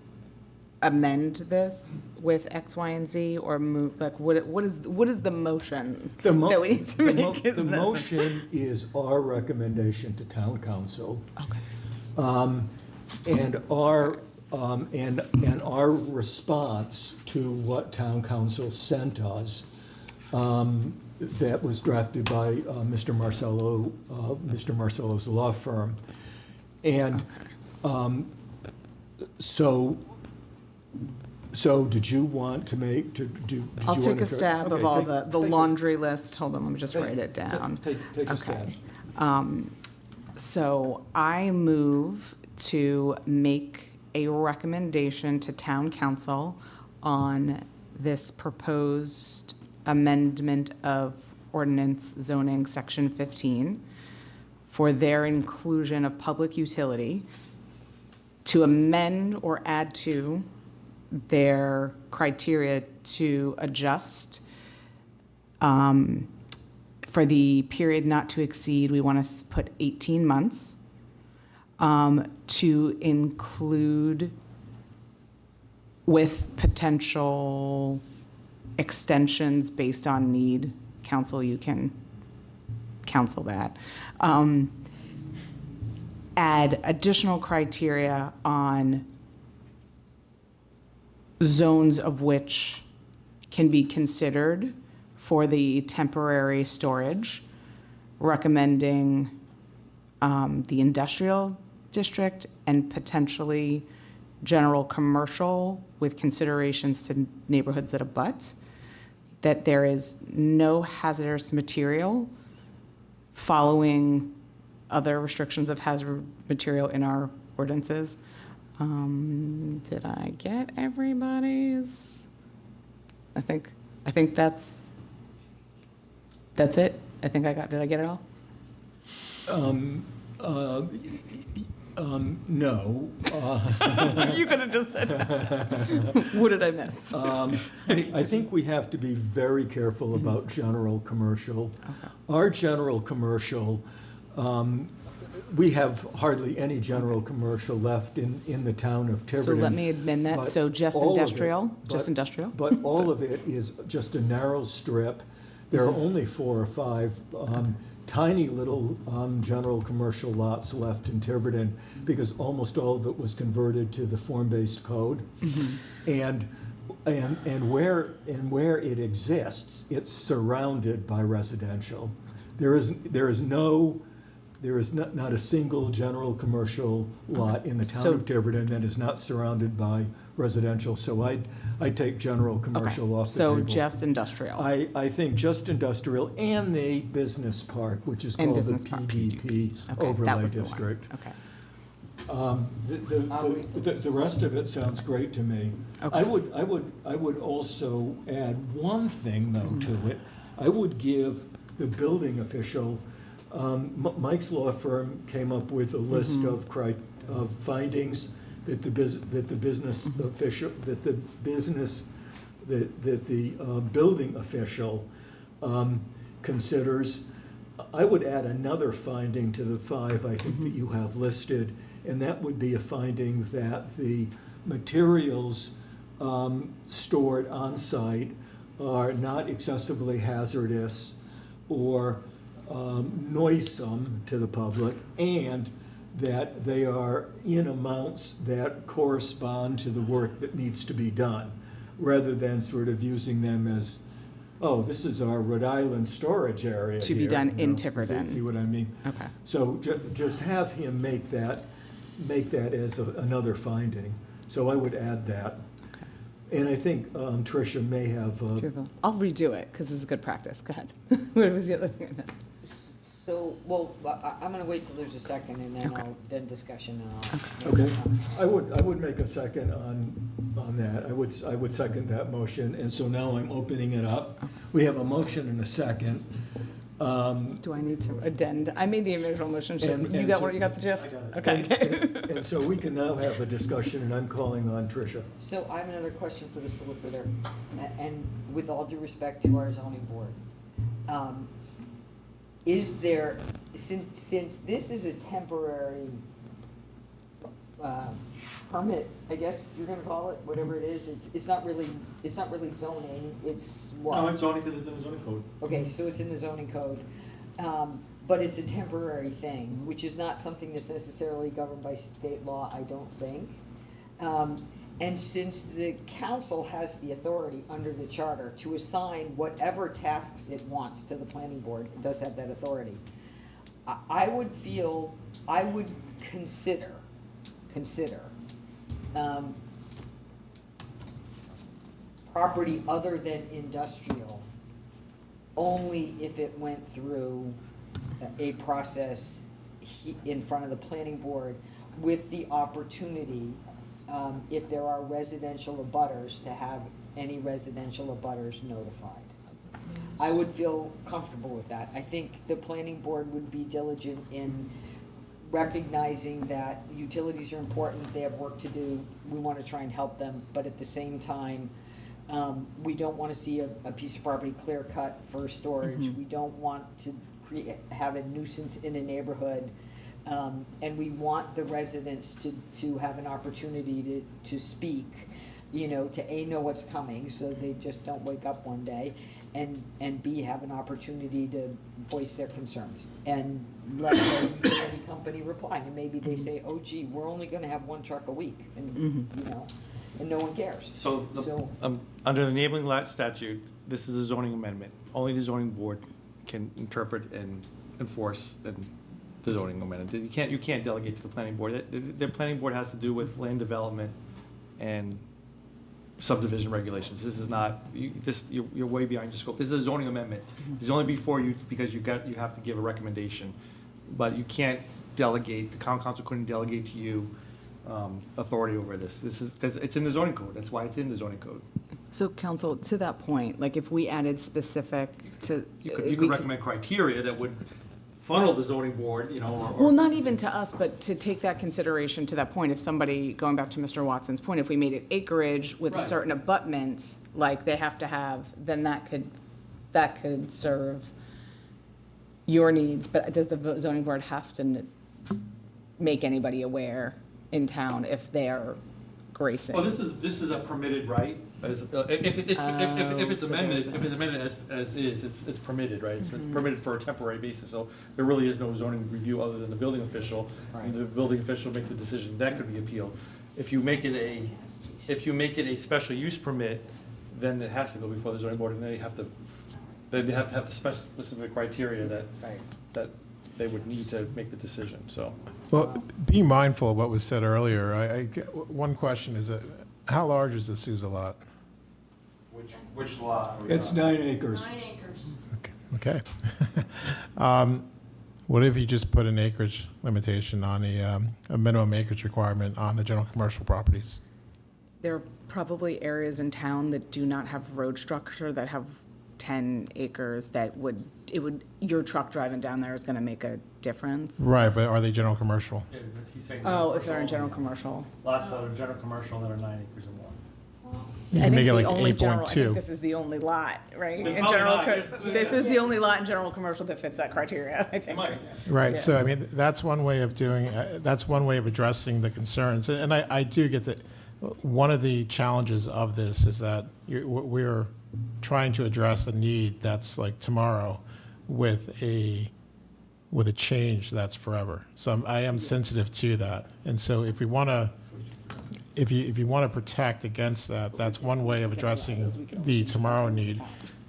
Speaker 2: amend this with X, Y, and Z, or move, like, what is the motion that we need to make?
Speaker 1: The motion is our recommendation to town council.
Speaker 2: Okay.
Speaker 1: And our response to what town council sent us, that was drafted by Mr. Marcello's law firm. And so did you want to make,
Speaker 2: I'll take a stab of all the
Speaker 1: take
Speaker 2: laundry list. Hold on, let me just write it down.
Speaker 1: Take a stab.
Speaker 2: So I move to make a recommendation to town council on this proposed amendment of ordinance zoning section 15 for their inclusion of public utility to amend or add to their criteria to adjust for the period not to exceed, we want to put 18 months, to include with potential extensions based on need. Council, you can counsel that. Add additional criteria on zones of which can be considered for the temporary storage, recommending the industrial district and potentially general commercial with considerations to neighborhoods that abut. that there is no hazardous material following other restrictions of hazard material in our ordinances. Did I get everybody's? I think that's it. Did I get it all?
Speaker 1: No.
Speaker 2: You could have just said that. What did I miss?
Speaker 1: I think we have to be very careful about general commercial. Our general commercial, we have hardly any general commercial left in the town of Tiverton.
Speaker 2: So let me amend that,
Speaker 1: but
Speaker 2: so just
Speaker 1: all of it-
Speaker 2: industrial,
Speaker 1: but-
Speaker 2: just industrial?
Speaker 1: But all of it is just a narrow strip. There are only 4 or 5 tiny little general commercial lots left in Tiverton, because almost all of it was converted to the form-based code. And where it exists, it's surrounded by residential. There is not a single general commercial lot in the town
Speaker 2: So-
Speaker 1: of Tiverton that is not surrounded by residential, so I'd take general commercial off the table.
Speaker 2: So just industrial.
Speaker 1: I think just industrial and the business park, which is
Speaker 2: And
Speaker 1: called the
Speaker 2: business park.
Speaker 1: PDP
Speaker 2: Okay, that
Speaker 1: overlay
Speaker 2: was the one.
Speaker 1: district.
Speaker 2: Okay.
Speaker 1: The rest of it sounds great to me.
Speaker 2: Okay.
Speaker 1: I would also add one thing, though, to it. I would give the building official, Mike's law firm came up with a list of findings that the business official, that the building official considers. I would add another finding to the 5 I think that you have listed, and that would be a finding that the materials stored on site are not excessively hazardous or noisome to the public, and that they are in amounts that correspond to the work that needs to be done, rather than sort of using them as, oh, this is our Rhode Island storage area
Speaker 2: To be
Speaker 1: here,
Speaker 2: done
Speaker 1: you
Speaker 2: in
Speaker 1: know,
Speaker 2: Tiverton.
Speaker 1: See what I mean?
Speaker 2: Okay.
Speaker 1: So just have him make that as another finding. So I would add that. And I think Tricia may have,
Speaker 2: I'll redo it, because it's a good practice. Go ahead. What was the other thing I missed?
Speaker 5: So, well, I'm gonna wait till there's a second and then then discussion and I'll.
Speaker 1: okay, I would make a second on that. I would second that motion, and so now I'm opening it up. We have a motion and a second.
Speaker 2: Do I need to addend? I made the original motion.
Speaker 1: And-
Speaker 2: You
Speaker 1: and
Speaker 2: got
Speaker 1: so-
Speaker 2: what, you got the gist?
Speaker 1: And-
Speaker 2: Okay.
Speaker 1: And so we can now have a discussion, and I'm calling on Tricia.
Speaker 5: So I have another question for the solicitor, and with all due respect to our zoning board. Is there, since this is a temporary permit, I guess you're gonna call it, whatever it is, it's not really zoning, it's what?
Speaker 4: No, it's zoning because it's in the zoning code.
Speaker 5: Okay, so it's in the zoning code, but it's a temporary thing, which is not something that's necessarily governed by state law, I don't think. And since the council has the authority under the charter to assign whatever tasks it wants to the planning board, it does have that authority. I would consider, property other than industrial, only if it went through a process in front of the planning board with the opportunity, if there are residential abutters, to have any residential abutters notified. I would feel comfortable with that. I think the planning board would be diligent in recognizing that utilities are important, they have work to do, we want to try and help them, but at the same time, we don't want to see a piece of property clear cut for storage. We don't want to have a nuisance in a neighborhood. And we want the residents to have an opportunity to speak, to know what's coming, so they just don't wake up one day, and B, have an opportunity to voice their concerns, and let the utility company reply, and maybe they say, oh gee, we're only gonna have 1 truck a week, and, and no one cares.
Speaker 4: So, under the enabling lot statute, this is a zoning amendment. Only the zoning board can interpret and enforce the zoning amendment. You can't delegate to the planning board. The planning board has to do with land development and subdivision regulations. This is not, you're way behind your scope. This is a zoning amendment. It's only before you, because you have to give a recommendation. But you can't delegate, the town council couldn't delegate to you authority over this. This is, because it's in the zoning code. That's why it's in the zoning code.
Speaker 2: So council, to that point, like if we added specific to.
Speaker 4: You could recommend criteria that would funnel the zoning board, you know,
Speaker 2: Well, not even to us, but to take that consideration to that point, if somebody, going back to Mr. Watson's point, if we made it acreage with a
Speaker 4: Right.
Speaker 2: certain abutment, like they have to have, then that could serve your needs, but does the zoning board have to make anybody aware in town if they're gracing?
Speaker 4: Well, this is a permitted right, if it's amended as is, it's permitted, right? It's permitted for a temporary basis, so there really is no zoning review other than the building official. And the building official makes a decision, that could be appealed. If you make it a special use permit, then it has to go before the zoning board, and they have to have the specific criteria that they would need to make the decision, so.
Speaker 10: Well, be mindful of what was said earlier. One question is, how large is the Sousa lot?
Speaker 9: Which lot? are we
Speaker 1: It's
Speaker 9: on?
Speaker 1: 9 acres.
Speaker 7: 9 acres.
Speaker 10: Okay. What if you just put an acreage limitation on a minimum acreage requirement on the general commercial properties?
Speaker 2: There are probably areas in town that do not have road structure that have 10 acres that your truck driving down there is gonna make a difference.
Speaker 10: Right, but are they general commercial?
Speaker 4: Yeah, but he's saying
Speaker 2: Oh, if they're in general commercial.
Speaker 4: Lots that are general commercial that are 9 acres or more.
Speaker 10: You
Speaker 2: I
Speaker 10: can
Speaker 2: think
Speaker 10: make it
Speaker 2: the
Speaker 10: like
Speaker 2: only general- I
Speaker 10: 8.2.
Speaker 2: think this is the only lot, right?
Speaker 4: It's
Speaker 2: In
Speaker 4: probably
Speaker 2: general,
Speaker 4: not.
Speaker 2: this is the only lot in general commercial that fits that criteria, I think.
Speaker 4: Might.
Speaker 10: Right,
Speaker 2: Yeah.
Speaker 10: so I mean, that's one way of doing, that's one way of addressing the concerns. And I do get that, one of the challenges of this is that we're trying to address a need that's like tomorrow with a change that's forever. So I am sensitive to that. And so if we want to, if you want to protect against that, that's one way of addressing the tomorrow need.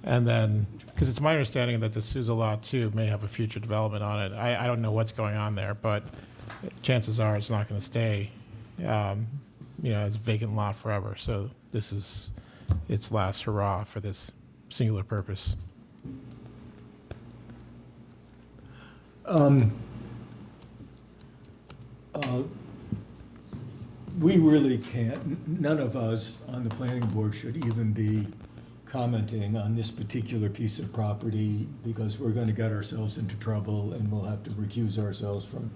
Speaker 10: And then, because it's my understanding that the Sousa lot too may have a future development on it. I don't know what's going on there, but chances are it's not going to stay, as a vacant lot forever. So this is its last hurrah for this singular purpose.
Speaker 1: We really can't, none of us on the planning board should even be commenting on this particular piece of property because we're going to get ourselves into trouble and we'll have to recuse ourselves from,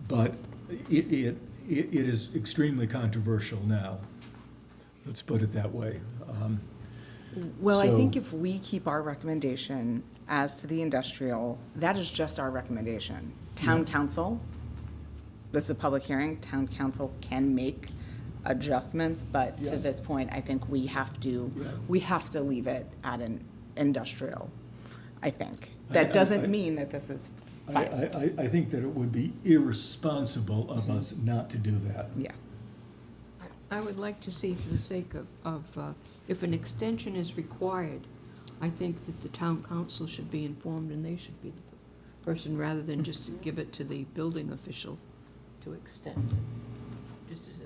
Speaker 1: but it is extremely controversial now. Let's put it that way.
Speaker 2: Well, I
Speaker 1: So-
Speaker 2: think if we keep our recommendation as to the industrial, that is just our recommendation. Town council, this is a public hearing, town council can make adjustments, but to
Speaker 1: Yeah.
Speaker 2: this point, I think we have to leave it at an industrial, I think. That doesn't mean that this is fine.
Speaker 1: I think that it would be irresponsible of us not to do that.
Speaker 2: Yeah.
Speaker 7: I would like to see, for the sake of if an extension is required, I think that the town council should be informed and they should be the person, rather than just to give it to the building official to extend. Just as a,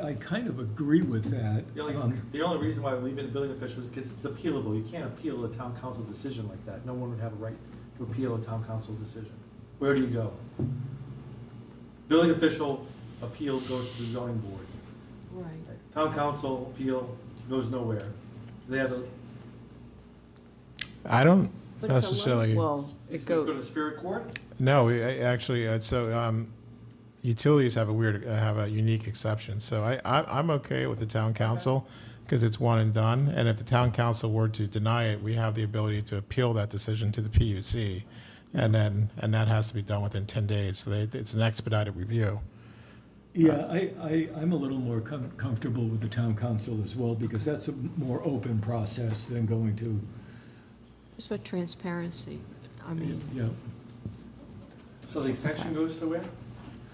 Speaker 1: I kind of agree with that.
Speaker 4: The only reason why we leave it in building officials is because it's appealable. You can't appeal a town council decision like that. No one would have a right to appeal a town council decision. Where do you go? Building official appeal goes to the zoning board.
Speaker 7: right.
Speaker 4: Town council appeal goes nowhere. They have a,
Speaker 10: I don't
Speaker 7: But it's a
Speaker 10: necessarily.
Speaker 2: Well, it
Speaker 4: go
Speaker 2: goes.
Speaker 4: to Superior Court?
Speaker 10: No, actually, utilities have a unique exception. So I'm okay with the town council because it's one and done. And if the town council were to deny it, we have the ability to appeal that decision to the PUC. And that has to be done within 10 days. So it's an expedited review.
Speaker 1: Yeah, I'm a little more comfortable with the town council as well, because that's a more open process than going to,
Speaker 7: Just for transparency, I mean,
Speaker 1: yeah.
Speaker 4: So the extension goes to where?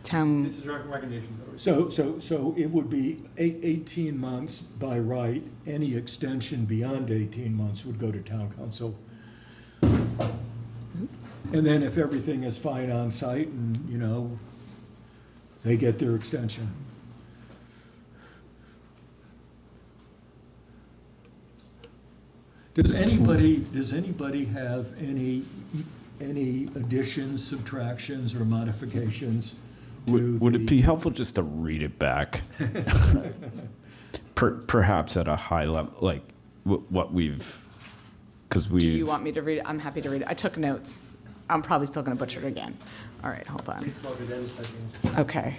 Speaker 2: Town,
Speaker 4: This is your recommendation.
Speaker 1: So it would be 18 months by right. Any extension beyond 18 months would go to town council. And then if everything is fine on site and, they get their extension. Does anybody have any additions, subtractions, or modifications to
Speaker 6: Would it
Speaker 1: the-
Speaker 6: be helpful just to read it back? Perhaps at a high level, like what we've, because we've.
Speaker 2: Do you want me to read it? I'm happy to read it. I took notes. I'm probably still going to butcher it again. All right, hold on. Okay.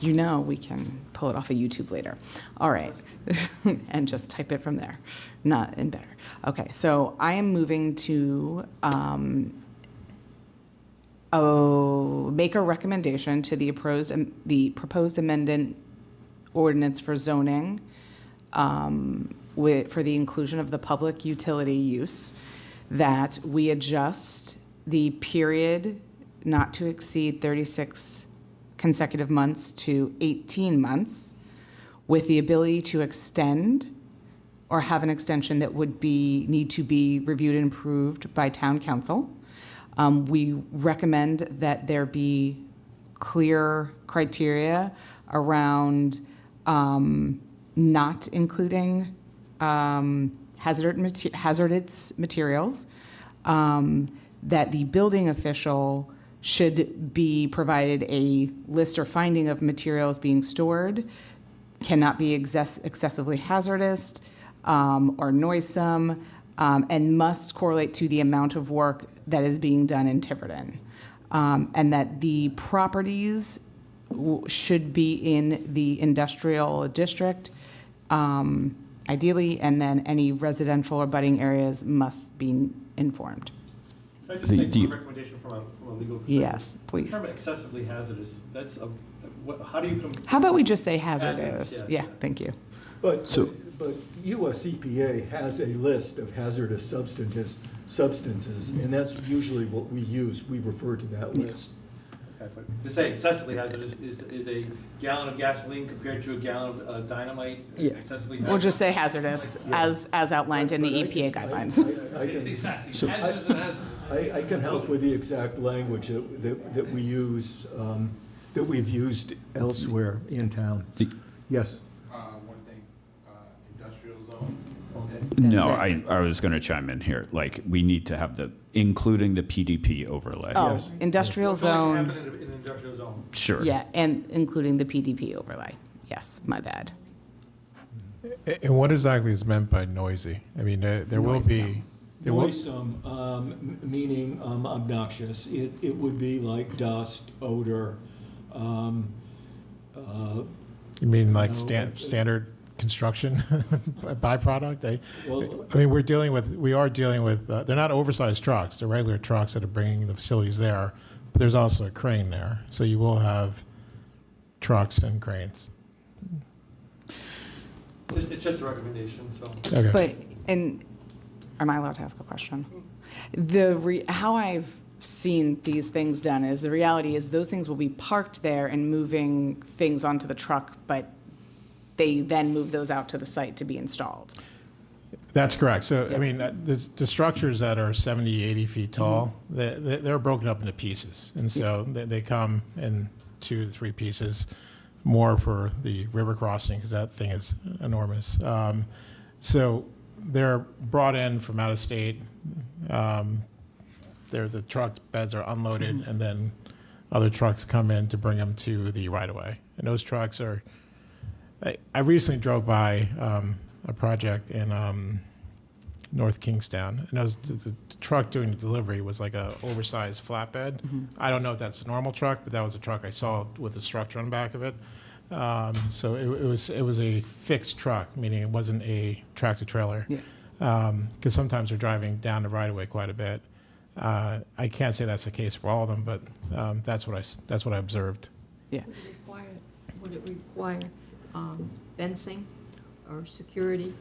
Speaker 2: You know we can pull it off of YouTube later. All right. And just type it from there. Not in better. Okay, so I am moving to make a recommendation to the proposed amendment ordinance for zoning for the inclusion of the public utility use, that we adjust the period not to exceed 36 consecutive months to 18 months, with the ability to extend or have an extension that would need to be reviewed and approved by town council. We recommend that there be clear criteria around not including hazardous materials, that the building official should be provided a list or finding of materials being stored, cannot be excessively hazardous or noisome, and must correlate to the amount of work that is being done in Tiverton. And that the properties should be in the industrial district, ideally, and then any residential or budding areas must be informed.
Speaker 4: Can I just make one recommendation from a legal perspective?
Speaker 2: Yes, please.
Speaker 4: The term excessively hazardous, how do you?
Speaker 2: How about we just say hazardous?
Speaker 4: Hazardous, yes,
Speaker 2: Yeah,
Speaker 4: yeah.
Speaker 2: thank you.
Speaker 1: But US EPA has a list of hazardous substances, and that's usually what we use. We refer to that list.
Speaker 4: Okay, but to say excessively hazardous is a gallon of gasoline compared to a gallon of dynamite
Speaker 2: Yeah.
Speaker 4: excessively hazardous?
Speaker 2: We'll just say hazardous, as outlined in the EPA guidelines.
Speaker 4: Exactly.
Speaker 1: So-
Speaker 4: Hazardous and hazardous.
Speaker 1: I can help with the exact language that we use, that we've used elsewhere in town. Yes?
Speaker 9: One thing, industrial zone, that's it.
Speaker 6: No,
Speaker 2: That's
Speaker 6: I was going to chime in here. Like, we need to have including the PDP overlay.
Speaker 2: Oh,
Speaker 1: Yes.
Speaker 2: industrial
Speaker 4: It's only
Speaker 2: zone,
Speaker 4: happen in an industrial zone.
Speaker 6: Sure.
Speaker 2: yeah, and including the PDP overlay. Yes, my bad.
Speaker 10: And what exactly is meant by noisy? I mean, there will be. There will-
Speaker 1: Noisome, meaning obnoxious. It would be like dust, odor.
Speaker 10: You mean like
Speaker 1: No,
Speaker 10: standard construction byproduct?
Speaker 1: Well-
Speaker 10: I mean, we are dealing with, they're not oversized trucks, they're regular trucks that are bringing the facilities there, but there's also a crane there, so you will have trucks and cranes.
Speaker 4: It's just a recommendation, so.
Speaker 10: Okay.
Speaker 2: But, and, am I allowed to ask a question? How I've seen these things done is, the reality is those things will be parked there and moving things onto the truck, but they then move those out to the site to be installed.
Speaker 10: That's correct. So, I
Speaker 2: Yeah.
Speaker 10: mean, the structures that are 70, 80 feet tall, they're broken up into pieces. And so they come in 2 to 3 pieces, more for the river crossing, because that thing is enormous. So they're brought in from out of state. The truck beds are unloaded, and then other trucks come in to bring them to the right-of-way. And those trucks are, I recently drove by a project in North Kingstown, and the truck doing the delivery was like a oversized flatbed. I don't know if that's a normal truck, but that was a truck I saw with the structure on the back of it. So it was a fixed truck, meaning it wasn't a tractor trailer. Because sometimes they're driving down the right-of-way quite a bit. I can't say that's the case for all of them, but that's what I observed.
Speaker 2: Yeah.
Speaker 7: Would it require fencing or security?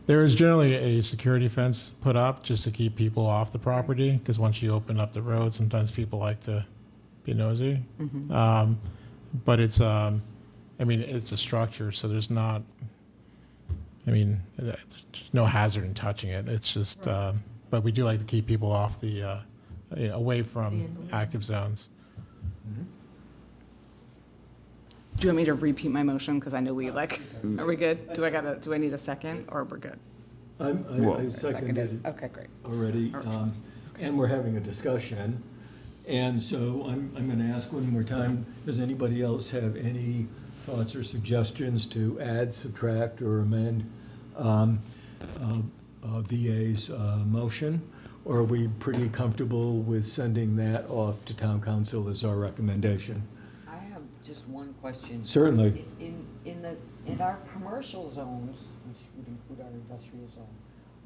Speaker 10: There is generally a security fence put up just to keep people off the property, because once you open up the road, sometimes people like to be nosy. But it's, it's a structure, so there's not, there's no hazard in touching it. It's just, but we do like to keep people off away from active zones.
Speaker 2: Do you want me to repeat my motion? Because I know we are we good? Do I need a second, or we're good?
Speaker 1: I
Speaker 6: Well-
Speaker 1: seconded it
Speaker 2: Okay, great.
Speaker 1: already, and we're having a discussion. And so I'm going to ask one more time, does anybody else have any thoughts or suggestions to add, subtract, or amend VA's motion? Or are we pretty comfortable with sending that off to town council as our recommendation?
Speaker 5: I have just one question.
Speaker 1: Certainly.
Speaker 5: In our commercial zones, which would include our industrial zone,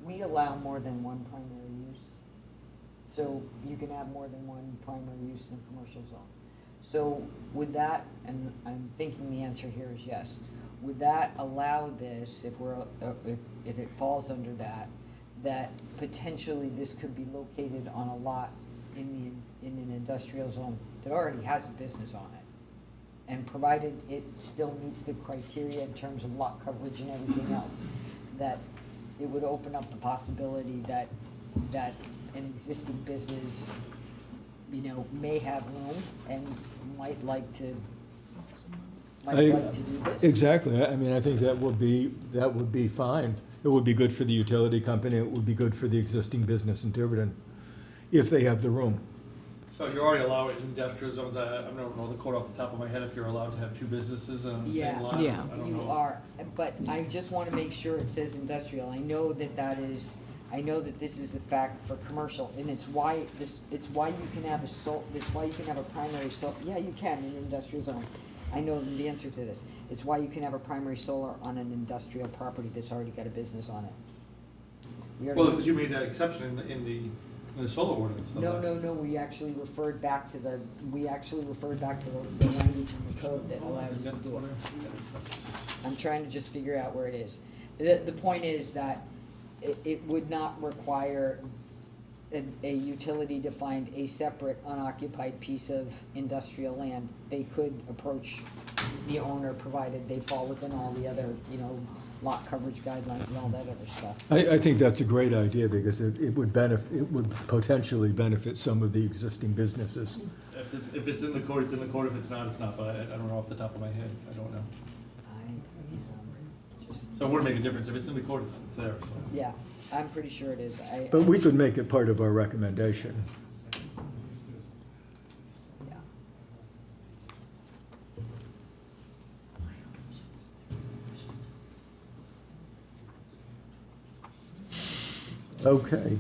Speaker 5: we allow more than one primary use. So you can have more than one primary use in a commercial zone. So would that, and I'm thinking the answer here is yes, would that allow this, if it falls under that, that potentially this could be located on a lot in an industrial zone that already has a business on it? And provided it still meets the criteria in terms of lot coverage and everything else, that it would open up the possibility that an existing business, may have room and might like to do this.
Speaker 1: Exactly. I mean, I think that would be fine. It would be good for the utility company. It would be good for the existing business in Tiverton, if they have the room.
Speaker 4: So you already allow it in industrial zones, I don't know the code off the top of my head, if you're allowed to have two businesses on the same lot.
Speaker 2: Yeah.
Speaker 4: I don't
Speaker 5: You
Speaker 4: know.
Speaker 5: are, but I just want to make sure it says industrial. I know that this is the fact for commercial, and it's why you can have a primary yeah, you can in an industrial zone. I know the answer to this. It's why you can have a primary solar on an industrial property that's already got a business on it.
Speaker 4: Well, because you made that exception in the solar ordinance. though.
Speaker 5: No, we actually referred back to the language in the code that allows us to do it. I'm trying to just figure out where it is. The point is that it would not require a utility to find a separate unoccupied piece of industrial land. They could approach the owner, provided they fall within all the other, lot coverage guidelines and all that other stuff.
Speaker 1: I think that's a great idea, because it would potentially benefit some of the existing businesses.
Speaker 4: If it's in the code, it's in the code. If it's not, it's not. But I don't know off the top of my head. I don't know. So it wouldn't make a difference. If it's in the code, it's there. So.
Speaker 5: Yeah, I'm pretty sure it is.
Speaker 1: But we could make it part of our recommendation.
Speaker 5: Yeah.
Speaker 1: Okay.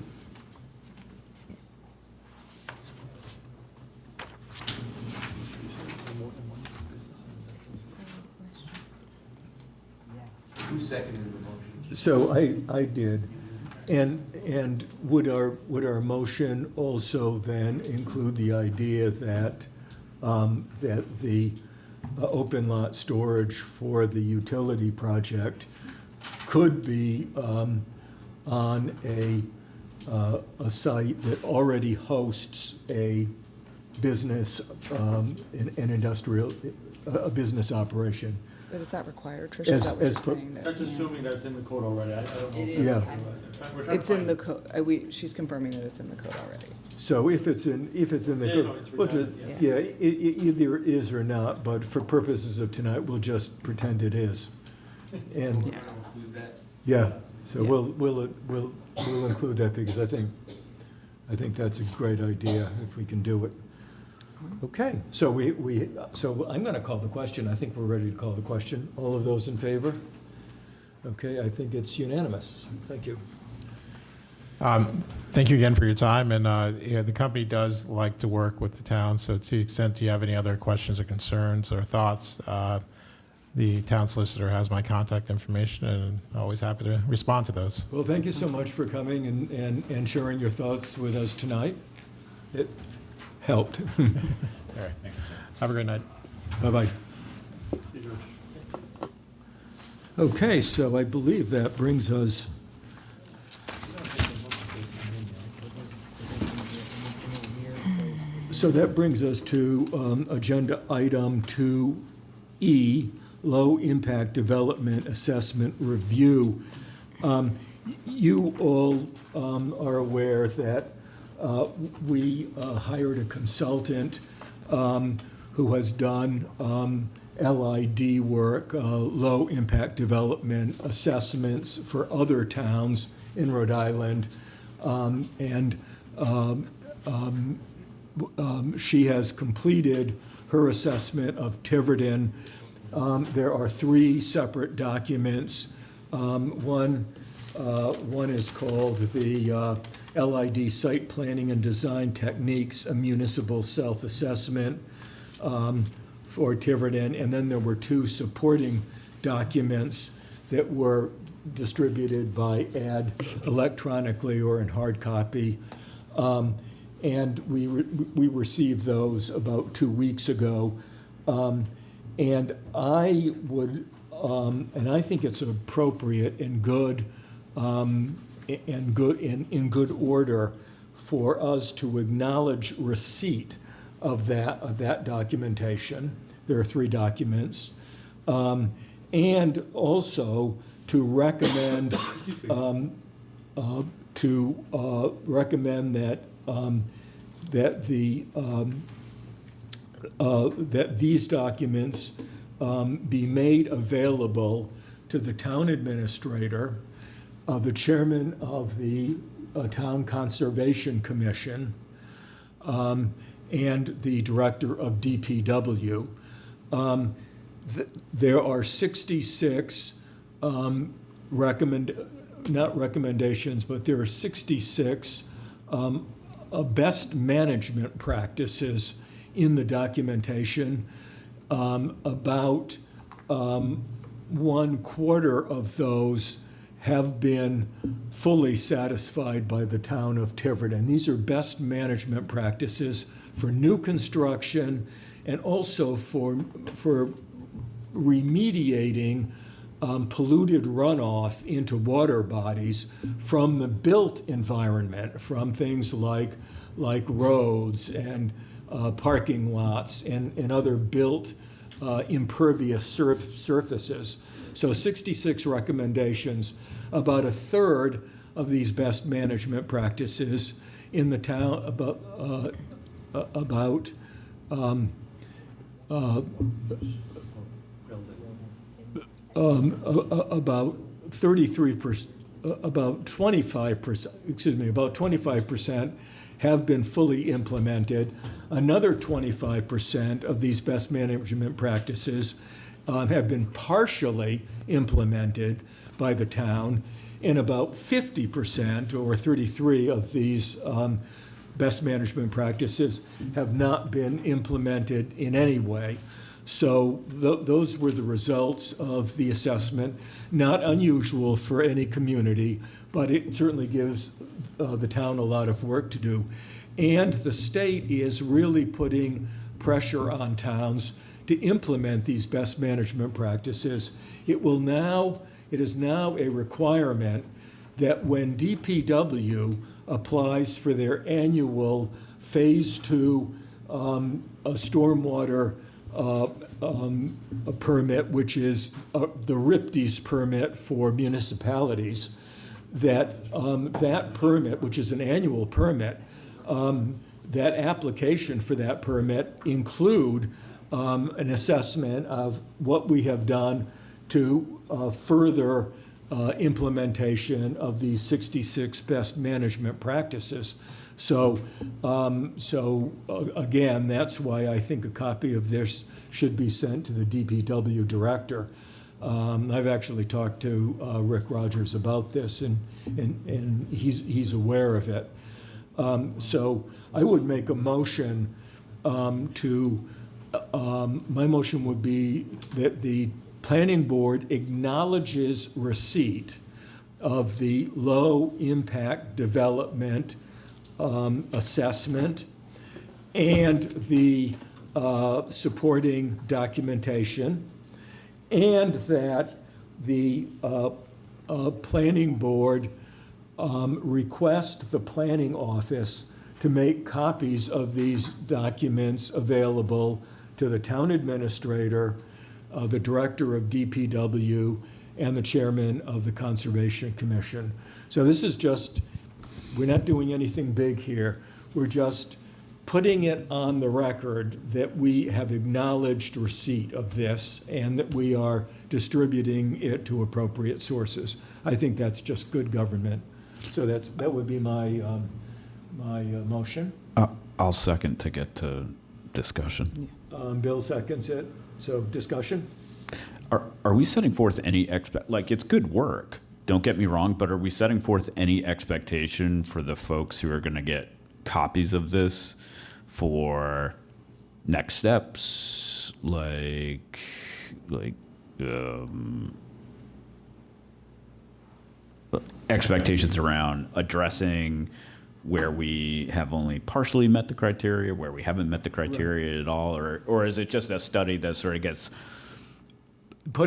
Speaker 9: Who seconded the motion?
Speaker 1: So I did. And would our motion also then include the idea that, that the open lot storage for the utility project could be on a site that already hosts a business, an industrial, a business operation?
Speaker 2: But is that required, Tricia? Is that what you're saying?
Speaker 4: That's assuming that's in the code already. I don't know.
Speaker 5: It
Speaker 4: if
Speaker 5: is.
Speaker 4: that's
Speaker 1: Yeah.
Speaker 4: true. We're trying
Speaker 2: It's
Speaker 4: to
Speaker 2: in
Speaker 4: find
Speaker 2: the
Speaker 4: it.
Speaker 2: code, she's confirming that it's in the code already.
Speaker 1: So if it's in the,
Speaker 4: Yeah, no, it's
Speaker 1: well,
Speaker 4: redundant,
Speaker 1: yeah, it either is or not, but for purposes of tonight, we'll just pretend it is. And,
Speaker 9: Want to include that?
Speaker 1: yeah, so we'll include that, because I think that's a great idea if we can do it. Okay, so so I'm gonna call the question. I think we're ready to call the question. All of those in favor? Okay, I think it's unanimous. Thank you.
Speaker 10: Thank you again for your time, and the company does like to work with the town, so to the extent you have any other questions or concerns or thoughts, the town solicitor has my contact information, and always happy to respond to those.
Speaker 1: Well, thank you so much for coming and sharing your thoughts with us tonight. It helped.
Speaker 10: All right, have a great night.
Speaker 1: Bye-bye.
Speaker 4: See, George.
Speaker 1: Okay, so I believe that brings us, to agenda item 2E, Low-Impact Development Assessment Review. You all are aware that we hired a consultant who has done LID work, low-impact development assessments for other towns in Rhode Island. She has completed her assessment of Tiverton. There are 3 separate documents. One is called the LID Site Planning and Design Techniques, a Municipal Self-Assessment for Tiverton. And then there were 2 supporting documents that were distributed by ad electronically or in hard copy. And we received those about 2 weeks ago. And I would, and I think it's appropriate and good, in good order for us to acknowledge receipt of that documentation. There are 3 documents. And also to recommend, recommend that that these documents be made available to the town administrator, the chairman of the Town Conservation Commission, and the director of DPW. There are 66 not recommendations, but there are 66 best management practices in the documentation. About 1/4 of those have been fully satisfied by the town of Tiverton. These are best management practices for new construction and also for remediating polluted runoff into water bodies from the built environment, from things like roads and parking lots and other built impervious surfaces. So 66 recommendations. About 1/3 of these best management practices in the town, about 33%, about 25% have been fully implemented. Another 25% of these best management practices have been partially implemented by the town, and about 50% or 33 of these best management practices have not been implemented in any way. So those were the results of the assessment. Not unusual for any community, but it certainly gives the town a lot of work to do. And the state is really putting pressure on towns to implement these best management practices. It is now a requirement that when DPW applies for their annual Phase 2 a stormwater a permit, which is the RIPDES permit for municipalities, that permit, which is an annual permit, that application for that permit include an assessment of what we have done to further implementation of these 66 best management practices. So again, that's why I think a copy of this should be sent to the DPW director. I've actually talked to Rick Rogers about this, and he's aware of it. So I would make a motion my motion would be that the planning board acknowledges receipt of the low impact development assessment and the supporting documentation, and that the planning board request the planning office to make copies of these documents available to the town administrator, the director of DPW, and the chairman of the Conservation Commission. So this is just, we're not doing anything big here. We're just putting it on the record that we have acknowledged receipt of this and that we are distributing it to appropriate sources. I think that's just good government. So that would be my motion.
Speaker 6: I'll second to get to discussion.
Speaker 1: Bill seconds it. So discussion?
Speaker 6: Are we setting forth any like, it's good work, don't get me wrong, but are we setting forth any expectation for the folks who are going to get copies of this for next steps, like expectations around addressing where we have only partially met the criteria, where we haven't met the criteria at all, or is it just a study that sort of gets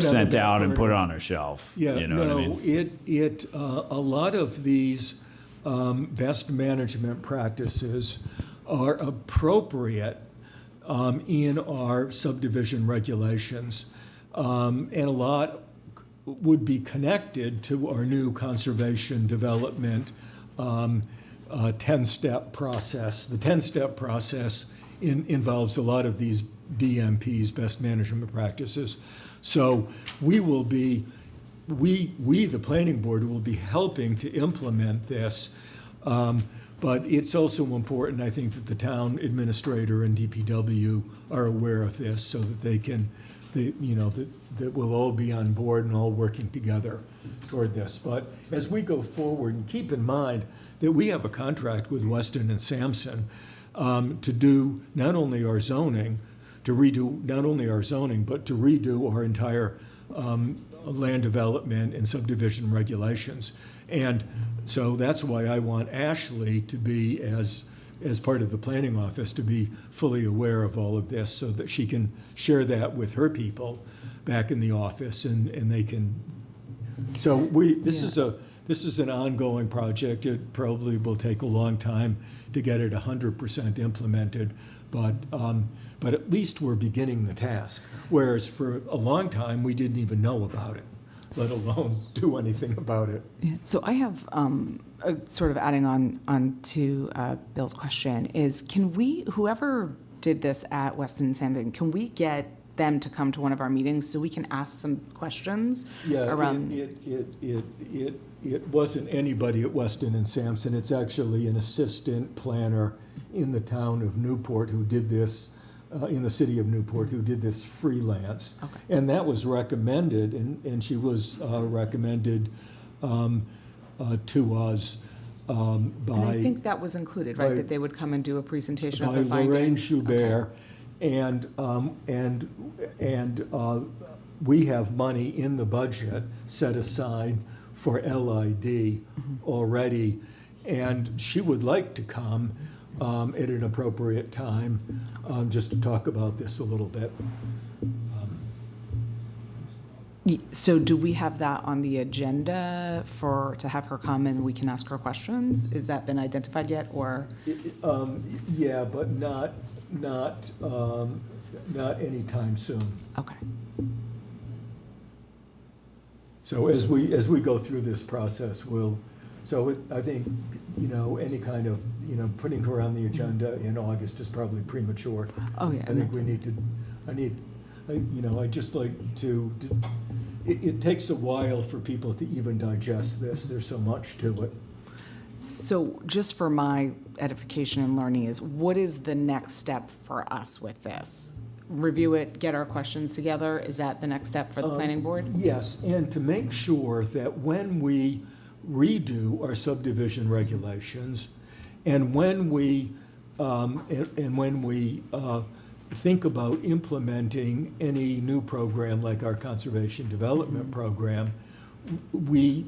Speaker 6: sent out and put on a shelf?
Speaker 1: Yeah,
Speaker 6: you know what I mean?
Speaker 1: a lot of these best management practices are appropriate in our subdivision regulations, and a lot would be connected to our new conservation development 10-step process. The 10-step process involves a lot of these BMPs, best management practices. So we will be, the planning board, will be helping to implement this. But it's also important, I think, that the town administrator and DPW are aware of this so that they can, that we'll all be on board and all working together toward this. But as we go forward, and keep in mind that we have a contract with Weston and Sampson to do not only our zoning, to redo not only our zoning, but to redo our entire land development and subdivision regulations. And so that's why I want Ashley to be, as part of the planning office, to be fully aware of all of this so that she can share that with her people back in the office, and they can. So this is an ongoing project. It probably will take a long time to get it 100% implemented, but at least we're beginning the task. Whereas for a long time, we didn't even know about it, let alone do anything about it.
Speaker 2: Yeah, so I have, sort of adding on to Bill's question, is can we, whoever did this at Weston and Sampson, can we get them to come to one of our meetings so we can ask some questions around?
Speaker 1: It wasn't anybody at Weston and Sampson. It's actually an assistant planner in the town of Newport who did this, in the city of Newport, who did this freelance.
Speaker 2: Okay.
Speaker 1: And that was recommended, and she was recommended to us by.
Speaker 2: And I think that was included, right? That they would come and do a presentation of
Speaker 1: By
Speaker 2: their findings?
Speaker 1: Lorraine Schubert.
Speaker 2: Okay.
Speaker 1: And we have money in the budget set aside for LID already, and she would like to come at an appropriate time just to talk about this a little bit.
Speaker 2: So do we have that on the agenda to have her come and we can ask her questions? Has that been identified yet, or?
Speaker 1: Yeah, but not anytime soon.
Speaker 2: Okay.
Speaker 1: So as we go through this process, I think, any kind of, putting her on the agenda in August is probably premature.
Speaker 2: Oh, yeah.
Speaker 1: I think I just like to, it takes a while for people to even digest this. There's so much to it.
Speaker 2: So just for my edification and learning is, what is the next step for us with this? Review it, get our questions together? Is that the next step for the planning board?
Speaker 1: Yes, and to make sure that when we redo our subdivision regulations, and when we think about implementing any new program like our conservation development program, we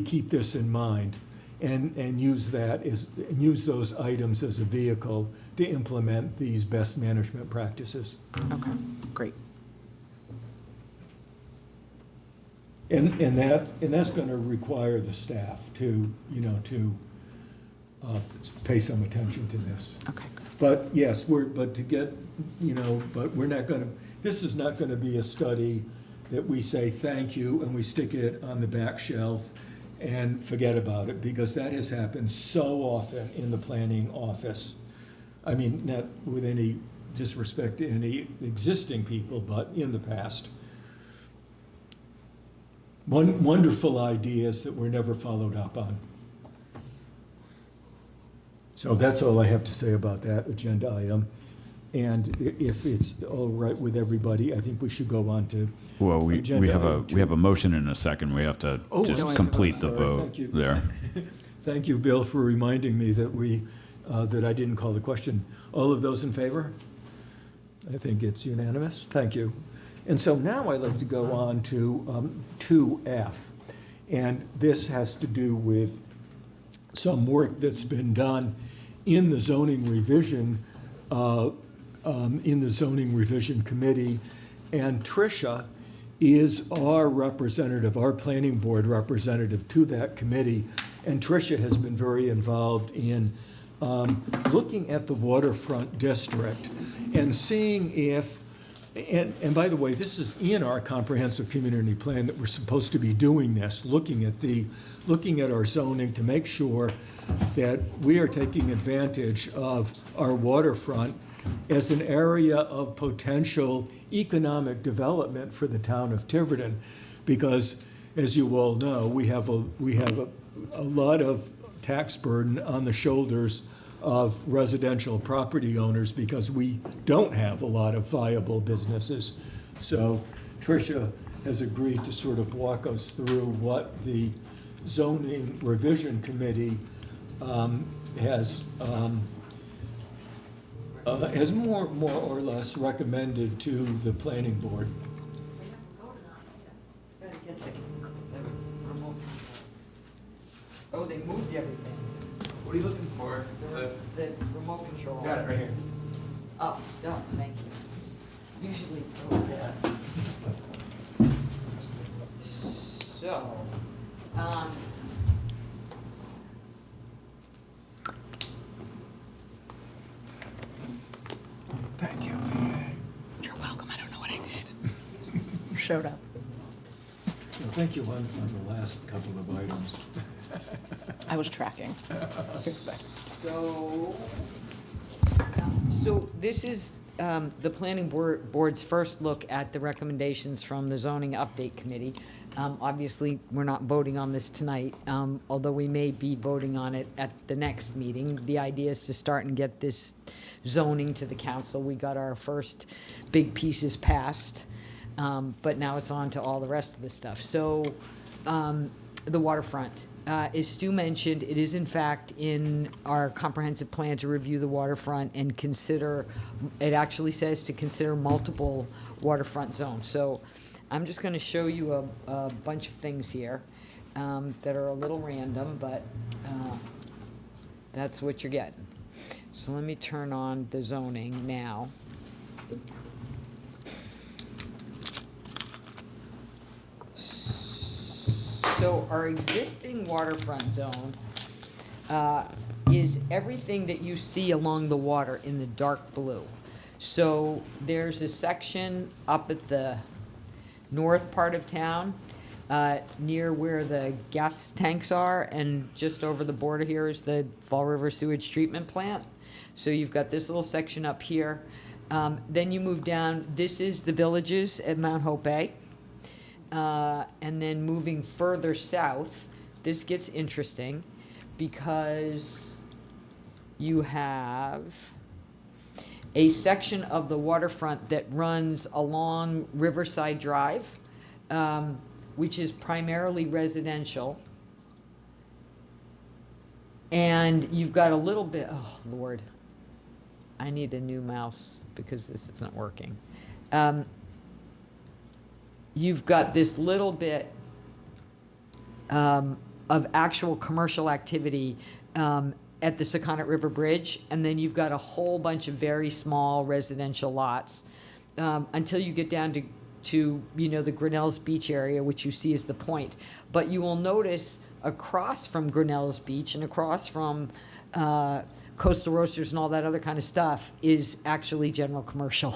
Speaker 1: keep this in mind and use those items as a vehicle to implement these best management practices.
Speaker 2: Okay, great.
Speaker 1: And that's going to require the staff to pay some attention to this.
Speaker 2: Okay.
Speaker 1: But yes, but we're not going to, this is not going to be a study that we say thank you and we stick it on the back shelf and forget about it, because that has happened so often in the planning office. I mean, not with any disrespect to any existing people, but in the past. Wonderful ideas that were never followed up on. So that's all I have to say about that agenda item. And if it's all right with everybody, I think we should go on to
Speaker 6: Well, we
Speaker 1: agenda
Speaker 6: have
Speaker 1: item two.
Speaker 6: we have a motion and a second. We have to
Speaker 1: Oh,
Speaker 6: just
Speaker 1: I'm
Speaker 6: complete the
Speaker 1: sorry.
Speaker 6: vote
Speaker 1: Thank you.
Speaker 6: there.
Speaker 1: Thank you, Bill, for reminding me that that I didn't call the question. All of those in favor? I think it's unanimous. Thank you. And so now I'd like to go on to 2F. And this has to do with some work that's been done in the zoning revision committee. And Tricia is our representative, our planning board representative to that committee. And Tricia has been very involved in looking at the waterfront district and seeing if, and by the way, this is in our comprehensive community plan that we're supposed to be doing this, looking at our zoning to make sure that we are taking advantage of our waterfront as an area of potential economic development for the town of Tiverton. Because, as you all know, we have a lot of tax burden on the shoulders of residential property owners because we don't have a lot of viable businesses. So Tricia has agreed to sort of walk us through what the zoning revision committee has more or less recommended to the planning board.
Speaker 5: Oh, they moved everything.
Speaker 9: What are you looking for?
Speaker 5: The remote control.
Speaker 9: Got it right here.
Speaker 5: Oh, thank you. Usually it's over there. So,
Speaker 1: Thank you.
Speaker 2: You're welcome. I don't know what I did. You showed up.
Speaker 1: Well, thank you on the last couple of items.
Speaker 2: I was tracking.
Speaker 5: So this is the planning board's first look at the recommendations from the zoning update committee. Obviously, we're not voting on this tonight, although we may be voting on it at the next meeting. The idea is to start and get this zoning to the council. We got our first big pieces passed, but now it's on to all the rest of the stuff. So the waterfront. As Stu mentioned, it is in fact in our comprehensive plan to review the waterfront and consider, it actually says to consider multiple waterfront zones. So I'm just gonna show you a bunch of things here that are a little random, but that's what you're getting. So let me turn on the zoning now. So our existing waterfront zone is everything that you see along the water in the dark blue. So there's a section up at the north part of town, near where the gas tanks are, and just over the border here is the Fall River Sewage Treatment Plant. So you've got this little section up here. Then you move down, this is the villages at Mount Hope Bay. And then moving further south, this gets interesting because you have a section of the waterfront that runs along Riverside Drive, which is primarily residential. And you've got a little bit, oh Lord, I need a new mouse because this isn't working. You've got this little bit of actual commercial activity at the Secundit River Bridge, and then you've got a whole bunch of very small residential lots until you get down to you know, the Grinnell's Beach area, which you see as the point. But you will notice across from Grinnell's Beach and across from Coastal Roasters and all that other kind of stuff is actually general commercial,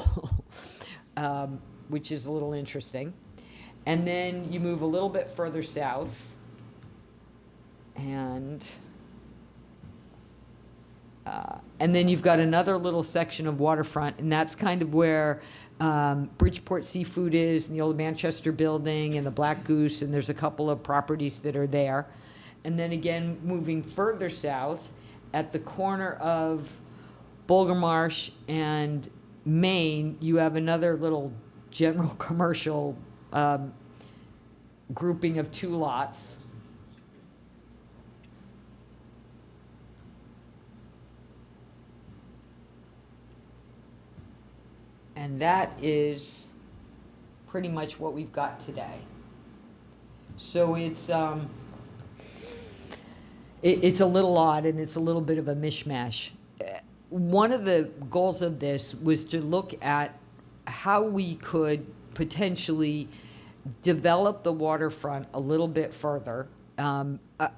Speaker 5: which is a little interesting. And then you move a little bit further south, and And then you've got another little section of waterfront, and that's kind of where Bridgeport Seafood is, and the old Manchester Building, and the Black Goose, and there's a couple of properties that are there. And then again, moving further south, at the corner of Bulger Marsh and Maine, you have another little general commercial grouping of 2 lots. And that is pretty much what we've got today. So it's a little odd, and it's a little bit of a mishmash. One of the goals of this was to look at how we could potentially develop the waterfront a little bit further,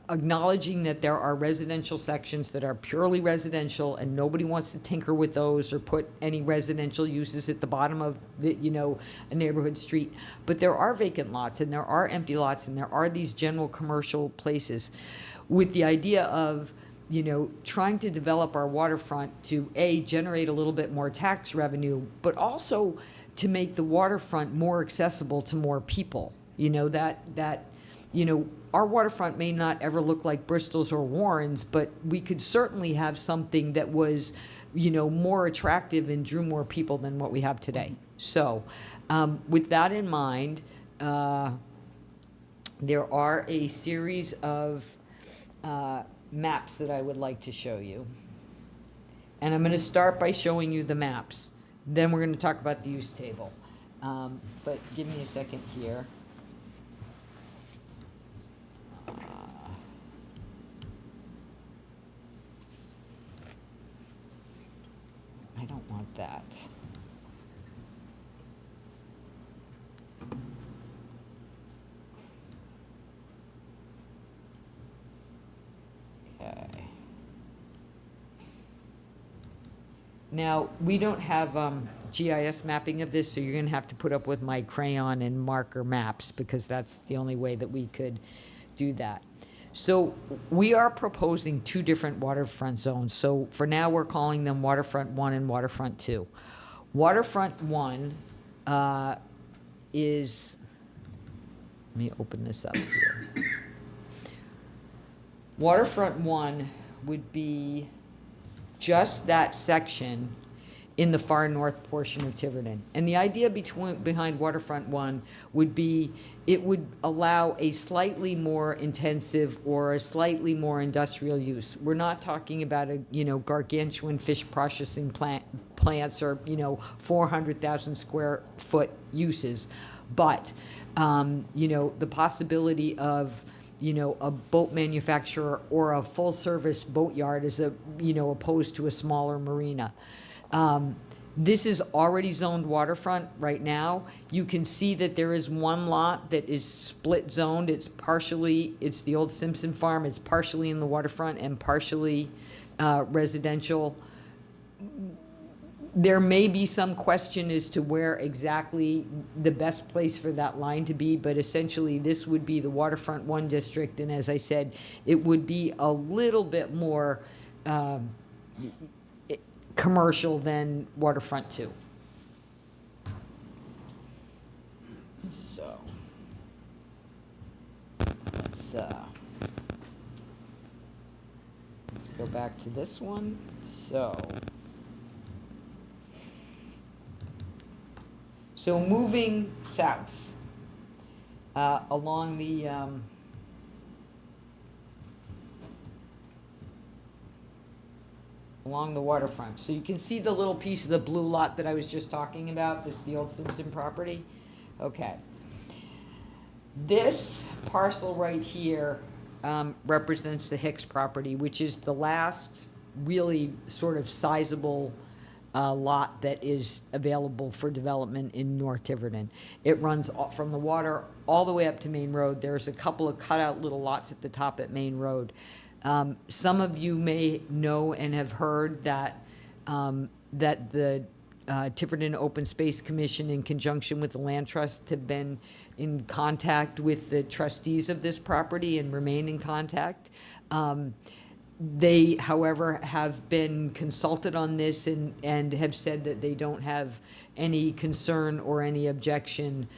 Speaker 5: acknowledging that there are residential sections that are purely residential, and nobody wants to tinker with those or put any residential uses at the bottom of the, a neighborhood street. But there are vacant lots, and there are empty lots, and there are these general commercial places, with the idea of trying to develop our waterfront to generate a little bit more tax revenue, but also to make the waterfront more accessible to more people. Our waterfront may not ever look like Bristol's or Warren's, but we could certainly have something that was, more attractive and drew more people than what we have today. So, with that in mind, there are a series of maps that I would like to show you. And I'm going to start by showing you the maps. Then we're going to talk about the use table. But give me a second here. I don't want that. Okay. Now, we don't have GIS mapping of this, so you're going to have to put up with my crayon and marker maps, because that's the only way that we could do that. So we are proposing 2 different waterfront zones. So for now, we're calling them Waterfront 1 and Waterfront 2. Waterfront 1 is, let me open this up here. Waterfront 1 would be just that section in the far north portion of Tiverton. And the idea behind Waterfront 1 would be it would allow a slightly more intensive or a slightly more industrial use. We're not talking about a gargantuan fish processing plants or 400,000 square foot uses, but the possibility of a boat manufacturer or a full service boatyard as opposed to a smaller marina. This is already zoned waterfront right now. You can see that there is one lot that is split zoned. It's the old Simpson farm. It's partially in the waterfront and partially residential. There may be some question as to where exactly the best place for that line to be, but essentially this would be the Waterfront 1 district, and as I said, it would be a little bit more commercial than Waterfront 2. So, let's go back to this one. So moving south along the waterfront. So you can see the little piece of the blue lot that I was just talking about, the old Simpson property. Okay. This parcel right here represents the Hicks property, which is the last really sort of sizable lot that is available for development in North Tiverton. It runs from the water all the way up to Main Road. There's a couple of cutout little lots at the top at Main Road. Some of you may know and have heard that the Tiverton Open Space Commission, in conjunction with the Land Trust, have been in contact with the trustees of this property and remain in contact. They, however, have been consulted on this and have said that they don't have any concern or any objection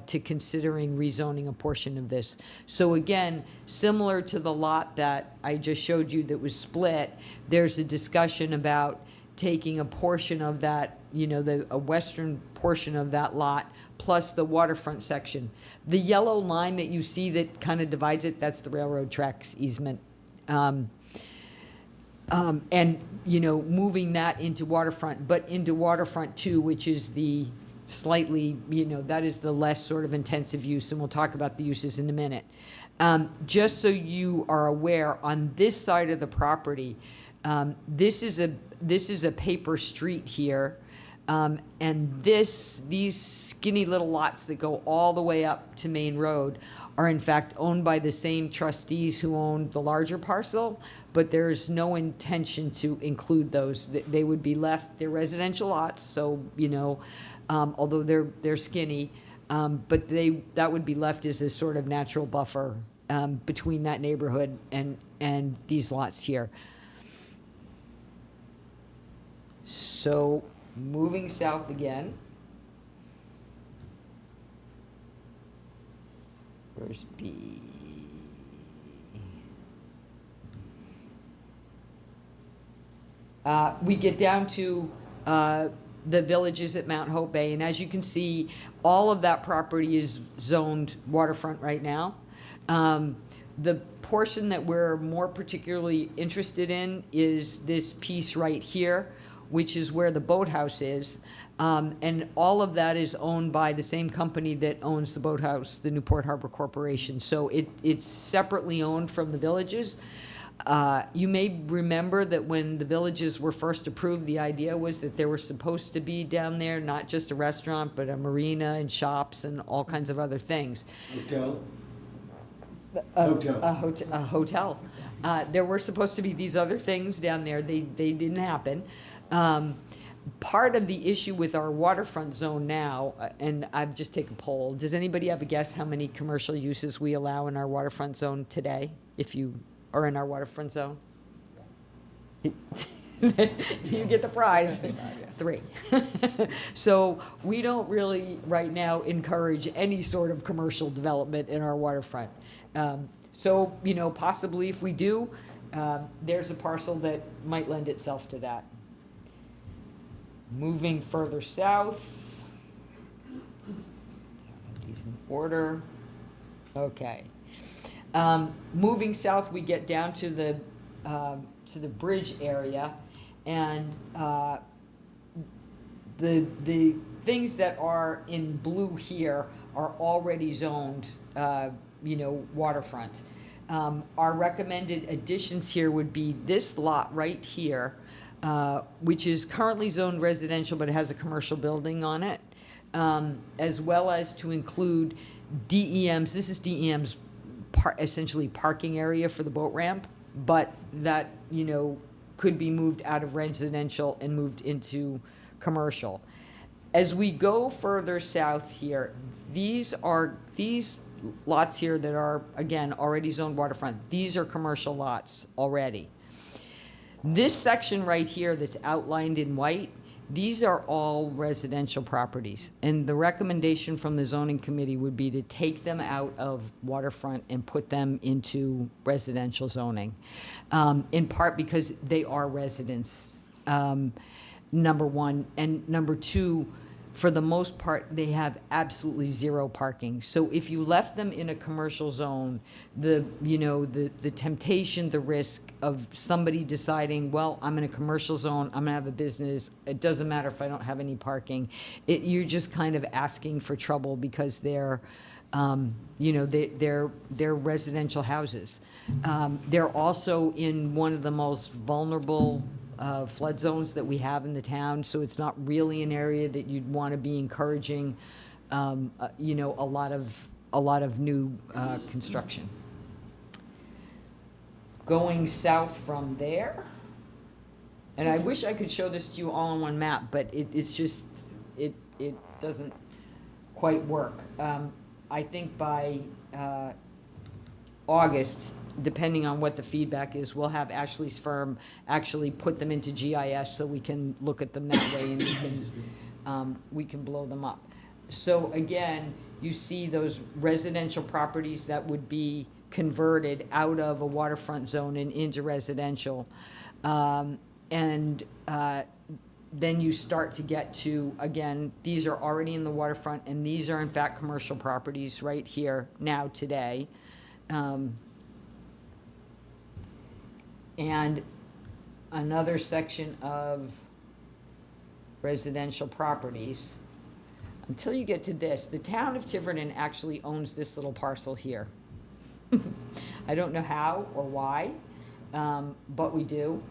Speaker 5: to considering rezoning a portion of this. So again, similar to the lot that I just showed you that was split, there's a discussion about taking a portion of that, a western portion of that lot, plus the waterfront section. The yellow line that you see that kind of divides it, that's the railroad tracks easement. And, moving that into waterfront, but into waterfront two, which is the slightly, that is the less sort of intensive use, and we'll talk about the uses in a minute. Just so you are aware, on this side of the property, this is a paper street here, and these skinny little lots that go all the way up to Main Road are in fact owned by the same trustees who own the larger parcel, but there's no intention to include those. They would be left, they're residential lots, so, although they're skinny, but that would be left as a sort of natural buffer between that neighborhood and these lots here. So, moving south again. Where's B? We get down to the villages at Mount Hope Bay, and as you can see, all of that property is zoned waterfront right now. The portion that we're more particularly interested in is this piece right here, which is where the boathouse is. And all of that is owned by the same company that owns the boathouse, the Newport Harbor Corporation. So it's separately owned from the villages. You may remember that when the villages were first approved, the idea was that there were supposed to be down there not just a restaurant, but a marina and shops and all kinds of other things.
Speaker 1: Hotel?
Speaker 5: A hotel. There were supposed to be these other things down there. They didn't happen. Part of the issue with our waterfront zone now, and I've just taken a poll, does anybody have a guess how many commercial uses we allow in our waterfront zone today, if you are in our waterfront zone? You get the prize. 3. So we don't really, right now, encourage any sort of commercial development in our waterfront. So, possibly if we do, there's a parcel that might lend itself to that. Moving further south. These in order. Okay. Moving south, we get down to the bridge area, and the things that are in blue here are already zoned, waterfront. Our recommended additions here would be this lot right here, which is currently zoned residential, but it has a commercial building on it, as well as to include DEM's. This is DEM's essentially parking area for the boat ramp, but that, could be moved out of residential and moved into commercial. As we go further south here, these lots here that are, again, already zoned waterfront, these are commercial lots already. This section right here that's outlined in white, these are all residential properties. And the recommendation from the zoning committee would be to take them out of waterfront and put them into residential zoning. In part because they are residents, number one. And number two, for the most part, they have absolutely zero parking. So if you left them in a commercial zone, the temptation, the risk of somebody deciding, well, I'm in a commercial zone, I'm gonna have a business, it doesn't matter if I don't have any parking. You're just kind of asking for trouble because they're residential houses. They're also in one of the most vulnerable flood zones that we have in the town, so it's not really an area that you'd want to be encouraging, a lot of new construction. Going south from there, and I wish I could show this to you all on one map, but it's just it doesn't quite work. I think by August, depending on what the feedback is, we'll have Ashley's firm actually put them into GIS so we can look at them that way and we can blow them up. So again, you see those residential properties that would be converted out of a waterfront zone and into residential. Then you start to get to, again, these are already in the waterfront, and these are in fact commercial properties right here now today. And another section of residential properties. Until you get to this, the town of Tiverton actually owns this little parcel here. I don't know how or why, but we do.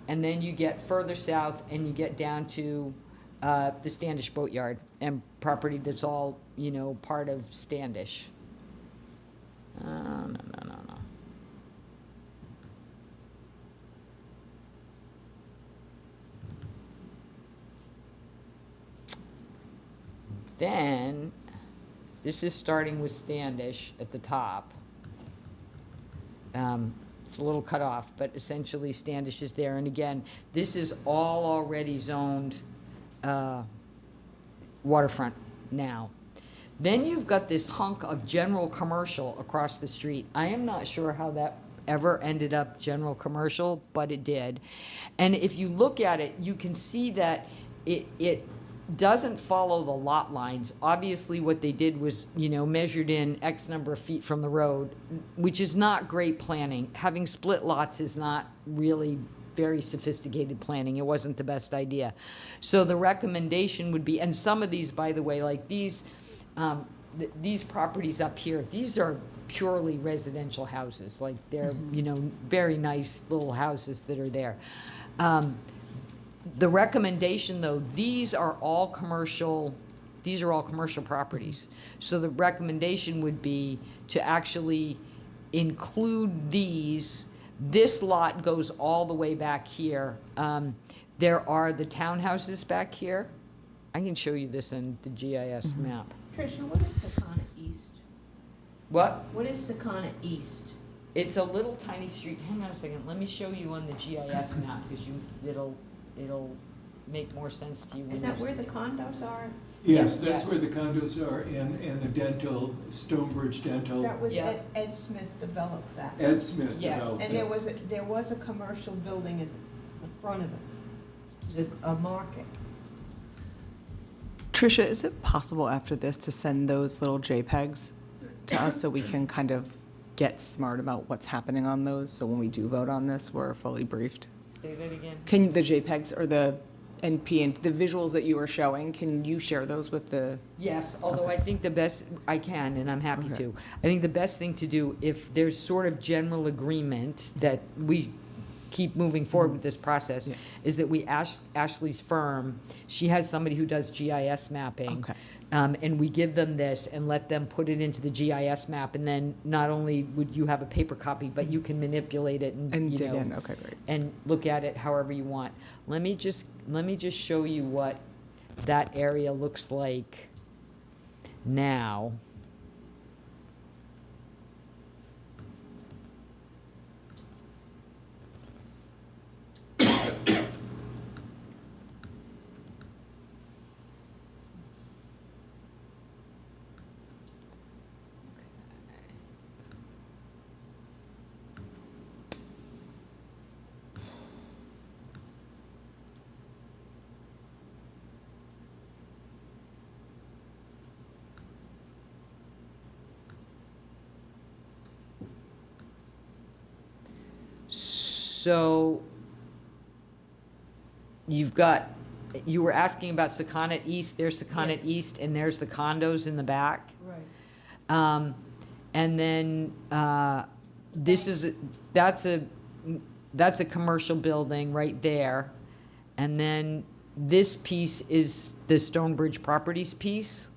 Speaker 5: And then you get further south and you get down to the Standish Boatyard and property that's all, you know, part of Standish. No. Then, this is starting with Standish at the top. It's a little cut off, but essentially Standish is there. And again, this is all already zoned waterfront now. Then you've got this hunk of general commercial across the street. I am not sure how that ever ended up general commercial, but it did. And if you look at it, you can see that it doesn't follow the lot lines. Obviously, what they did was, you know, measured in X number of feet from the road, which is not great planning. Having split lots is not really very sophisticated planning. It wasn't the best idea. So the recommendation would be, and some of these, by the way, like these properties up here, these are purely residential houses. Like they're, you know, very nice little houses that are there. The recommendation, though, these are all commercial properties. So the recommendation would be to actually include these. This lot goes all the way back here. There are the townhouses back here. I can show you this in the GIS map.
Speaker 7: Tricia, what is Secana East?
Speaker 5: What?
Speaker 7: What is Secana East?
Speaker 5: It's a little tiny street. Hang on a second. Let me show you on the GIS map because it'll make more sense to you.
Speaker 7: Is that where the condos are?
Speaker 1: Yes, that's
Speaker 5: Yes.
Speaker 1: where the condos are, and the dental, Stonebridge Dental.
Speaker 7: That was
Speaker 5: Yeah.
Speaker 7: Ed Smith developed that.
Speaker 1: Ed Smith
Speaker 5: Yes.
Speaker 1: developed
Speaker 7: And
Speaker 1: it.
Speaker 7: there was a commercial building at the front of it. It was a market.
Speaker 2: Tricia, is it possible after this to send those little JPEGs to us so we can kind of get smart about what's happening on those? So when we do vote on this, we're fully briefed.
Speaker 5: Say that again.
Speaker 2: Can the JPEGs or the NP and the visuals that you were showing, can you share those with the?
Speaker 5: Yes, although I think the best, I can, and I'm happy
Speaker 2: Okay.
Speaker 5: to. I think the best thing to do, if there's sort of general agreement that we keep moving forward with this process,
Speaker 2: Yeah.
Speaker 5: is that we ask Ashley's firm, she has somebody who does GIS mapping.
Speaker 2: Okay.
Speaker 5: And we give them this and let them put it into the GIS map, and then not only would you have a paper copy, but you can manipulate it and,
Speaker 2: And
Speaker 5: you
Speaker 2: dig
Speaker 5: know,
Speaker 2: in, okay, great.
Speaker 5: and look at it however you want. Let me just show you what that area looks like now. So you were asking about Secana East, there's Secana
Speaker 7: Yes.
Speaker 5: East, and there's the condos in the back.
Speaker 7: Right.
Speaker 5: And then that's a commercial building right there. And then this piece is the Stonebridge Properties piece.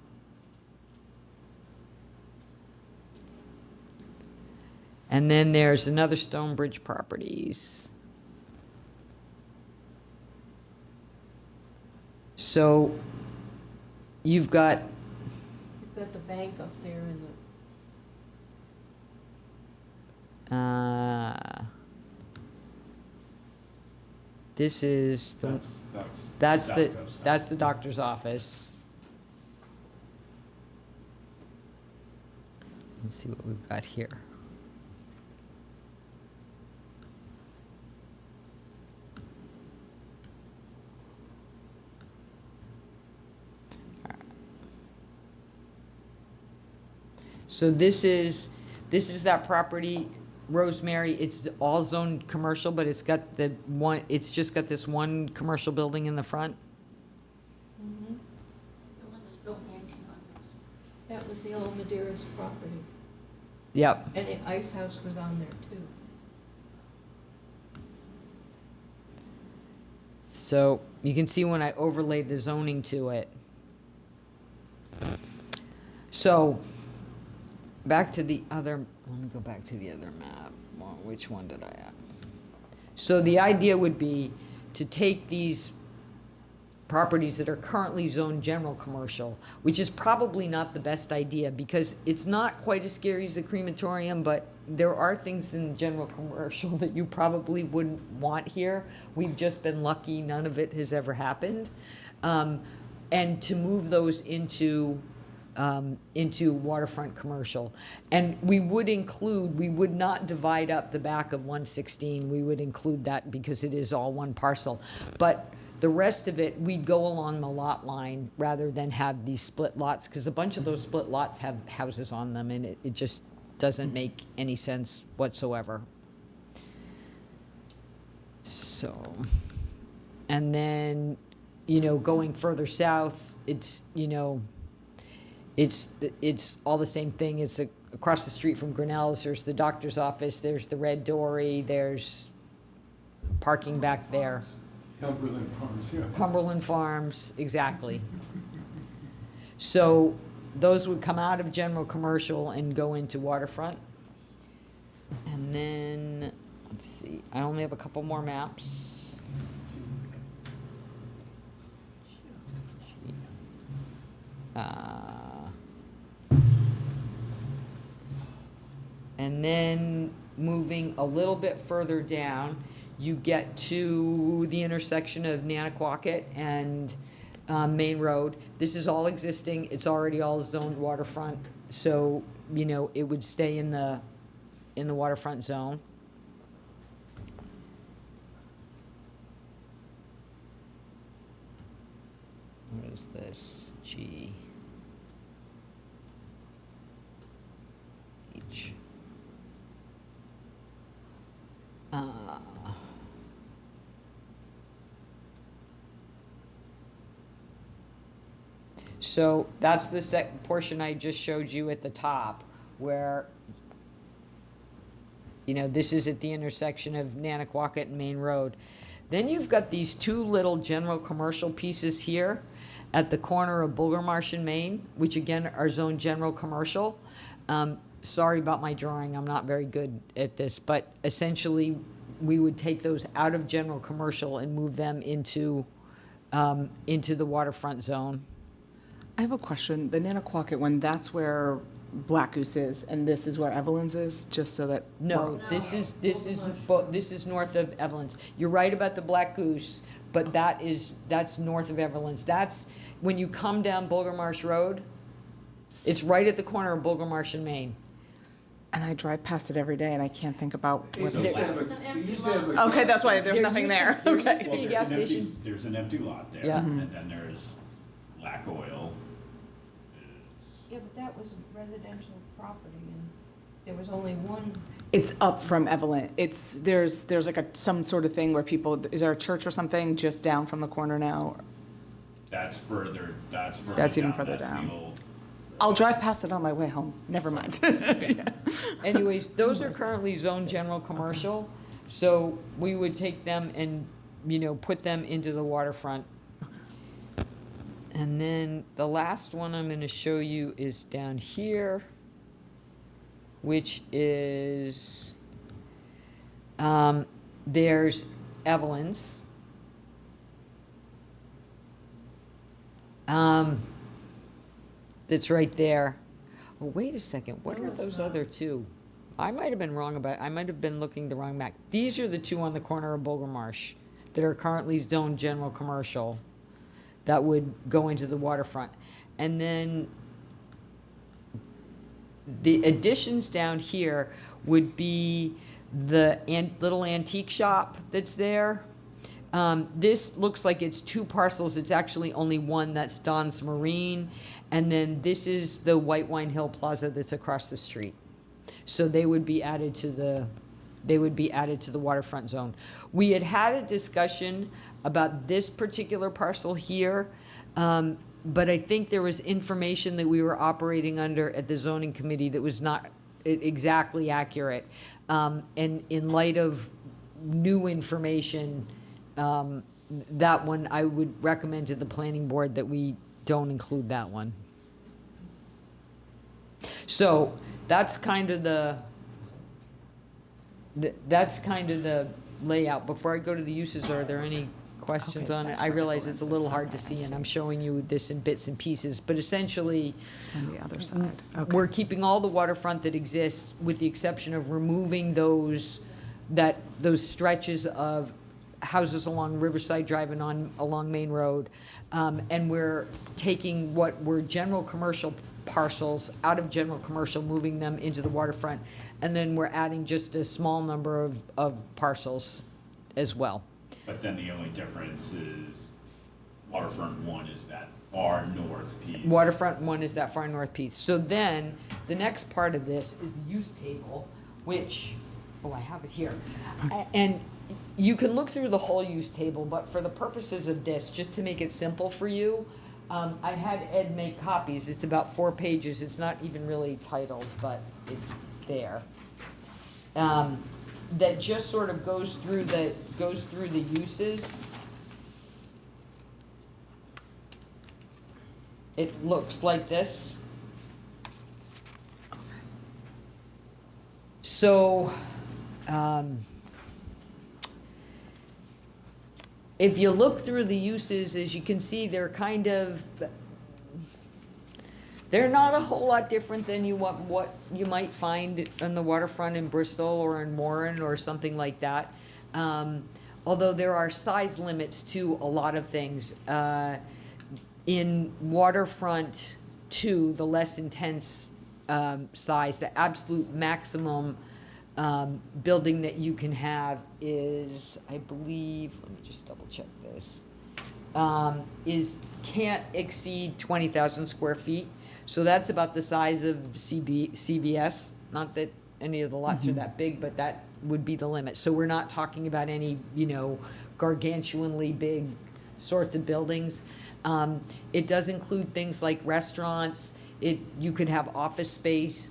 Speaker 5: And then there's another Stonebridge Properties. So you've got,
Speaker 7: You've got the bank up there and
Speaker 5: This is the, that's the doctor's office. Let's see what we've got here. So this is that property, Rosemary. It's all zoned commercial, but it's got it's just got this one commercial building in the front.
Speaker 7: Mhm.
Speaker 13: Building was built in the 1800s.
Speaker 7: That was the old Madeiras property.
Speaker 5: Yep.
Speaker 7: And the ice house was on there too.
Speaker 5: So you can see when I overlaid the zoning to it. So back to the other, let me go back to the other map. Well, which one did I have? So the idea would be to take these properties that are currently zoned general commercial, which is probably not the best idea because it's not quite as scary as the crematorium, but there are things in general commercial that you probably wouldn't want here. We've just been lucky none of it has ever happened. And to move those into waterfront commercial. And we would not divide up the back of 116. We would include that because it is all one parcel. But the rest of it, we'd go along the lot line rather than have these split lots, because a bunch of those split lots have houses on them, and it just doesn't make any sense whatsoever. So, and then, going further south, it's all the same thing. It's across the street from Grinnell's. There's the doctor's office. There's the Red Dory. There's parking back there.
Speaker 1: Cumberland Farms, yeah.
Speaker 5: Cumberland Farms, exactly. So those would come out of general commercial and go into waterfront. And then, let's see, I only have a couple more maps. And then moving a little bit further down, you get to the intersection of Nanaquacket and Main Road. This is all existing. It's already all zoned waterfront, so it would stay in the waterfront zone. What is this? G H. So that's the second portion I just showed you at the top, where, this is at the intersection of Nanaquacket and Main Road. Then you've got these two little general commercial pieces here at the corner of Bulger Marsh and Main, which again are zoned general commercial. Sorry about my drawing, I'm not very good at this, but essentially we would take those out of general commercial and move them into the waterfront zone.
Speaker 2: I have a question. The Nanaquacket one, that's where Black Goose is, and this is where Evelyn's is, just so that.
Speaker 5: No, this is north of Evelyn's. You're right about the Black Goose, but that's north of Evelyn's. That's when you come down Bulger Marsh Road. It's right at the corner of Bulger Marsh and Main.
Speaker 2: And I drive past it every day, and I can't think about what's.
Speaker 13: It's an empty lot.
Speaker 2: Okay, that's why there's nothing there.
Speaker 5: There used to
Speaker 2: Okay.
Speaker 5: be a gas station.
Speaker 6: There's an empty lot there,
Speaker 5: Yeah.
Speaker 6: and then there's Black Oil.
Speaker 7: Yeah, but that was residential property and there was only one.
Speaker 2: It's up from Evelyn. There's like some sort of thing where people, is there a church or something just down from the corner now?
Speaker 6: That's further
Speaker 2: That's
Speaker 6: down.
Speaker 2: even further
Speaker 6: That's the
Speaker 2: down.
Speaker 6: old-
Speaker 2: I'll drive past it on my way home. Never mind. Yeah.
Speaker 5: Anyways, those are currently zoned general commercial, so we would take them and, put them into the waterfront. And then the last one I'm gonna show you is down here, which is, there's Evelyn's. That's right there. Oh, wait a second, what are those other two? I might have been wrong about, I might have been looking the wrong map. These are the two on the corner of Boulder Marsh that are currently zoned general commercial that would go into the waterfront. And then the additions down here would be the little antique shop that's there. This looks like it's two parcels. It's actually only one. That's Don's Marine. And then this is the White Wine Hill Plaza that's across the street. So they would be added to the waterfront zone. We had a discussion about this particular parcel here, but I think there was information that we were operating under at the zoning committee that was not exactly accurate. And in light of new information, that one, I would recommend to the planning board that we don't include that one. So that's kind of the layout. Before I go to the uses, are there any questions on it? I realize it's a little hard to see, and I'm showing you this in bits and pieces, but essentially,
Speaker 2: On the other side. Okay.
Speaker 5: we're keeping all the waterfront that exists, with the exception of removing those stretches of houses along Riverside Drive and along Main Road. And we're taking what were general commercial parcels out of general commercial, moving them into the waterfront. And then we're adding just a small number of parcels as well.
Speaker 6: But then the only difference is waterfront one is that far north piece.
Speaker 5: Waterfront one is that far north piece. So then, the next part of this is the use table, which, I have it here. And you can look through the whole use table, but for the purposes of this, just to make it simple for you, I had Ed make copies. It's about 4 pages. It's not even really titled, but it's there. That just sort of goes through the uses. It looks like this. So, if you look through the uses, as you can see, they're not a whole lot different than what you might find on the waterfront in Bristol or in Warren or something like that. Although there are size limits to a lot of things. In waterfront 2, the less intense size, the absolute maximum building that you can have is, I believe, let me just double check this, can't exceed 20,000 square feet. So that's about the size of CVS. Not that any of the lots are that big, but that would be the limit. So we're not talking about any, gargantuanly big sorts of buildings. It does include things like restaurants. You could have office space.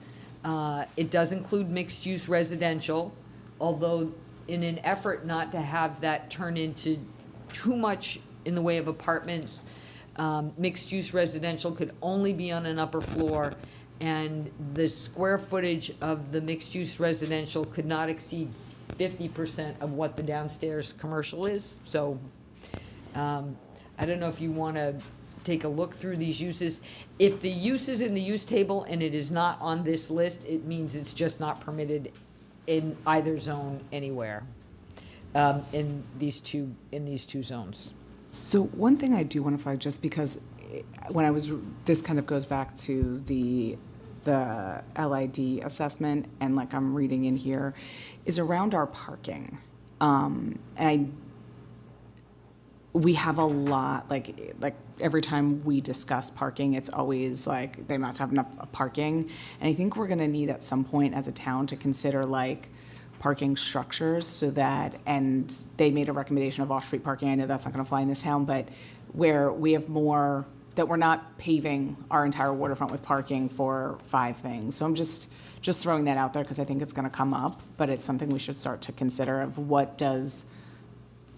Speaker 5: It does include mixed-use residential, although in an effort not to have that turn into too much in the way of apartments, mixed-use residential could only be on an upper floor, and the square footage of the mixed-use residential could not exceed 50% of what the downstairs commercial is. So I don't know if you want to take a look through these uses. If the use is in the use table and it is not on this list, it means it's just not permitted in either zone anywhere in these two zones.
Speaker 2: So one thing I do want to flag, just because this kind of goes back to the LID assessment, and like I'm reading in here, is around our parking. We have a lot, like every time we discuss parking, it's always like, they must have enough parking. And I think we're gonna need at some point as a town to consider like parking structures so that, and they made a recommendation of off-street parking. I know that's not gonna fly in this town, but where we have more, that we're not paving our entire waterfront with parking for 5 things. So I'm just throwing that out there because I think it's gonna come up, but it's something we should start to consider of what does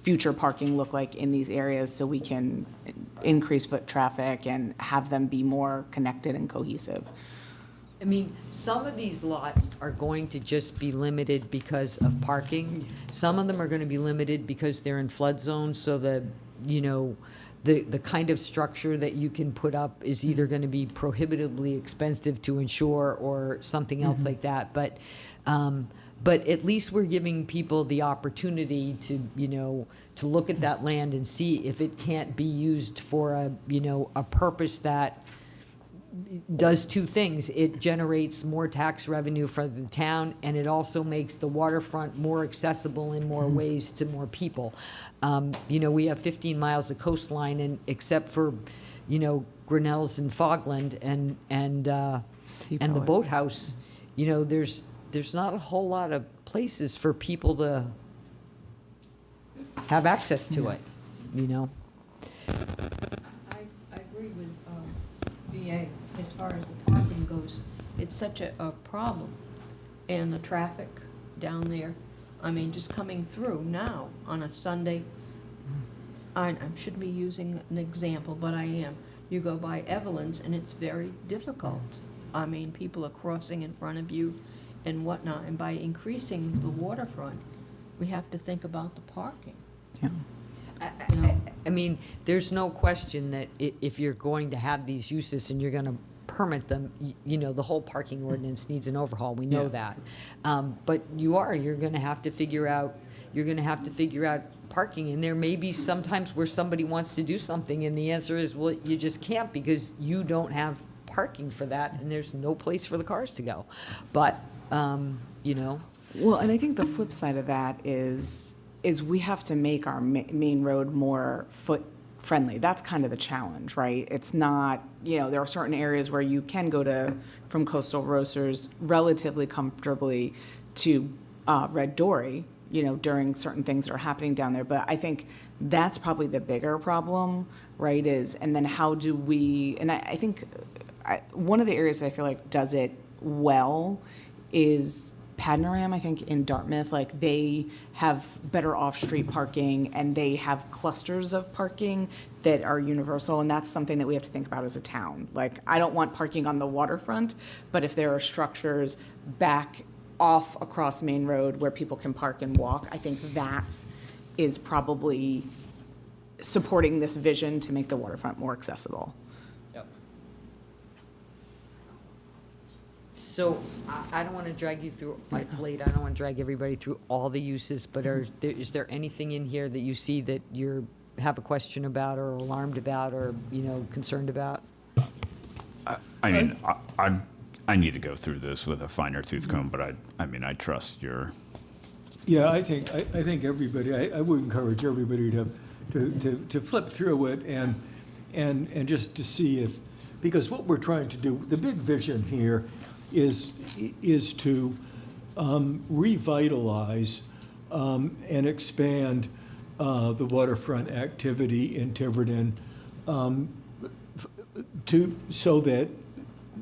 Speaker 2: future parking look like in these areas so we can increase foot traffic and have them be more connected and cohesive.
Speaker 5: I mean, some of these lots are going to just be limited because of parking. Some of them are gonna be limited because they're in flood zones, so the the kind of structure that you can put up is either going to be prohibitively expensive to insure or something else like that. But at least we're giving people the opportunity to, to look at that land and see if it can't be used for a purpose that does two things. It generates more tax revenue for the town, and it also makes the waterfront more accessible in more ways to more people. We have 15 miles of coastline, and except for, Grinnell's and Fogland and the boathouse, there's not a whole lot of places for people to have access to it,
Speaker 7: I agree with VA as far as the parking goes. It's such a problem. And the traffic down there, I mean, just coming through now on a Sunday, I shouldn't be using an example, but I am. You go by Evelyn's and it's very difficult. I mean, people are crossing in front of you and whatnot. And by increasing the waterfront, we have to think about the parking.
Speaker 2: Yeah.
Speaker 5: I mean, there's no question that if you're going to have these uses and you're going to permit them, the whole parking ordinance needs an overhaul. We know that. But you're going to have to figure out parking. And there may be sometimes where somebody wants to do something and the answer is, well, you just can't because you don't have parking for that and there's no place for the cars to go. But,
Speaker 2: Well, and I think the flip side of that is we have to make our main road more foot-friendly. That's kind of the challenge, right? It's not, there are certain areas where you can go from Coastal Grocers relatively comfortably to Red Dory, during certain things that are happening down there. But I think that's probably the bigger problem, right, and then how do we, and I think one of the areas that I feel like does it well is Padnaram, I think, in Dartmouth. Like, they have better off-street parking, and they have clusters of parking that are universal, and that's something that we have to think about as a town. Like, I don't want parking on the waterfront, but if there are structures back off across Main Road where people can park and walk, I think that is probably supporting this vision to make the waterfront more accessible.
Speaker 5: So I don't want to drag you through, it's late, I don't want to drag everybody through all the uses, but is there anything in here that you see that you have a question about or alarmed about or, concerned about?
Speaker 6: I mean, I need to go through this with a finer tooth comb, but I trust your.
Speaker 1: Yeah, I think everybody, I would encourage everybody to flip through it and just to see if, because what we're trying to do, the big vision here is to revitalize and expand the waterfront activity in Tiverton so that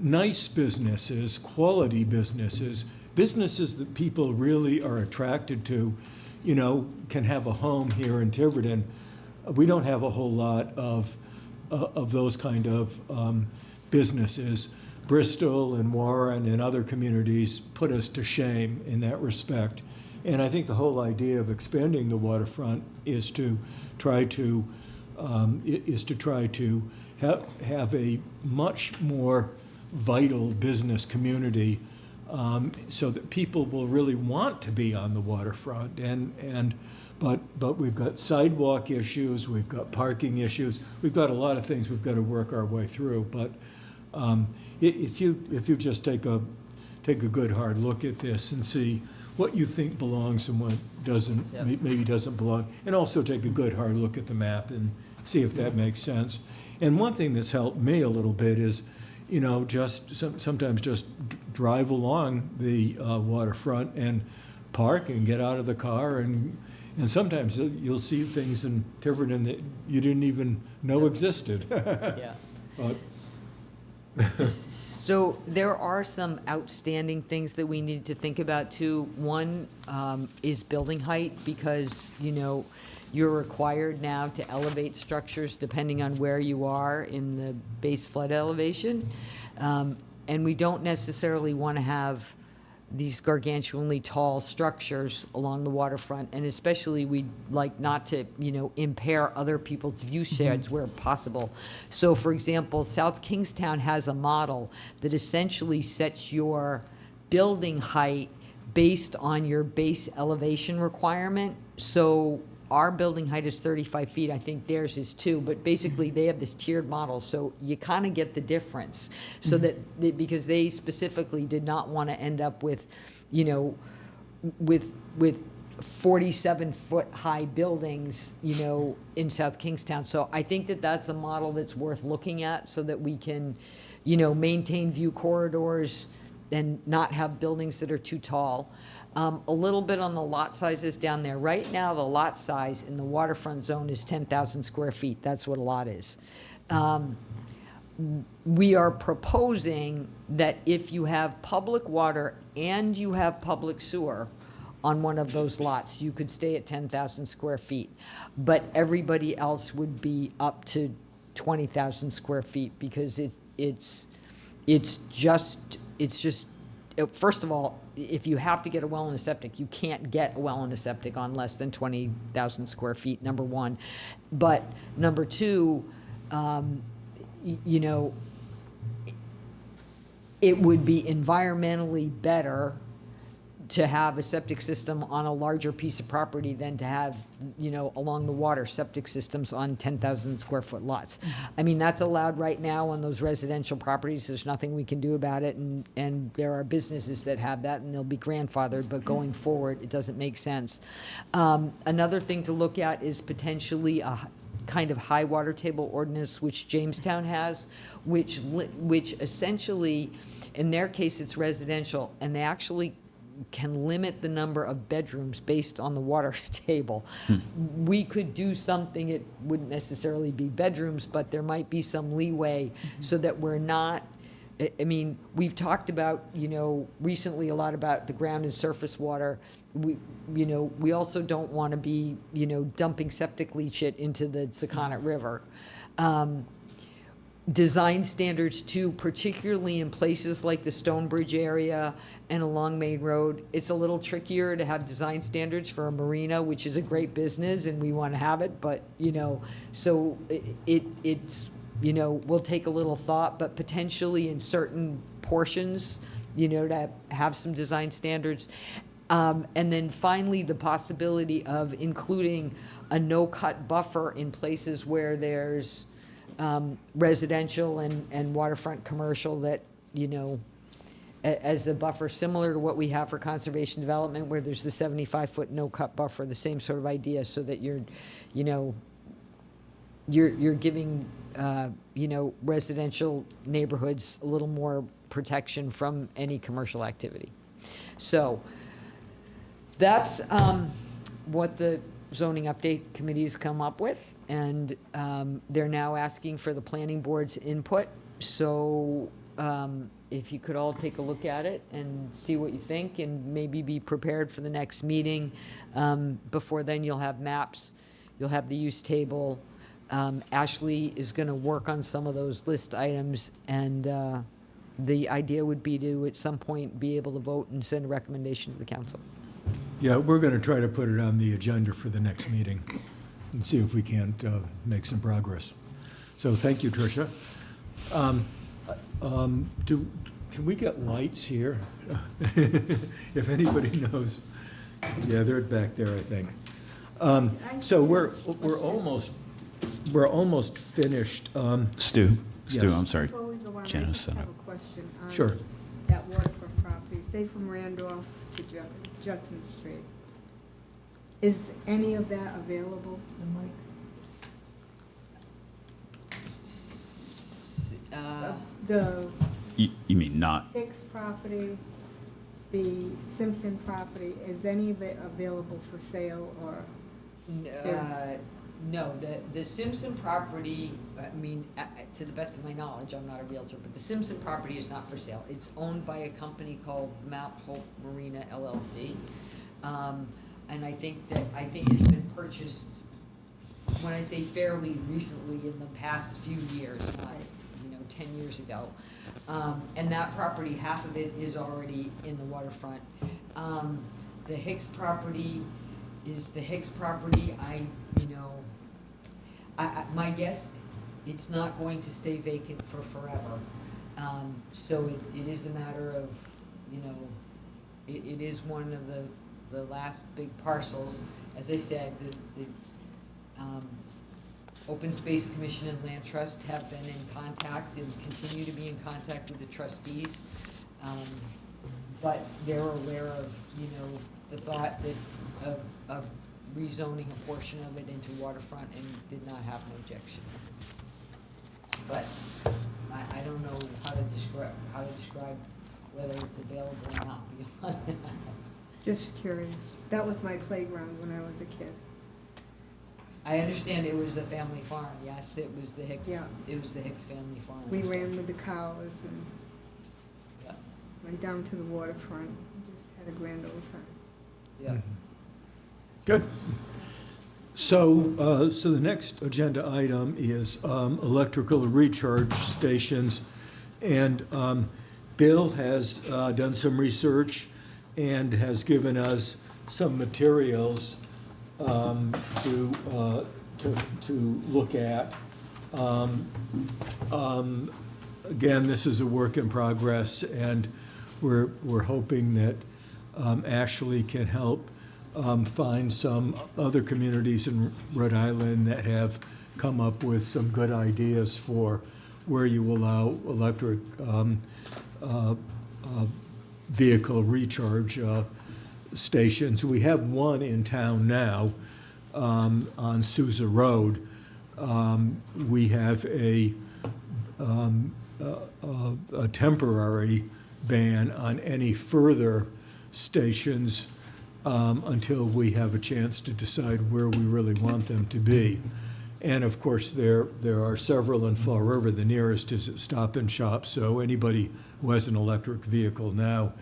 Speaker 1: nice businesses, quality businesses that people really are attracted to, can have a home here in Tiverton. We don't have a whole lot of those kind of businesses. Bristol and Warren and other communities put us to shame in that respect. And I think the whole idea of expanding the waterfront is to try to have a much more vital business community, so that people will really want to be on the waterfront. But we've got sidewalk issues, we've got parking issues, we've got a lot of things we've got to work our way through. But if you just take a good hard look at this and see what you think belongs and what doesn't, maybe doesn't belong, and also take a good hard look at the map and see if that makes sense. And one thing that's helped me a little bit is, sometimes just drive along the waterfront and park and get out of the car, and sometimes you'll see things in Tiverton that you didn't even know existed.
Speaker 5: Yeah. So there are some outstanding things that we need to think about too. One is building height, because you're required now to elevate structures depending on where you are in the base flood elevation, and we don't necessarily want to have these gargantuanly tall structures along the waterfront, and especially we'd like not to, impair other people's view sheds where possible. So, for example, South Kingstown has a model that essentially sets your building height based on your base elevation requirement. So our building height is 35 feet, I think theirs is too, but basically they have this tiered model, so you kind of get the difference. So because they specifically did not want to end up with, with 47-foot high buildings, in South Kingstown. So I think that that's a model that's worth looking at so that we can, maintain view corridors and not have buildings that are too tall. A little bit on the lot sizes down there. Right now, the lot size in the waterfront zone is 10,000 square feet. That's what a lot is. We are proposing that if you have public water and you have public sewer on one of those lots, you could stay at 10,000 square feet. But everybody else would be up to 20,000 square feet because it's just, first of all, if you have to get a well and a septic, you can't get a well and a septic on less than 20,000 square feet, number one. But number two, it would be environmentally better to have a septic system on a larger piece of property than to have, along the water, septic systems on 10,000 square foot lots. I mean, that's allowed right now on those residential properties. There's nothing we can do about it, and there are businesses that have that, and they'll be grandfathered, but going forward, it doesn't make sense. Another thing to look at is potentially a kind of high water table ordinance, which Jamestown has, which essentially, in their case, it's residential, and they actually can limit the number of bedrooms based on the water table. We could do something, it wouldn't necessarily be bedrooms, but there might be some leeway so that we're not, I mean, we've talked about, recently a lot about the ground and surface water. We also don't want to be, dumping septic leachate into the Secana River. Design standards too, particularly in places like the Stonebridge area and along Main Road. It's a little trickier to have design standards for a marina, which is a great business and we want to have it, but, so it's, we'll take a little thought, but potentially in certain portions, to have some design standards. And then finally, the possibility of including a no-cut buffer in places where there's residential and waterfront commercial that, as a buffer similar to what we have for conservation development, where there's the 75-foot no-cut buffer, the same sort of idea, so that you're giving, residential neighborhoods a little more protection from any commercial activity. So that's what the zoning update committee's come up with, and they're now asking for the planning board's input. So if you could all take a look at it and see what you think, and maybe be prepared for the next meeting. Before then, you'll have maps, you'll have the use table. Ashley is going to work on some of those list items, and the idea would be to, at some point, be able to vote and send a recommendation to the council.
Speaker 1: Yeah, we're going to try to put it on the agenda for the next meeting and see if we can't make some progress. So thank you, Tricia. Can we get lights here? If anybody knows. Yeah, they're back there, I think. So we're almost finished.
Speaker 6: Stu,
Speaker 1: Yes.
Speaker 6: I'm sorry.
Speaker 11: Before we go on, I
Speaker 6: Janice
Speaker 11: just
Speaker 6: sent
Speaker 11: have
Speaker 6: it.
Speaker 11: a question on
Speaker 1: Sure.
Speaker 11: that waterfront property, say from Randolph to Judson Street. Is any of that available, Mike? The
Speaker 6: You mean not?
Speaker 11: Hicks property, the Simpson property, is any of it available for sale, or?
Speaker 5: No, the Simpson property, I mean, to the best of my knowledge, I'm not a realtor, but the Simpson property is not for sale. It's owned by a company called Mount Hope Marina LLC. And I think it's been purchased, when I say fairly recently, in the past few years, not, 10 years ago. And that property, half of it is already in the waterfront. The Hicks property is the Hicks property. My guess, it's not going to stay vacant for forever. So it is a matter of, it is one of the last big parcels. As I said, the Open Space Commission and Land Trust have been in contact and continue to be in contact with the trustees. But they're aware of, the thought that of rezoning a portion of it into waterfront and did not have an objection. But I don't know how to describe whether it's available or not beyond that.
Speaker 11: Just curious. That was my playground when I was a kid.
Speaker 5: I understand it was a family farm, yes, it was the Hicks,
Speaker 11: Yeah.
Speaker 5: it was the Hicks family farm.
Speaker 11: We
Speaker 5: so,
Speaker 11: ran with the cows and
Speaker 5: yeah,
Speaker 11: went down to the waterfront. Just had a grand old time.
Speaker 5: yeah.
Speaker 1: Good. So, so the next agenda item is electrical recharge stations. And Bill has done some research and has given us some materials to look at. Again, this is a work in progress, and we're hoping that Ashley can help find some other communities in Rhode Island that have come up with some good ideas for where you allow electric vehicle recharge stations. We have one in town now on Sousa Road. We have a temporary ban on any further stations until we have a chance to decide where we really want them to be. And of course, there are several in Fall River. The nearest is at Stop and Shop, so anybody who has an electric vehicle now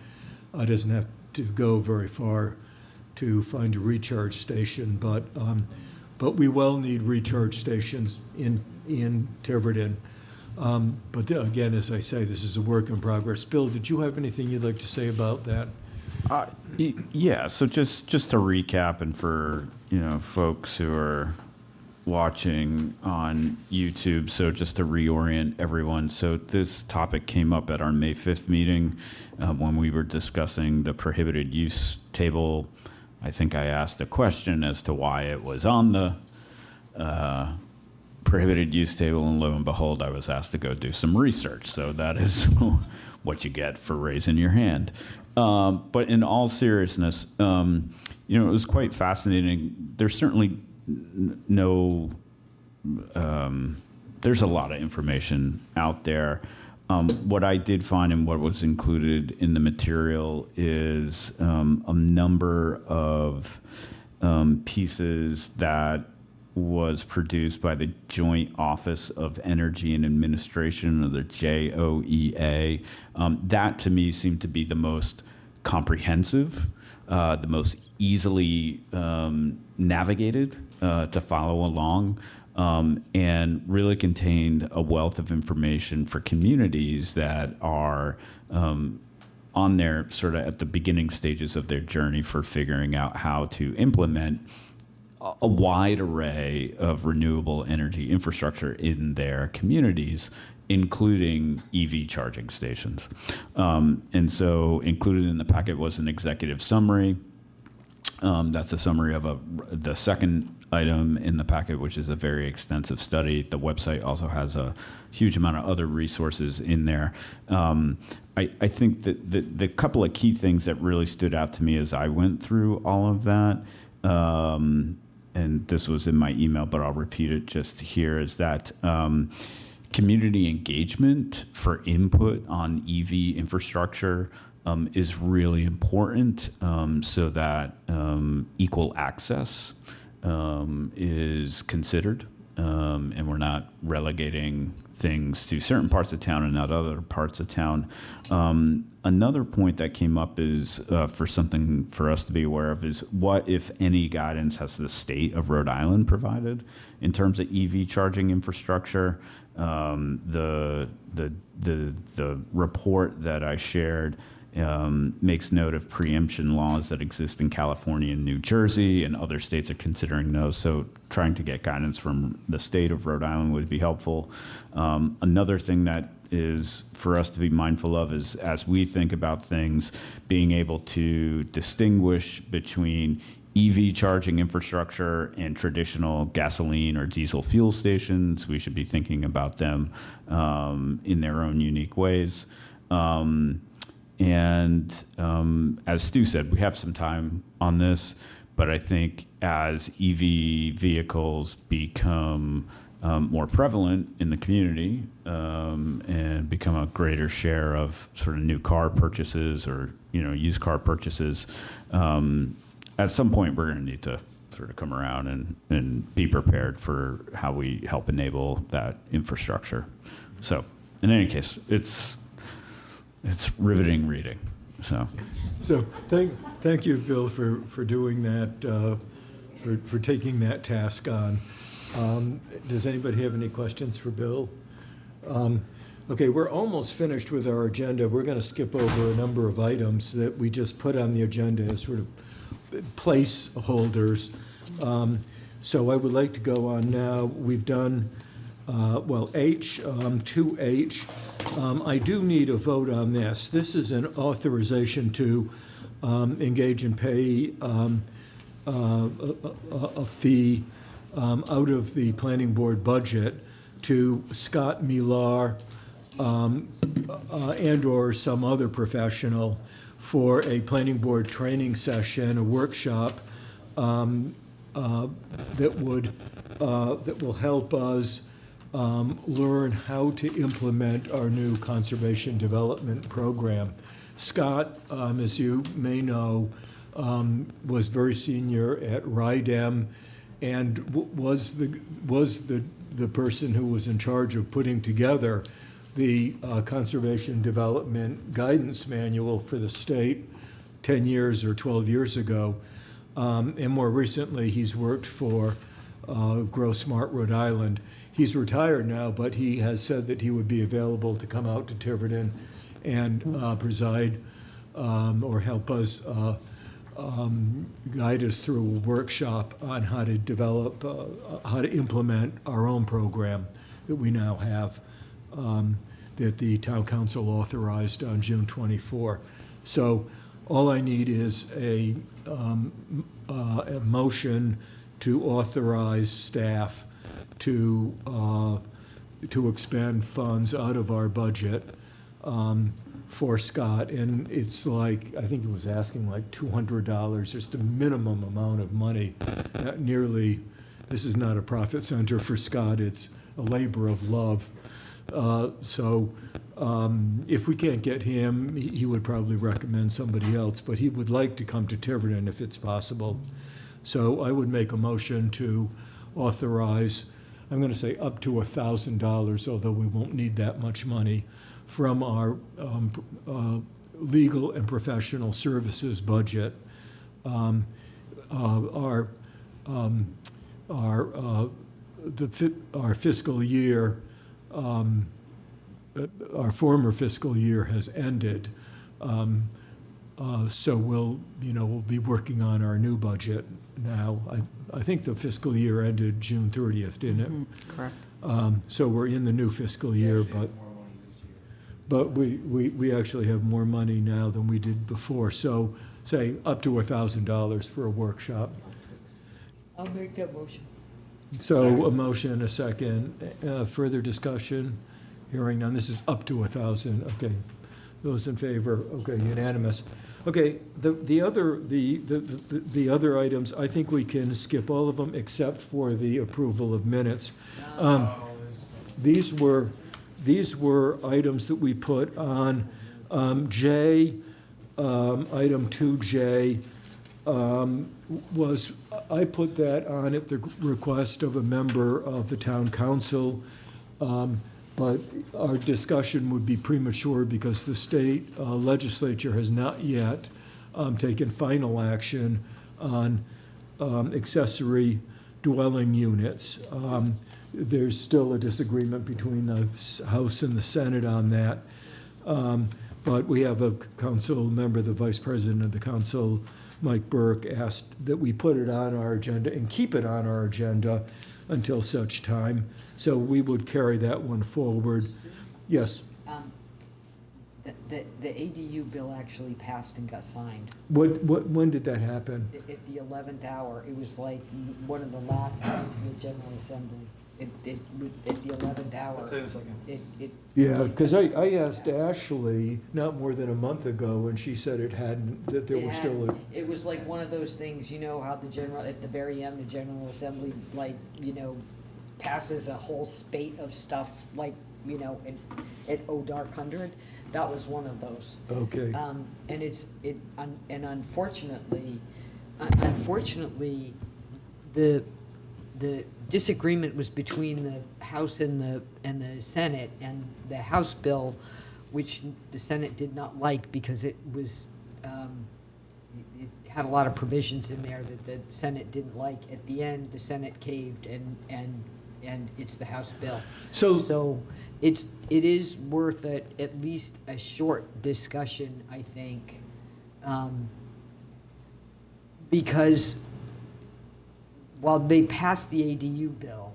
Speaker 1: doesn't have to go very far to find a recharge station. But we will need recharge stations in Tiverton. But again, as I say, this is a work in progress. Bill, did you have anything you'd like to say about that?
Speaker 6: Yeah, so just to recap, and for folks who are watching on YouTube, so just to reorient everyone, so this topic came up at our May 5th meeting when we were discussing the prohibited use table. I think I asked a question as to why it was on the prohibited use table, and lo and behold, I was asked to go do some research. So that is what you get for raising your hand. But in all seriousness, it was quite fascinating. There's certainly there's a lot of information out there. What I did find and what was included in the material is a number of pieces that was produced by the Joint Office of Energy and Administration, or the JOEA. That to me seemed to be the most comprehensive, the most easily navigated to follow along, and really contained a wealth of information for communities that are on their sort of at the beginning stages of their journey for figuring out how to implement a wide array of renewable energy infrastructure in their communities, including EV charging stations. And so included in the packet was an executive summary. That's a summary of the second item in the packet, which is a very extensive study. The website also has a huge amount of other resources in there. I think that the couple of key things that really stood out to me as I went through all of that, and this was in my email, but I'll repeat it just here, is that community engagement for input on EV infrastructure is really important, so that equal access is considered and we're not relegating things to certain parts of town and not other parts of town. Another point that came up is for something for us to be aware of is what, if any, guidance has the state of Rhode Island provided in terms of EV charging infrastructure. The report that I shared makes note of preemption laws that exist in California and New Jersey, and other states are considering those. So trying to get guidance from the state of Rhode Island would be helpful. Another thing that is for us to be mindful of is, as we think about things, being able to distinguish between EV charging infrastructure and traditional gasoline or diesel fuel stations. We should be thinking about them in their own unique ways. As Stu said, we have some time on this, but I think as EV vehicles become more prevalent in the community and become a greater share of sort of new car purchases or used car purchases, at some point we're going to need to sort of come around and be prepared for how we help enable that infrastructure. So in any case, it's riveting reading. So
Speaker 1: thank you, Bill, for doing that, for taking that task on. Does anybody have any questions for Bill? Okay, we're almost finished with our agenda. We're going to skip over a number of items that we just put on the agenda as sort of placeholders. So I would like to go on now. We've done, H, 2H. I do need a vote on this. This is an authorization to engage and pay a fee out of the planning board budget to Scott Millar and/or some other professional for a planning board training session, a workshop that will help us learn how to implement our new conservation development program. Scott, as you may know, was very senior at RIDEM and was the person who was in charge of putting together the Conservation Development Guidance Manual for the state 10 years or 12 years ago. And more recently, he's worked for Grow Smart Rhode Island. He's retired now, but he has said that he would be available to come out to Tiverton and preside or help us guide us through a workshop on how to develop, how to implement our own program that we now have, that the town council authorized on June 24. So all I need is a motion to authorize staff to expend funds out of our budget for Scott. And it's like, I think he was asking like $200, just a minimum amount of money. Not nearly, this is not a profit center for Scott, it's a labor of love. So if we can't get him, he would probably recommend somebody else, but he would like to come to Tiverton if it's possible. So I would make a motion to authorize, I'm going to say up to $1,000, although we won't need that much money, from our legal and professional services budget. Our fiscal year, our former fiscal year has ended, so we'll be working on our new budget now. I think the fiscal year ended June 30th, didn't it?
Speaker 2: Correct.
Speaker 1: So we're in the new fiscal year, but we actually have more money now than we did before. So say up to $1,000 for a workshop.
Speaker 5: I'll make that motion.
Speaker 1: So a motion, a second. Further discussion? Hearing none. This is up to 1,000. Okay. Those in favor? Okay, unanimous. Okay, the other items, I think we can skip all of them except for the approval of minutes. These were items that we put on J, item 2J, was I put that on at the request of a member of the town council, but our discussion would be premature because the state legislature has not yet taken final action on accessory dwelling units. There's still a disagreement between the House and the Senate on that. But we have a council member, the vice president of the council, Mike Burke, asked that we put it on our agenda and keep it on our agenda until such time. So we would carry that one forward. Yes.
Speaker 5: The ADU bill actually passed and got signed.
Speaker 1: When did that happen?
Speaker 5: At the 11th hour, it was like one of the last things in the General Assembly. At the 11th hour.
Speaker 4: I'll tell you in a second.
Speaker 1: Yeah, because I asked Ashley not more than a month ago, and she said it hadn't, that there was still a.
Speaker 5: It was like one of those things, you know, how at the very end, the General Assembly, like, passes a whole spate of stuff, like, at dark 100. That was one of those.
Speaker 1: Okay.
Speaker 5: And unfortunately, the disagreement was between the House and the Senate, and the House bill, which the Senate did not like because it was, it had a lot of provisions in there that the Senate didn't like. At the end, the Senate caved, and it's the House bill. So it is worth at least a short discussion, I think, because while they passed the ADU bill,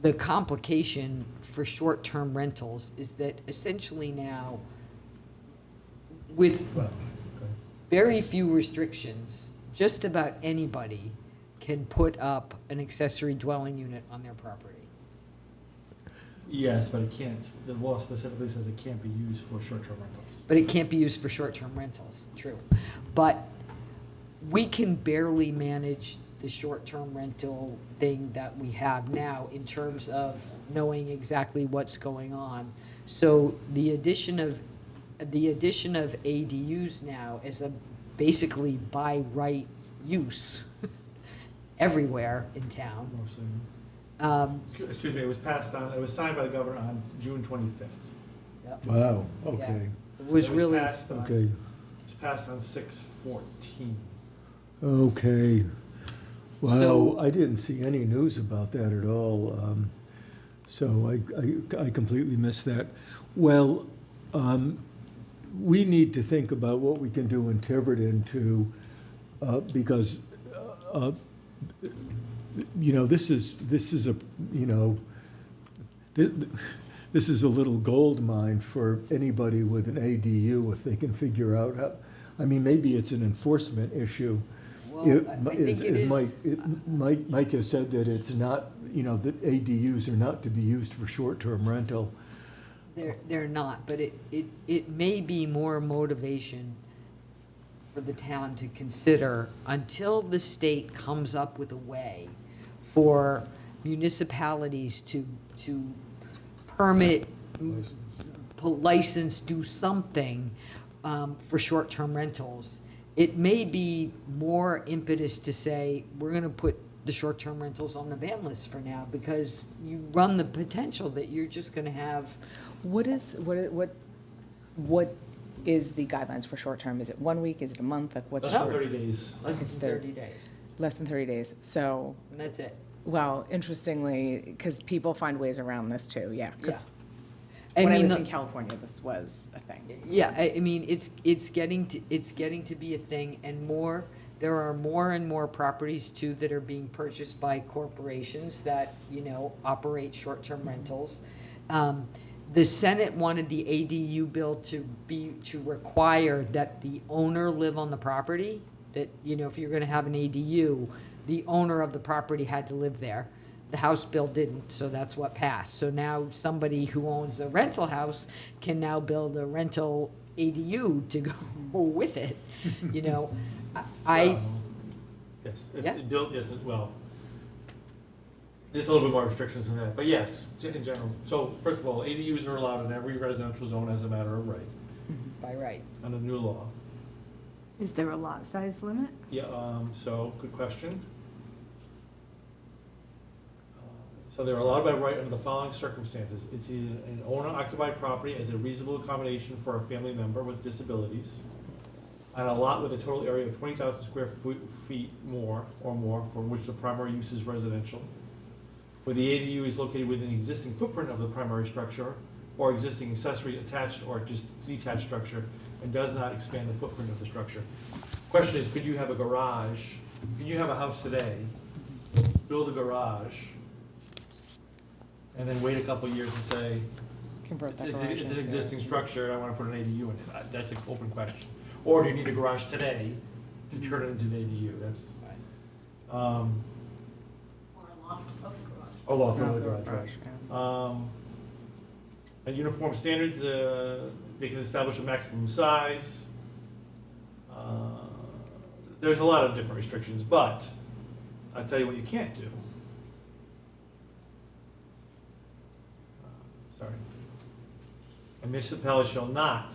Speaker 5: the complication for short-term rentals is that essentially now, with very few restrictions, just about anybody can put up an accessory dwelling unit on their property.
Speaker 4: Yes, but it can't, the law specifically says it can't be used for short-term rentals.
Speaker 5: But it can't be used for short-term rentals, true. But we can barely manage the short-term rental thing that we have now in terms of knowing exactly what's going on. So the addition of ADUs now is a basically by right use everywhere in town.
Speaker 4: Excuse me, it was signed by the governor on June 25th.
Speaker 5: Yep.
Speaker 1: Wow, okay,
Speaker 5: It was really,
Speaker 1: okay,
Speaker 4: It was passed on 6/14.
Speaker 1: okay. Wow,
Speaker 5: So-
Speaker 1: I didn't see any news about that at all, so I completely missed that. Well, we need to think about what we can do in Tiverton to, because, this is a, this is a little gold mine for anybody with an ADU if they can figure out how, maybe it's an enforcement issue.
Speaker 5: well, I think it is.
Speaker 1: Mike has said that it's not, that ADUs are not to be used for short-term rental.
Speaker 5: They're not, but it may be more motivation for the town to consider until the state comes up with a way for municipalities to permit, license, do something for short-term rentals. It may be more impetus to say, we're gonna put the short-term rentals on the ban list for now, because you run the potential that you're just gonna have.
Speaker 2: What is the guidelines for short term? Is it 1 week? Is it a month? Like what's
Speaker 4: Less than 30 days.
Speaker 5: Less
Speaker 2: It's
Speaker 5: than
Speaker 2: 30.
Speaker 5: 30 days,
Speaker 2: less than 30 days? So,
Speaker 5: and that's it.
Speaker 2: well, interestingly, because people find ways around this too, yeah. 'Cause
Speaker 5: I
Speaker 2: when I
Speaker 5: mean,
Speaker 2: lived in California, this was a thing.
Speaker 5: yeah, I mean, it's getting to be a thing, and there are more and more properties too that are being purchased by corporations that, operate short-term rentals. The Senate wanted the ADU bill to require that the owner live on the property, that, if you're gonna have an ADU, the owner of the property had to live there. The House bill didn't, so that's what passed. So now somebody who owns a rental house can now build a rental ADU to go with it,
Speaker 4: Yes,
Speaker 5: Yeah.
Speaker 4: well, there's a little bit more restrictions than that, but yes, in general. So first of all, ADUs are allowed in every residential zone as a matter of right,
Speaker 5: by right.
Speaker 4: under the new law.
Speaker 11: Is there a lot size limit?
Speaker 4: Yeah, so, good question. So they're allowed by right under the following circumstances. It's an owner-occupied property as a reasonable accommodation for a family member with disabilities, on a lot with a total area of 20,000 square feet more, or more, for which the primary use is residential, where the ADU is located within the existing footprint of the primary structure, or existing accessory attached or just detached structure, and does not expand the footprint of the structure. Question is, could you have a garage, could you have a house today, build a garage, and then wait a couple of years and say,
Speaker 2: Convert that
Speaker 4: it's
Speaker 2: garage
Speaker 4: an
Speaker 2: into-
Speaker 4: existing structure, and I wanna put an ADU in it? That's an open question. Or do you need a garage today to turn it into an ADU? That's,
Speaker 14: Or a loft of the garage.
Speaker 4: a loft
Speaker 2: Not
Speaker 4: of the
Speaker 2: the
Speaker 4: garage,
Speaker 2: garage,
Speaker 4: right. And uniform standards, they can establish a maximum size. There's a lot of different restrictions, but I'll tell you what you can't do. Sorry. A municipality shall not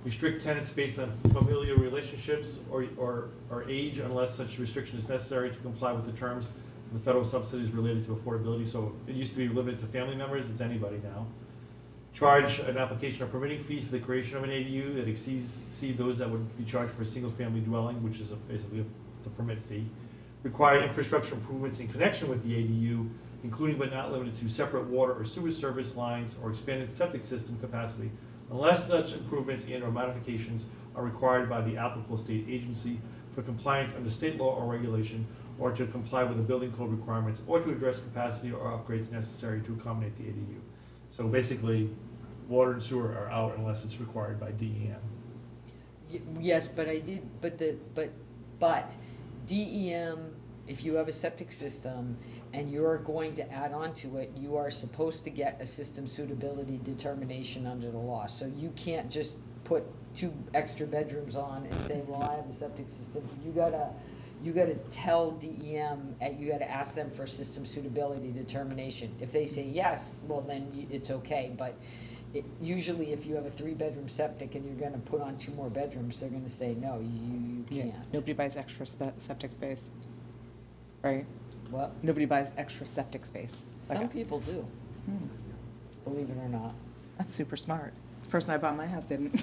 Speaker 4: restrict tenants based on familial relationships or age unless such restriction is necessary to comply with the terms of the federal subsidies related to affordability. So it used to be limited to family members, it's anybody now. Charge an application or permitting fees for the creation of an ADU that exceed those that would be charged for a single-family dwelling, which is basically the permit fee. Require infrastructure improvements in connection with the ADU, including but not limited to separate water or sewer service lines or expanded septic system capacity, unless such improvements and or modifications are required by the applicable state agency for compliance under state law or regulation, or to comply with the building code requirements, or to address capacity or upgrades necessary to accommodate the ADU. So basically, water and sewer are out unless it's required by DEM.
Speaker 5: Yes, but but DEM, if you have a septic system and you're going to add on to it, you are supposed to get a system suitability determination under the law. So you can't just put 2 extra bedrooms on and say, well, I have a septic system. You gotta tell DEM, you gotta ask them for system suitability determination. If they say yes, well, then it's okay, but usually if you have a 3-bedroom septic and you're gonna put on 2 more bedrooms, they're gonna say, no, you can't.
Speaker 2: Nobody buys extra septic space, right?
Speaker 5: What?
Speaker 2: Nobody buys extra septic space.
Speaker 5: Some people do, believe it or not.
Speaker 2: That's super smart. The person I bought my house didn't.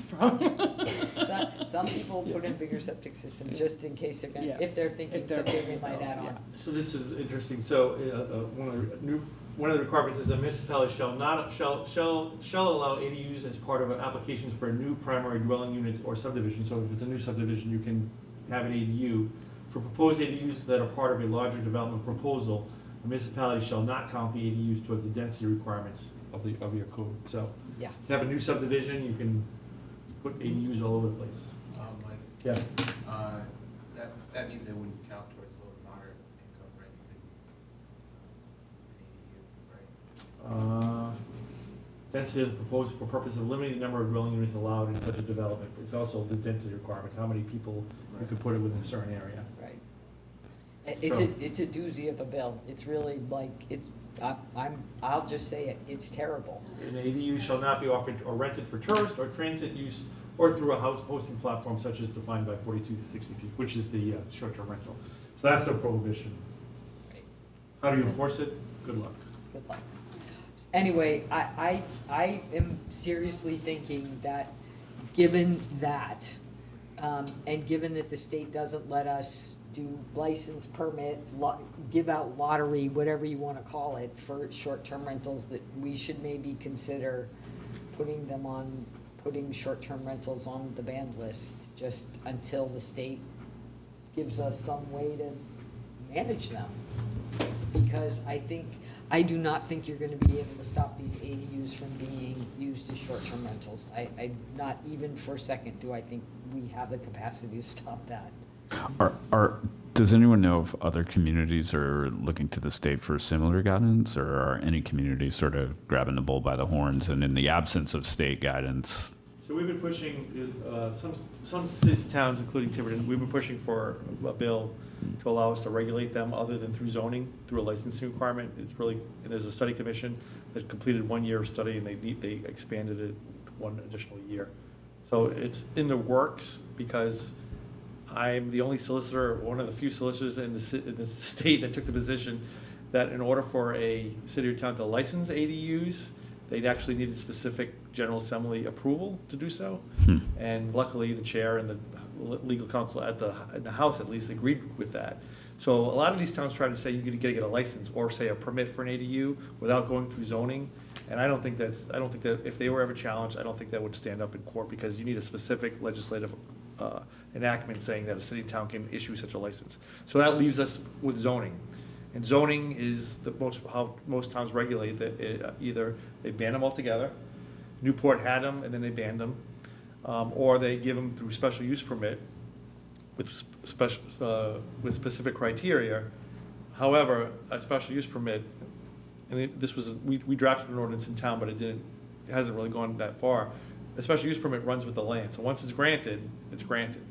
Speaker 5: Some people put in bigger septic systems just in case they're gonna,
Speaker 2: Yeah.
Speaker 5: if they're thinking
Speaker 2: If they're-
Speaker 5: something they might add on.
Speaker 4: So this is interesting, so, one of the requirements is a municipality shall allow ADUs as part of applications for new primary dwelling units or subdivision. So if it's a new subdivision, you can have an ADU. For proposed ADUs that are part of a larger development proposal, a municipality shall not count the ADUs towards the density requirements of your code. So,
Speaker 5: Yeah.
Speaker 4: if you have a new subdivision, you can put ADUs all over the place.
Speaker 9: Mike,
Speaker 4: Yeah.
Speaker 9: that means they wouldn't count towards low to moderate income, right? You could, an ADU, right?
Speaker 4: Density is proposed for purpose of limiting the number of dwelling units allowed in such a development. It's also the density requirements, how many people you could put it within a certain area.
Speaker 5: Right. It's a doozy of a bill. It's really like, I'll just say it, it's terrible.
Speaker 4: An ADU shall not be offered or rented for tourist or transit use or through a house hosting platform such as defined by 4263, which is the short-term rental. So that's the prohibition. How do you enforce it? Good luck.
Speaker 5: Good luck. Anyway, I am seriously thinking that, given that, and given that the state doesn't let us do license, permit, give out lottery, whatever you wanna call it, for short-term rentals, that we should maybe consider putting short-term rentals on the banned list, just until the state gives us some way to manage them. Because I do not think you're gonna be able to stop these ADUs from being used as short-term rentals. I not even for a second do I think we have the capacity to stop that.
Speaker 6: Does anyone know if other communities are looking to the state for similar guidance, or are any communities sort of grabbing the bull by the horns, and in the absence of state guidance?
Speaker 4: So we've been pushing, some cities and towns, including Tiverton, we've been pushing for a bill to allow us to regulate them other than through zoning, through a licensing requirement. It's really, and there's a study commission that completed 1 year of study, and they expanded it 1 additional year. So it's in the works, because I'm the only solicitor, one of the few solicitors in the state that took the position that in order for a city or town to license ADUs, they'd actually needed specific General Assembly approval to do so. And luckily, the chair and the legal counsel at the House at least agreed with that. So a lot of these towns try to say you gotta get a license or say a permit for an ADU without going through zoning. And I don't think that if they were ever challenged, I don't think that would stand up in court, because you need a specific legislative enactment saying that a city and town can issue such a license. So that leaves us with zoning. And zoning is how most towns regulate that. Either they ban them altogether, Newport had them and then they banned them, or they give them through special use permit with specific criteria. However, a special use permit, and we drafted an ordinance in town, but it hasn't really gone that far. A special use permit runs with the land, so once it's granted, it's granted.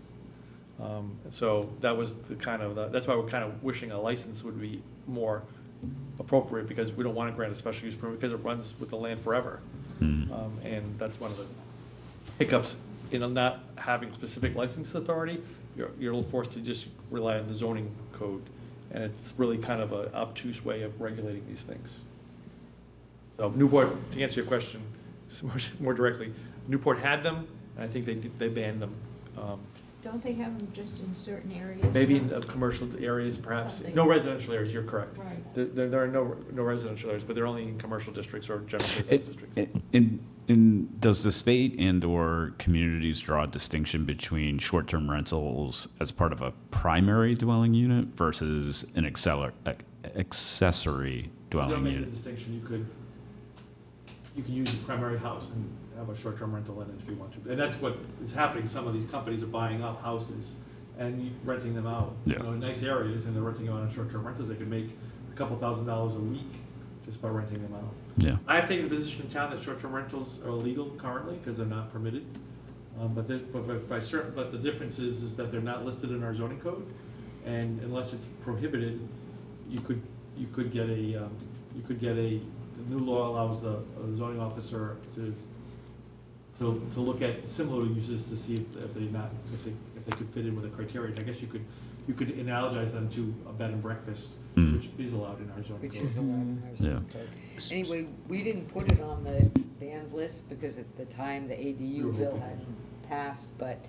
Speaker 4: And so that was that's why we're kind of wishing a license would be more appropriate, because we don't want to grant a special use permit because it runs with the land forever. And that's one of the hiccups in not having specific license authority. You're forced to just rely on the zoning code, and it's really kind of an obtuse way of regulating these things. So Newport, to answer your question more directly, Newport had them, and I think they banned them.
Speaker 7: Don't they have them just in certain areas?
Speaker 4: Maybe
Speaker 7: now?
Speaker 4: in commercial areas, perhaps.
Speaker 7: Something.
Speaker 4: No residential areas, you're correct.
Speaker 7: Right.
Speaker 4: There are no residential areas, but they're only in commercial districts or general business districts.
Speaker 6: Does the state and/or communities draw a distinction between short-term rentals as part of a primary dwelling unit versus an accessory
Speaker 4: You
Speaker 6: dwelling
Speaker 4: don't make the
Speaker 6: unit?
Speaker 4: distinction. You can use your primary house and have a short-term rental in it if you want to. And that's what is happening. Some of these companies are buying up houses and renting them out.
Speaker 6: Yeah.
Speaker 4: In nice areas, and they're renting them out on short-term rentals. They can make a couple $1,000s a week just by renting them out.
Speaker 6: Yeah.
Speaker 4: I have taken the position in town that short-term rentals are illegal currently because they're not permitted. But the difference is that they're not listed in our zoning code, and unless it's prohibited, you could get a the new law allows the zoning officer to look at similar uses to see if they could fit in with the criteria. I guess you could analogize them to a bed and breakfast, which is allowed in our zoning
Speaker 5: Which
Speaker 4: code.
Speaker 5: is allowed in our zoning
Speaker 6: Yeah.
Speaker 5: code. Anyway, we didn't put it on the banned list because at the time the ADU bill hadn't passed, but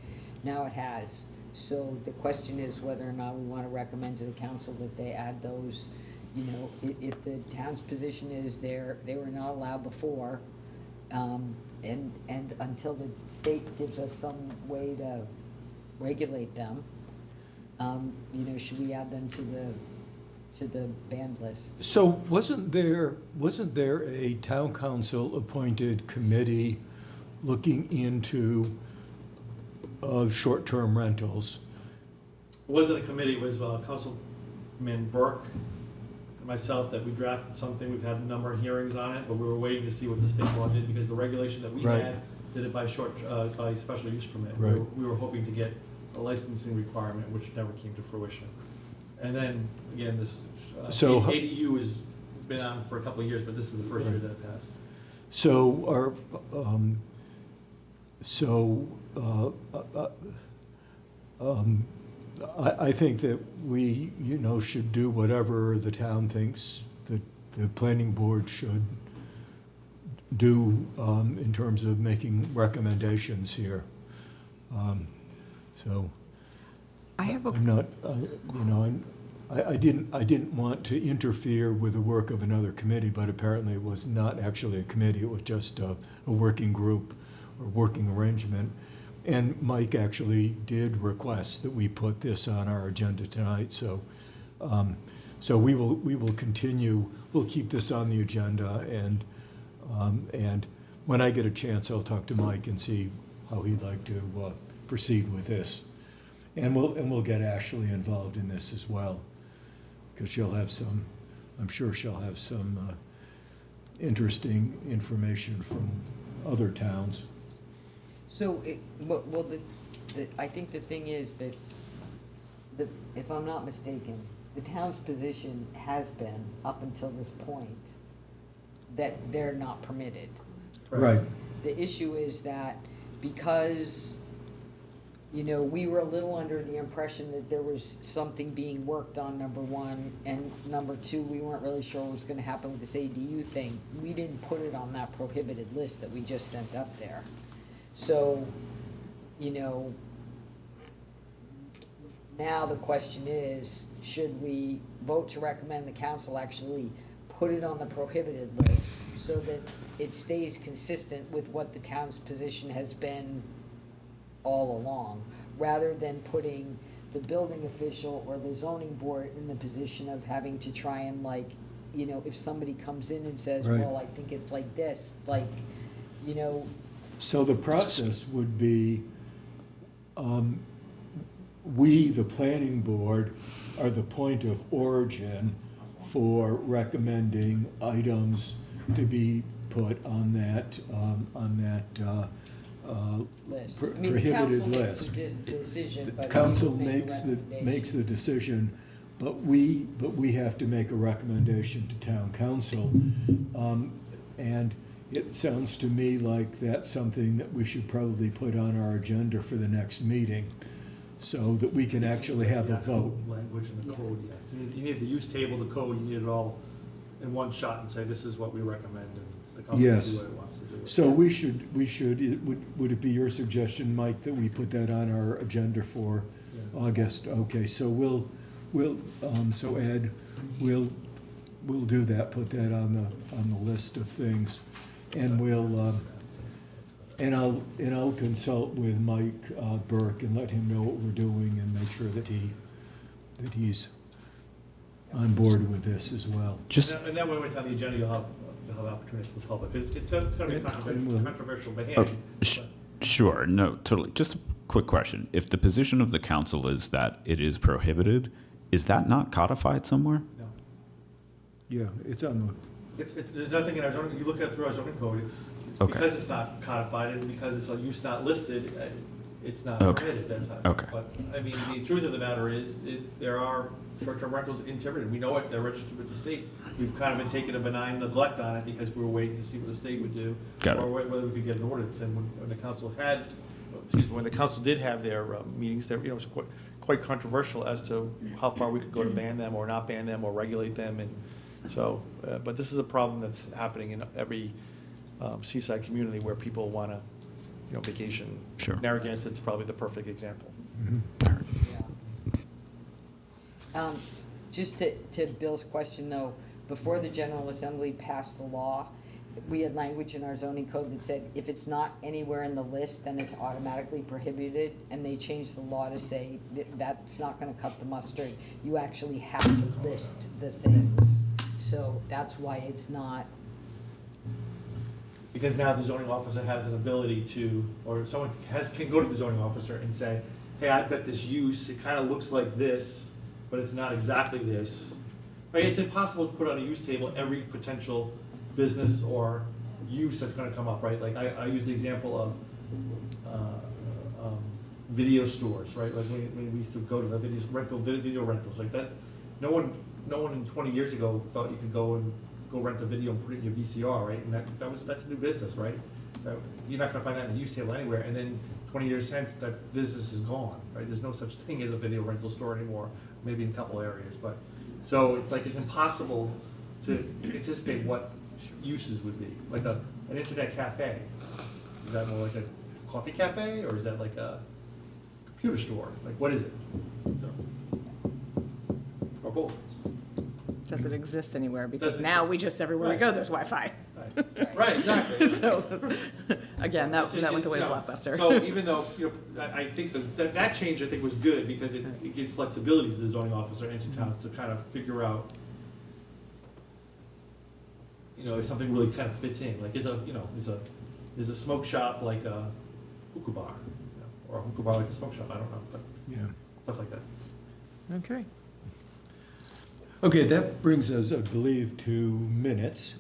Speaker 5: now it has. So the question is whether or not we want to recommend to the council that they add those. If the town's position is they were not allowed before, and until the state gives us some way to regulate them, should we add them to the banned list?
Speaker 1: So wasn't there a town council appointed committee looking into short-term rentals?
Speaker 4: It wasn't a committee, it was Councilman Burke and myself that we drafted something. We've had a number of hearings on it, but we were waiting to see what the state law did, because the regulation that we
Speaker 1: Right.
Speaker 4: had did it by by special use permit.
Speaker 1: Right.
Speaker 4: We were hoping to get a licensing requirement, which never came to fruition. And then, again, this
Speaker 1: So-
Speaker 4: ADU has been on for a couple of years, but this is the first year
Speaker 1: Right.
Speaker 4: that it passed.
Speaker 1: So I think that we, should do whatever the town thinks that the planning board should do in terms of making recommendations here. So
Speaker 7: I have a
Speaker 1: I'm not, I didn't want to interfere with the work of another committee, but apparently it was not actually a committee, it was just a working group or working arrangement. And Mike actually did request that we put this on our agenda tonight, so we will continue, we'll keep this on the agenda, and when I get a chance, I'll talk to Mike and see how he'd like to proceed with this. And we'll get Ashley involved in this as well, because I'm sure she'll have some interesting information from other towns.
Speaker 5: So, I think the thing is that, if I'm not mistaken, the town's position has been, up until this point, that they're not permitted.
Speaker 1: Right.
Speaker 5: The issue is that because, you know, we were a little under the impression that there was something being worked on, number one, and number two, we weren't really sure what was gonna happen with this ADU thing. We didn't put it on that prohibited list that we just sent up there. So, you know, now the question is, should we vote to recommend the council actually put it on the prohibited list so that it stays consistent with what the town's position has been all along, rather than putting the building official or the zoning board in the position of having to try and, like, you know, if somebody comes in and says,
Speaker 1: Right.
Speaker 5: well, I think it's like this, like, you know,
Speaker 1: So the process would be, we, the planning board, are the point of origin for recommending items to be put on that
Speaker 5: list.
Speaker 1: pro-
Speaker 5: I mean, the
Speaker 1: prohibited
Speaker 5: council makes
Speaker 1: list.
Speaker 5: the decision,
Speaker 1: The
Speaker 5: but.
Speaker 1: council
Speaker 5: we make a
Speaker 1: makes
Speaker 5: recommendation.
Speaker 1: the decision, but we have to make a recommendation to town council. And it sounds to me like that's something that we should probably put on our agenda for the next meeting, so that we can actually have a vote.
Speaker 4: Language in the code, yeah. You need the use table, the code, you need it all in one shot and say, this is what we recommend, and the council can
Speaker 1: Yes.
Speaker 4: do what it wants to do.
Speaker 1: So we should, would it be your suggestion, Mike, that we put that on our agenda for
Speaker 4: Yeah.
Speaker 1: August? Okay, so so Ed, we'll do that, put that on the list of things. And and I'll consult with Mike Burke and let him know what we're doing and make sure that he's on board with this as well.
Speaker 6: Just,
Speaker 4: And that way, when it's on the agenda, you'll have opportunities for the public, because it's gonna be
Speaker 1: And
Speaker 4: controversial,
Speaker 1: we'll-
Speaker 4: controversial
Speaker 6: oh,
Speaker 4: behavior.
Speaker 6: sure, no, totally. Just a quick question. If the position of the council is that it is prohibited, is that not codified somewhere?
Speaker 4: No.
Speaker 1: Yeah, it's on
Speaker 4: There's nothing in our zoning, you look at through our zoning code, it's
Speaker 6: Okay.
Speaker 4: because it's not codified and because it's a use not listed, it's not
Speaker 6: Okay.
Speaker 4: permitted, that's not.
Speaker 6: Okay.
Speaker 4: But, I mean, the truth of the matter is, there are short-term rentals in Tiverton, we know it, they're registered with the state. We've kind of been taking a benign neglect on it because we were waiting to see what the state would do.
Speaker 6: Got it.
Speaker 4: Or whether we could get an ordinance, and when the council had, excuse me, when the council did have their meetings, there, you know, it was quite controversial as to how far we could go to ban them or not ban them or regulate them, and so, but this is a problem that's happening in every seaside community where people want to, you know, vacation.
Speaker 6: Sure.
Speaker 4: Narragansett's probably the perfect example.
Speaker 5: Yeah. Just to Bill's question though, before the General Assembly passed the law, we had language in our zoning code that said if it's not anywhere in the list, then it's automatically prohibited, and they changed the law to say that's not gonna cut the mustard. You actually have to list the things, so that's why it's not.
Speaker 4: Because now the zoning officer has an ability to, or someone can go to the zoning officer and say, hey, I've got this use, it kind of looks like this, but it's not exactly this. Right, it's impossible to put on a use table every potential business or use that's gonna come up, right? Like, I use the example of, video stores, right? Like, when we used to go to the video rentals, like that, no one in 20 years ago thought you could go rent a video and put it in your VCR, right? And that's a new business, right? You're not gonna find that in the use table anywhere, and then 20 years since, that business is gone, right? There's no such thing as a video rental store anymore, maybe in a couple areas, but, so it's like, it's impossible to anticipate what uses would be, like an internet cafe. Is that more like a coffee cafe, or is that like a computer store? Like, what is it? So, or both.
Speaker 2: Does it exist anywhere?
Speaker 4: Does
Speaker 2: Because
Speaker 4: it
Speaker 2: now
Speaker 4: exist?
Speaker 2: we just, everywhere we
Speaker 4: Right.
Speaker 2: go, there's Wi-Fi.
Speaker 4: Right, exactly.
Speaker 2: So, again, that went the way of
Speaker 4: You know,
Speaker 2: Blockbuster.
Speaker 4: So even though, you know, I think that change, I think, was good, because it gives flexibility to the zoning officer and to towns to kind of figure out, you know, if something really kind of fits in, like, is a smoke shop like a hookah bar, you know, or a hookah bar like a smoke shop, I don't know, but
Speaker 1: Yeah.
Speaker 4: stuff like that.
Speaker 1: Okay. Okay, that brings us, I believe, to minutes.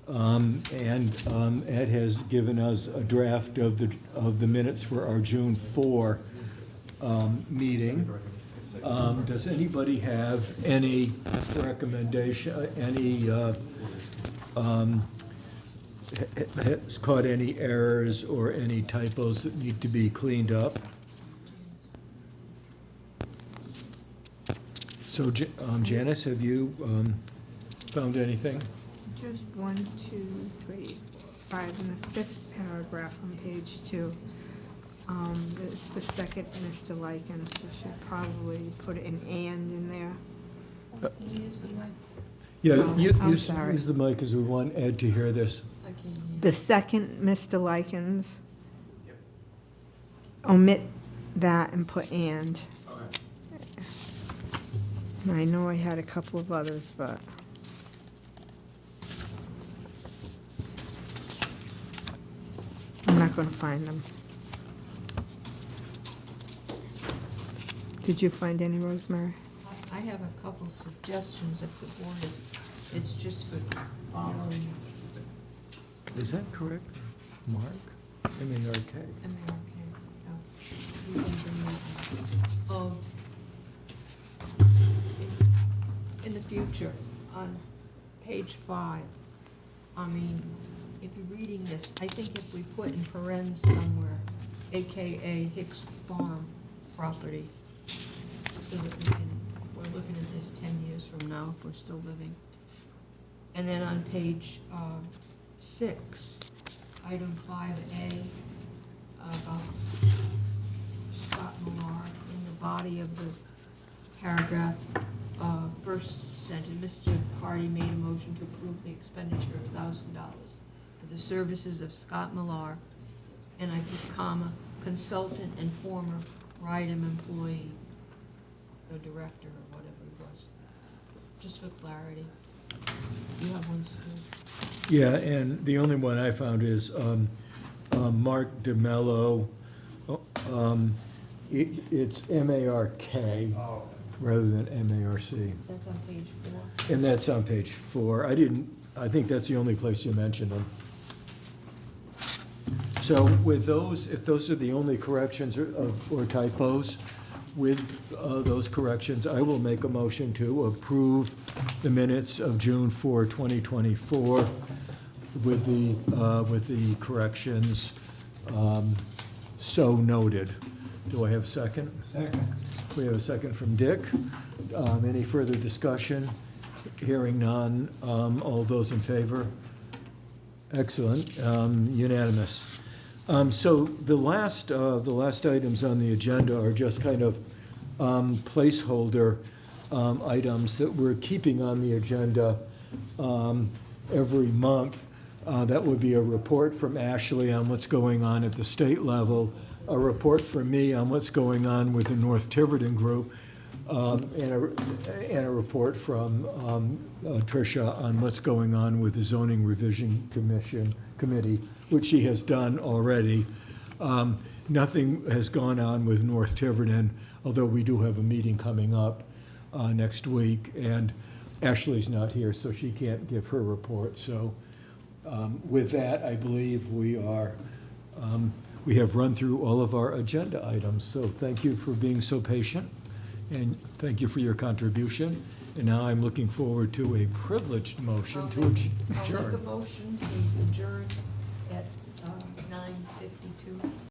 Speaker 1: Ed has given us a draft of the minutes for our June 4 meeting. Does anybody have any recommendation, has caught any errors or any typos that need to be cleaned up? So Janice, have you found anything?
Speaker 11: Just 1, 2, 3, 4, 5, in the 5th paragraph on page 2. The second Mr. Likens, we should probably put an "and" in there.
Speaker 1: Yeah,
Speaker 11: I'm
Speaker 1: use
Speaker 11: sorry.
Speaker 1: use the mic because we want Ed to hear this.
Speaker 11: The second Mr. Likens. Omit that and put "and." And I know I had a couple of others, but. I'm not gonna find them. Did you find any, Rosemary?
Speaker 7: I have a couple suggestions if the board is, it's just for following
Speaker 1: Is that correct, Mark? M-A-R-K.
Speaker 7: American. You can bring that up. In the future, on page 5, I mean, if you're reading this, I think if we put in parens somewhere, AKA Hicks Farm property, so that we're looking at this 10 years from now, if we're still living. And then on page 6, item 5A, about Scott Millar, in the body of the paragraph, first sentence, Mr. Hardy made a motion to approve the expenditure of $1,000 for the services of Scott Millar, and I put comma, consultant and former RIDEM employee, or director, or whatever it was, just for clarity. You have one, Stu?
Speaker 1: Yeah, and the only one I found is Mark DeMello. It's M-A-R-K rather than M-A-R-C.
Speaker 7: That's on page 4.
Speaker 1: And that's on page 4. I think that's the only place you mentioned them. So with those, if those are the only corrections or typos, with those corrections, I will make a motion to approve the minutes of June 4, 2024 with the corrections so noted. Do I have a second?
Speaker 8: Second.
Speaker 1: We have a second from Dick. Any further discussion? Hearing none. All those in favor? Excellent. Unanimous. So the last items on the agenda are just kind of placeholder items that we're keeping on the agenda every month. That would be a report from Ashley on what's going on at the state level, a report from me on what's going on with the North Tiverton group, and a report from Tricia on what's going on with the Zoning Revision Committee, which she has done already. Nothing has gone on with North Tiverton, although we do have a meeting coming up next week, and Ashley's not here, so she can't give her report. So with that, I believe we have run through all of our agenda items. So thank you for being so patient, and thank you for your contribution. And now I'm looking forward to a privileged motion to
Speaker 7: I'll make
Speaker 1: adjourn.
Speaker 7: a motion to adjourn at 9:52.